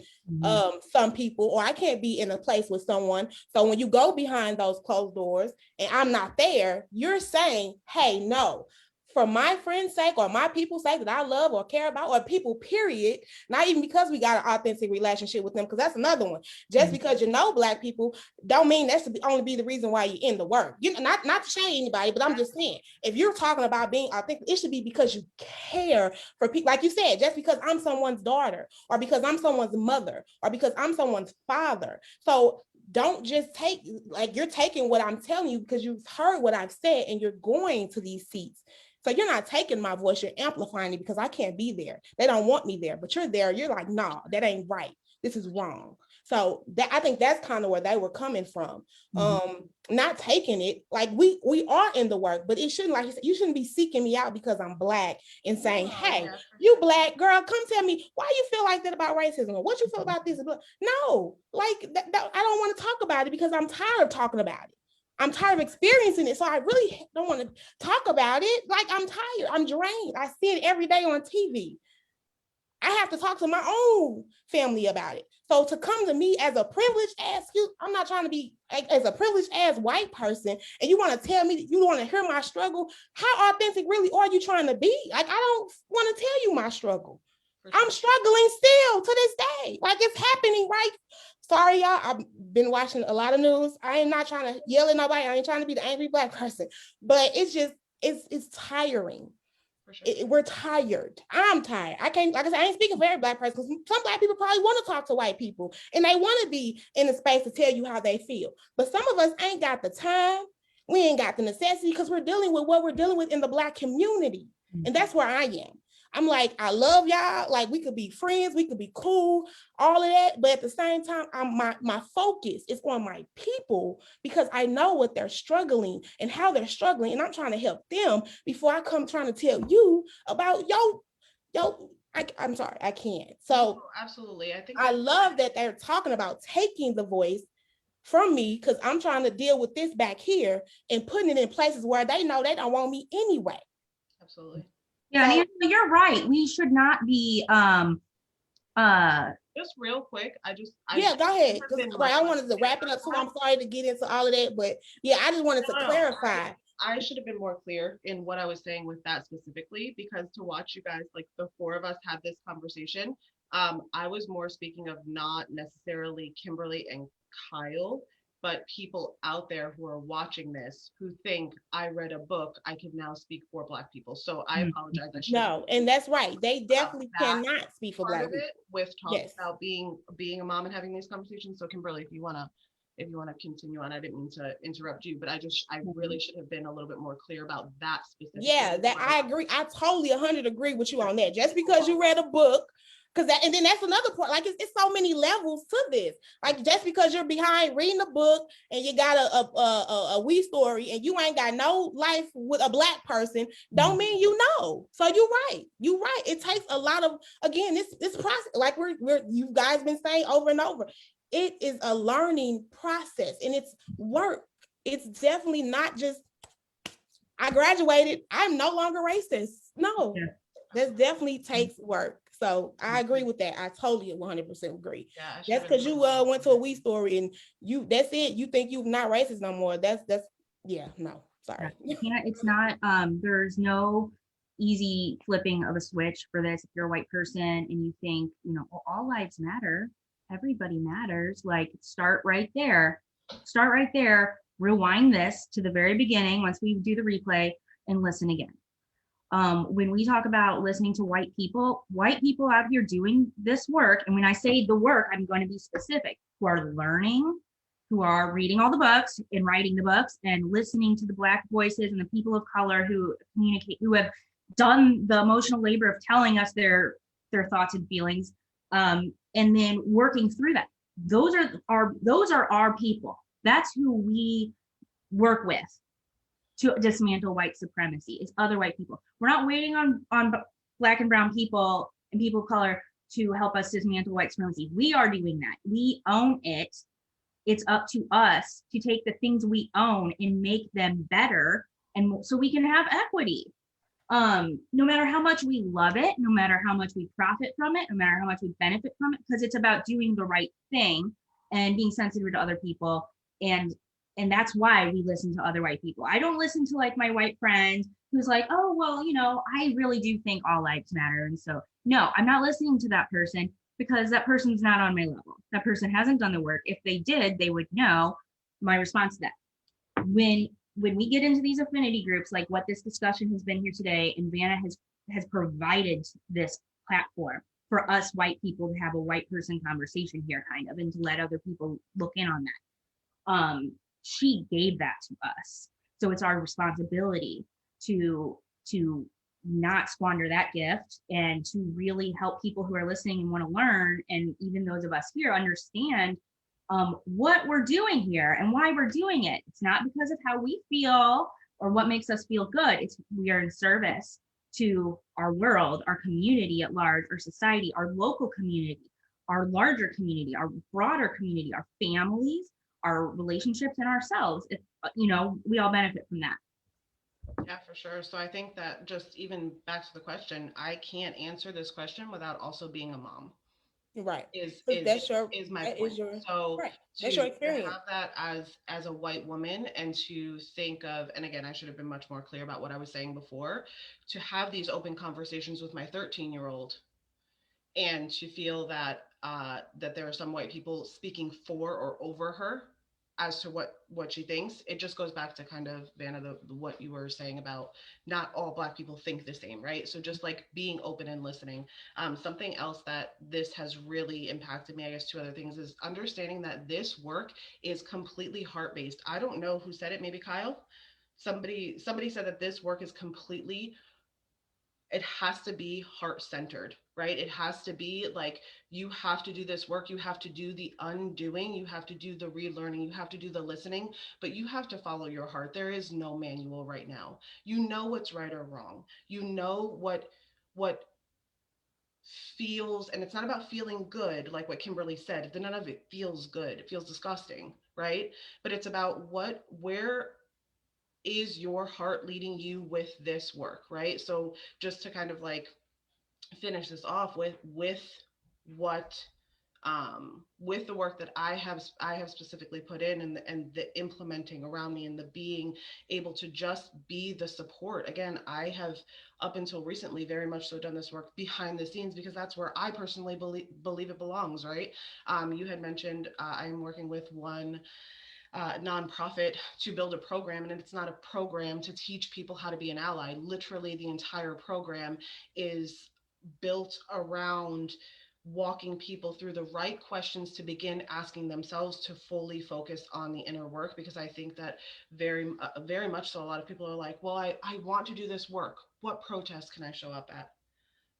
some people, or I can't be in a place with someone. So when you go behind those closed doors and I'm not there, you're saying, hey, no, for my friend's sake or my people's sake that I love or care about, or people, period, not even because we got an authentic relationship with them, because that's another one. Just because you know Black people don't mean that's to only be the reason why you're in the work. You know, not to shame anybody, but I'm just saying, if you're talking about being authentic, it should be because you care for people. Like you said, just because I'm someone's daughter, or because I'm someone's mother, or because I'm someone's father. So don't just take, like, you're taking what I'm telling you because you've heard what I've said and you're going to these seats. So you're not taking my voice, you're amplifying it because I can't be there. They don't want me there, but you're there. You're like, nah, that ain't right. This is wrong. So that, I think that's kind of where they were coming from. Not taking it like we are in the work, but it shouldn't, like you said, you shouldn't be seeking me out because I'm Black and saying, hey, you Black girl, come tell me why you feel like that about racism, or what you feel about this. No, like I don't want to talk about it because I'm tired of talking about it. I'm tired of experiencing it. So I really don't want to talk about it. Like, I'm tired. I'm drained. I see it every day on TV. I have to talk to my own family about it. So to come to me as a privileged ass, I'm not trying to be as a privileged ass white person, and you want to tell me, you want to hear my struggle. How authentic really are you trying to be? Like, I don't want to tell you my struggle. I'm struggling still to this day. Like, it's happening, right? Sorry, y'all. I've been watching a lot of news. I ain't not trying to yell at nobody. I ain't trying to be the angry Black person, but it's just, it's tiring. We're tired. I'm tired. I can't, like I said, I ain't speaking for every Black person, because some Black people probably want to talk to white people and they want to be in a space to tell you how they feel. But some of us ain't got the time. We ain't got the necessity because we're dealing with what we're dealing with in the Black community. And that's where I am. I'm like, I love y'all. Like, we could be friends, we could be cool, all of that. But at the same time, my focus is on my people, because I know what they're struggling and how they're struggling. And I'm trying to help them before I come trying to tell you about yo I'm sorry, I can't. So absolutely. I think I love that they're talking about taking the voice from me because I'm trying to deal with this back here and putting it in places where they know they don't want me anyway. Absolutely. Yeah, and Angela, you're right. We should not be just real quick, yeah, go ahead. Right, I wanted to wrap it up too. I'm sorry to get into all of that, but yeah, I just wanted to clarify. I should have been more clear in what I was saying with that specifically, because to watch you guys, like the four of us have this conversation, I was more speaking of not necessarily Kimberly and Kyle, but people out there who are watching this who think I read a book, I can now speak for Black people. So I apologize. No, and that's right. They definitely cannot speak for Black people. With talking about being a mom and having these conversations. So Kimberly, if you want to continue on, I didn't mean to interrupt you, but I really should have been a little bit more clear about that specific. Yeah, that I agree. I totally 100 agree with you on that. Just because you read a book, and then that's another point. Like it's so many levels to this. Like just because you're behind reading a book and you got a wee story and you ain't got no life with a Black person, don't mean you know. So you're right. You're right. It takes a lot of, again, this process. Like you guys been saying over and over. It is a learning process and it's work. It's definitely not just I graduated, I'm no longer racist. No, that definitely takes work. So I agree with that. I totally 100% agree. Yeah, that's because you went to a wee story and that's it. You think you're not racist no more. That's no, sorry. Yeah, it's not, there's no easy flipping of a switch for this. If you're a white person and you think, well, all lives matter, everybody matters, like start right there. Rewind this to the very beginning once we do the replay and listen again. When we talk about listening to white people out here doing this work, and when I say the work, I'm going to be specific, who are learning, who are reading all the books and writing the books and listening to the Black voices and the people of color who communicate, who have done the emotional labor of telling us their thoughts and feelings, and then working through that. Those are our people. That's who we work with to dismantle white supremacy. It's other white people. We're not waiting on Black and brown people and people of color to help us dismantle white supremacy. We are doing that. We own it. It's up to us to take the things we own and make them better, and so we can have equity. No matter how much we love it, no matter how much we profit from it, no matter how much we benefit from it, because it's about doing the right thing and being sensitive to other people. And that's why we listen to other white people. I don't listen to like my white friend who's like, oh, well, I really do think all lives matter. And so, no, I'm not listening to that person because that person's not on my level. That person hasn't done the work. If they did, they would know my response to that. When we get into these affinity groups, like what this discussion has been here today, and Vanna has provided this platform for us white people to have a white person conversation here, kind of, and to let other people look in on that. She gave that to us. So it's our responsibility to not squander that gift and to really help people who are listening and want to learn, and even those of us here understand what we're doing here and why we're doing it. It's not because of how we feel or what makes us feel good. We are in service to our world, our community at large, our society, our local community, our larger community, our broader community, our families, our relationships, and ourselves. We all benefit from that. Yeah, for sure. So I think that just even back to the question, I can't answer this question without also being a mom. Right. Is my point. So right. That's your experience. To have that as a white woman, and to think of, and again, I should have been much more clear about what I was saying before, to have these open conversations with my 13-year-old, and to feel that that there are some white people speaking for or over her as to what she thinks. It just goes back to kind of, Vanna, what you were saying about not all Black people think the same, right? So just like being open and listening. Something else that this has really impacted me, I guess two other things, is understanding that this work is completely heart-based. I don't know who said it, maybe Kyle. Somebody said that this work is completely, it has to be heart-centered, right? It has to be like, you have to do this work, you have to do the undoing, you have to do the relearning, you have to do the listening, but you have to follow your heart. There is no manual right now. You know what's right or wrong. You know what feels, and it's not about feeling good, like what Kimberly said, none of it feels good. It feels disgusting, right? But it's about where is your heart leading you with this work, right? So just to kind of like finish this off with what with the work that I have specifically put in, and the implementing around me, and the being able to just be the support. Again, I have up until recently very much so done this work behind the scenes, because that's where I personally believe it belongs, right? You had mentioned I'm working with one nonprofit to build a program, and it's not a program to teach people how to be an ally. Literally, the entire program is built around walking people through the right questions to begin asking themselves, to fully focus on the inner work. Because I think that very much so, a lot of people are like, well, I want to do this work. What protest can I show up at?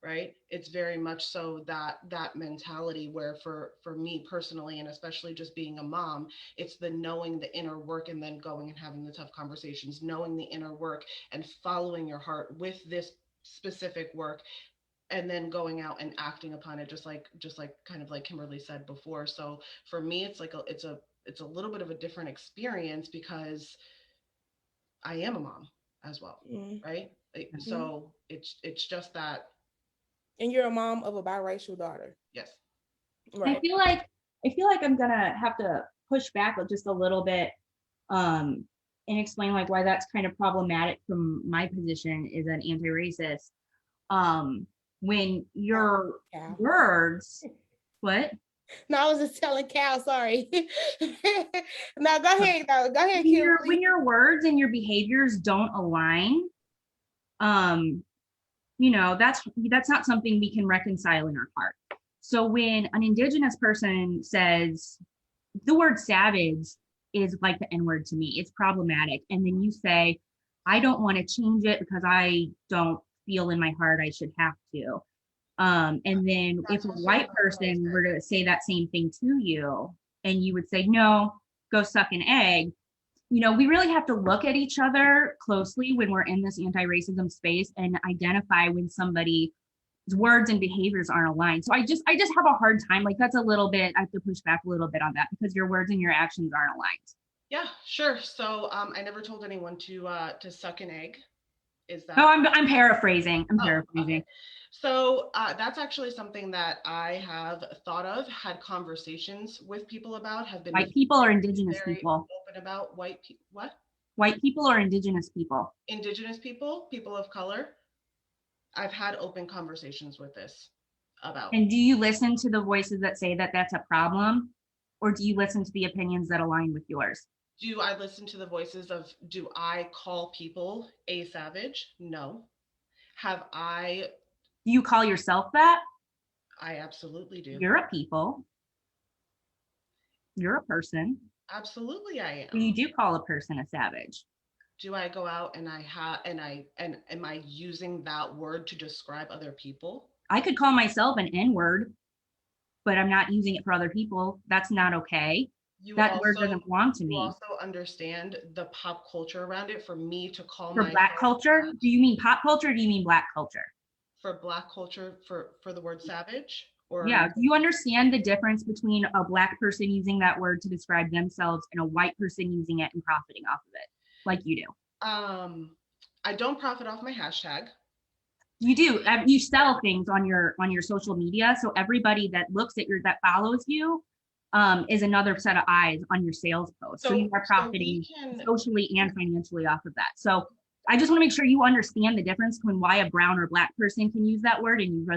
Right? It's very much so that mentality, where for me personally, and especially just being a mom, it's the knowing the inner work, and then going and having the tough conversations, knowing the inner work and following your heart with this specific work, and then going out and acting upon it, just like kind of like Kimberly said before. So for me, it's like it's a little bit of a different experience, because I am a mom as well, Mm-hmm. right? So it's just that. And you're a mom of a biracial daughter. Yes. Right. I feel like I'm gonna have to push back just a little bit, and explain like why that's kind of problematic from my position as an anti-racist. When your words, what? No, I was just telling Cal, sorry. No, go ahead. No, go ahead, When your words and your behaviors don't align, that's not something we can reconcile in our heart. So when an Indigenous person says the word savage is like the N-word to me, it's problematic. And then you say, I don't want to change it because I don't feel in my heart I should have to. And then if a white person were to say that same thing to you, and you would say, no, go suck an egg, we really have to look at each other closely when we're in this anti-racism space and identify when somebody's words and behaviors aren't aligned. So I just have a hard time. Like, that's a little bit, I have to push back a little bit on that, because your words and your actions aren't aligned. Yeah, sure. So I never told anyone to suck an egg. Is that? No, I'm paraphrasing. Okay. So that's actually something that I have thought of, had conversations with people about, have been white people or Indigenous very people? Open about white people. What? White people or Indigenous people? Indigenous people, people of color. I've had open conversations with this about. And do you listen to the voices that say that that's a problem, or do you listen to the opinions that align with yours? Do I listen to the voices of, do I call people a savage? No. Have I? Do you call yourself that? I absolutely do. You're a people. You're a person. Absolutely, I am. You do call a person a savage. Do I go out and am I using that word to describe other people? I could call myself an N-word, but I'm not using it for other people. That's not okay. That word doesn't belong to me. You also understand the pop culture around it. For me to call for Black culture, do you mean pop culture, or do you mean Black culture? For Black culture, for the word savage? Or yeah, do you understand the difference between a Black person using that word to describe themselves and a white person using it and profiting off of it, like you do? I don't profit off my hashtag. You do. You sell things on your social media, so everybody that looks at that follows you is another set of eyes on your sales post. So you are profiting socially and financially off of that. So I just want to make sure you understand the difference between why a brown or Black person can use that word, and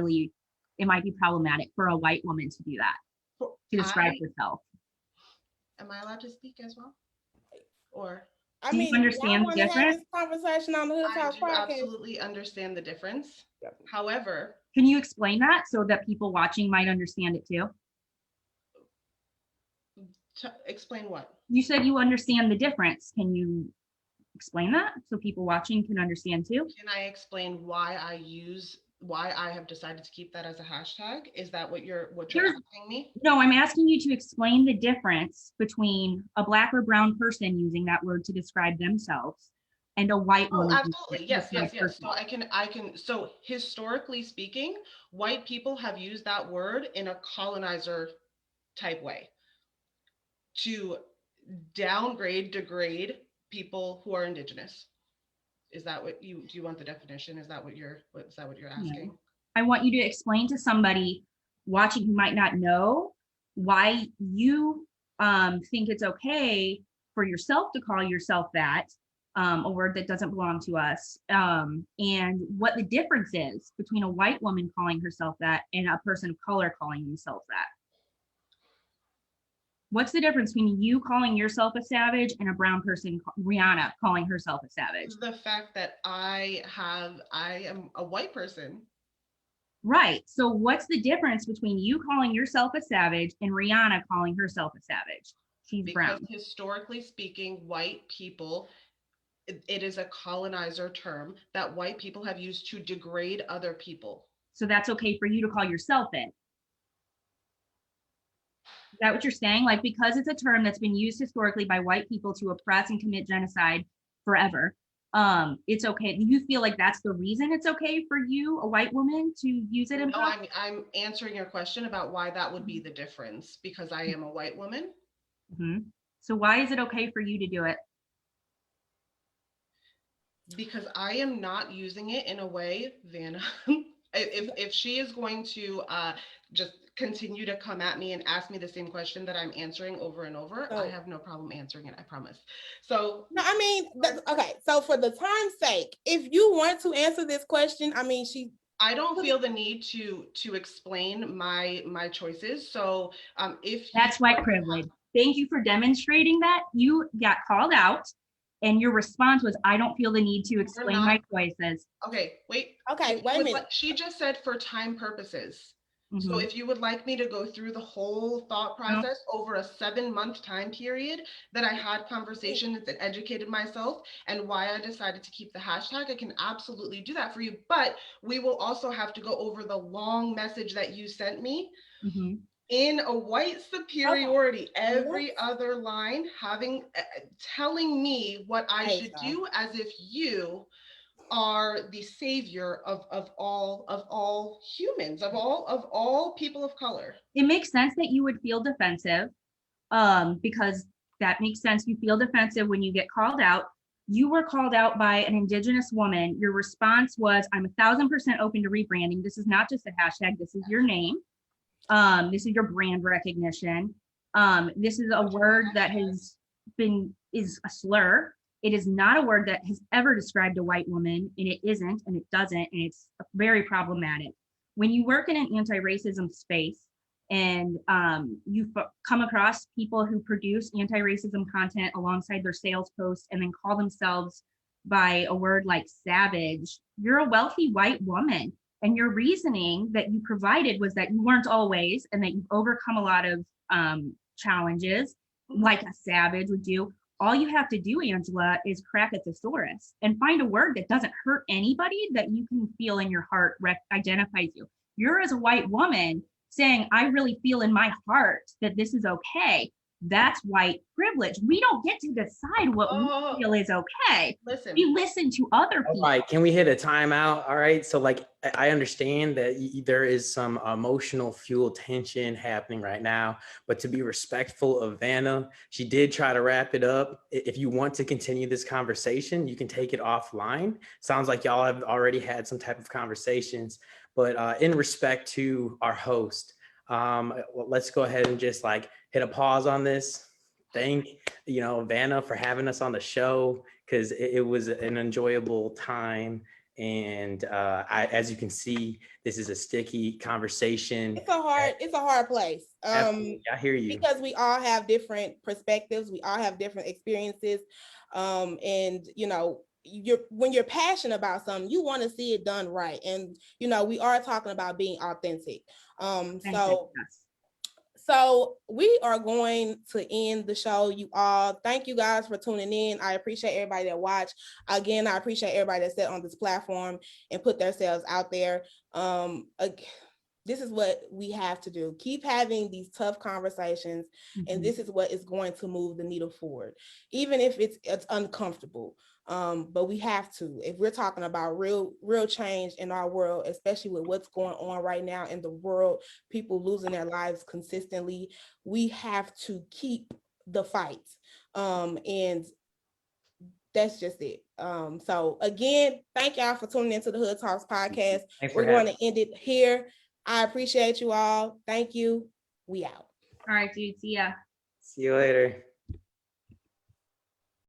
it might be problematic for a white woman to do that, to describe herself. Am I allowed to speak as well? Or do you understand the difference? Have this conversation on the Hood Talk podcast. I absolutely understand the difference. Yep. However, can you explain that so that people watching might understand it too? Explain what? You said you understand the difference. Can you explain that so people watching can understand too? Can I explain why I have decided to keep that as a hashtag? Is that what you're asking me? No, I'm asking you to explain the difference between a Black or brown person using that word to describe themselves and a white Oh, woman. absolutely. Yes, yes, yes. So so historically speaking, white people have used that word in a colonizer type way to downgrade, degrade people who are indigenous. Is that what do you want the definition? Is that what you're asking? No. I want you to explain to somebody watching who might not know why you think it's okay for yourself to call yourself that, a word that doesn't belong to us, and what the difference is between a white woman calling herself that and a person of color calling themselves that. What's the difference between you calling yourself a savage and a brown person, Rihanna, calling herself a savage? The fact that I am a white person. Right. So what's the difference between you calling yourself a savage and Rihanna calling herself a savage? She's because brown. Historically speaking, white people, it is a colonizer term that white people have used to degrade other people. So that's okay for you to call yourself it. Is that what you're saying? Like, because it's a term that's been used historically by white people to oppress and commit genocide forever, it's okay. Do you feel like that's the reason it's okay for you, a white woman, to use it in No, I'm answering your question about why that would be the difference, because I am a white woman. Mm-hmm. So why is it okay for you to do it? Because I am not using it in a way, Vanna. if she is going to just continue to come at me and ask me the same question that I'm answering over and over, I have no problem answering it, I promise. So no, I mean, okay. So for the time's sake, if you want to answer this question, I mean, I don't feel the need to explain my choices. So if that's white privilege. Thank you for demonstrating that. You got called out and your response was, I don't feel the need to explain my choices. Okay, wait. Okay, wait a minute. She just said for time purposes. Mm-hmm. So if you would like me to go through the whole thought process over a 7-month time period that I had conversations and educated myself and why I decided to keep the hashtag, I can absolutely do that for you. But we will also have to go over the long message that you sent me. Mm-hmm. In a white superiority, every other line telling me what I should do, as if you are the savior of all humans, of all people of color. It makes sense that you would feel defensive, because that makes sense. You feel defensive when you get called out. You were called out by an indigenous woman. Your response was, I'm 1000% open to rebranding. This is not just a hashtag. This is your name. This is your brand recognition. This is a word that is a slur. It is not a word that has ever described a white woman, and it isn't, and it doesn't, and it's very problematic. When you work in an anti-racism space and you come across people who produce anti-racism content alongside their sales posts and then call themselves by a word like savage, you're a wealthy white woman. And your reasoning that you provided was that you weren't always, and that you've overcome a lot of challenges like a savage would do. All you have to do, Angela, is crack a thesaurus and find a word that doesn't hurt anybody, that you can feel in your heart identifies you. You're, as a white woman, saying, I really feel in my heart that this is okay. That's white privilege. We don't get to decide what we feel is okay. Listen. We listen to other people. All right, can we hit a timeout? All right, so like I understand that there is some emotional fuel tension happening right now, but to be respectful of Vanna, she did try to wrap it up. If you want to continue this conversation, you can take it offline. Sounds like y'all have already had some type of conversations, but in respect to our host, let's go ahead and just like hit a pause on this. Thank Vanna for having us on the show, because it was an enjoyable time. And as you can see, this is a sticky conversation. It's a hard place. I hear you. Because we all have different perspectives, we all have different experiences. And when you're passionate about something, you want to see it done right. And we are talking about being authentic. So we are going to end the show. You all, thank you guys for tuning in. I appreciate everybody that watched. Again, I appreciate everybody that sat on this platform and put themselves out there. This is what we have to do. Keep having these tough conversations, and this is what is going to move the needle forward, even if it's uncomfortable. But we have to, if we're talking about real change in our world, especially with what's going on right now in the world, people losing their lives consistently, we have to keep the fight. And that's just it. So again, thank y'all for tuning into the Hood Talks podcast. We're going to end it here. I appreciate you all. Thank you. We out. All right, dude. See ya. See you later.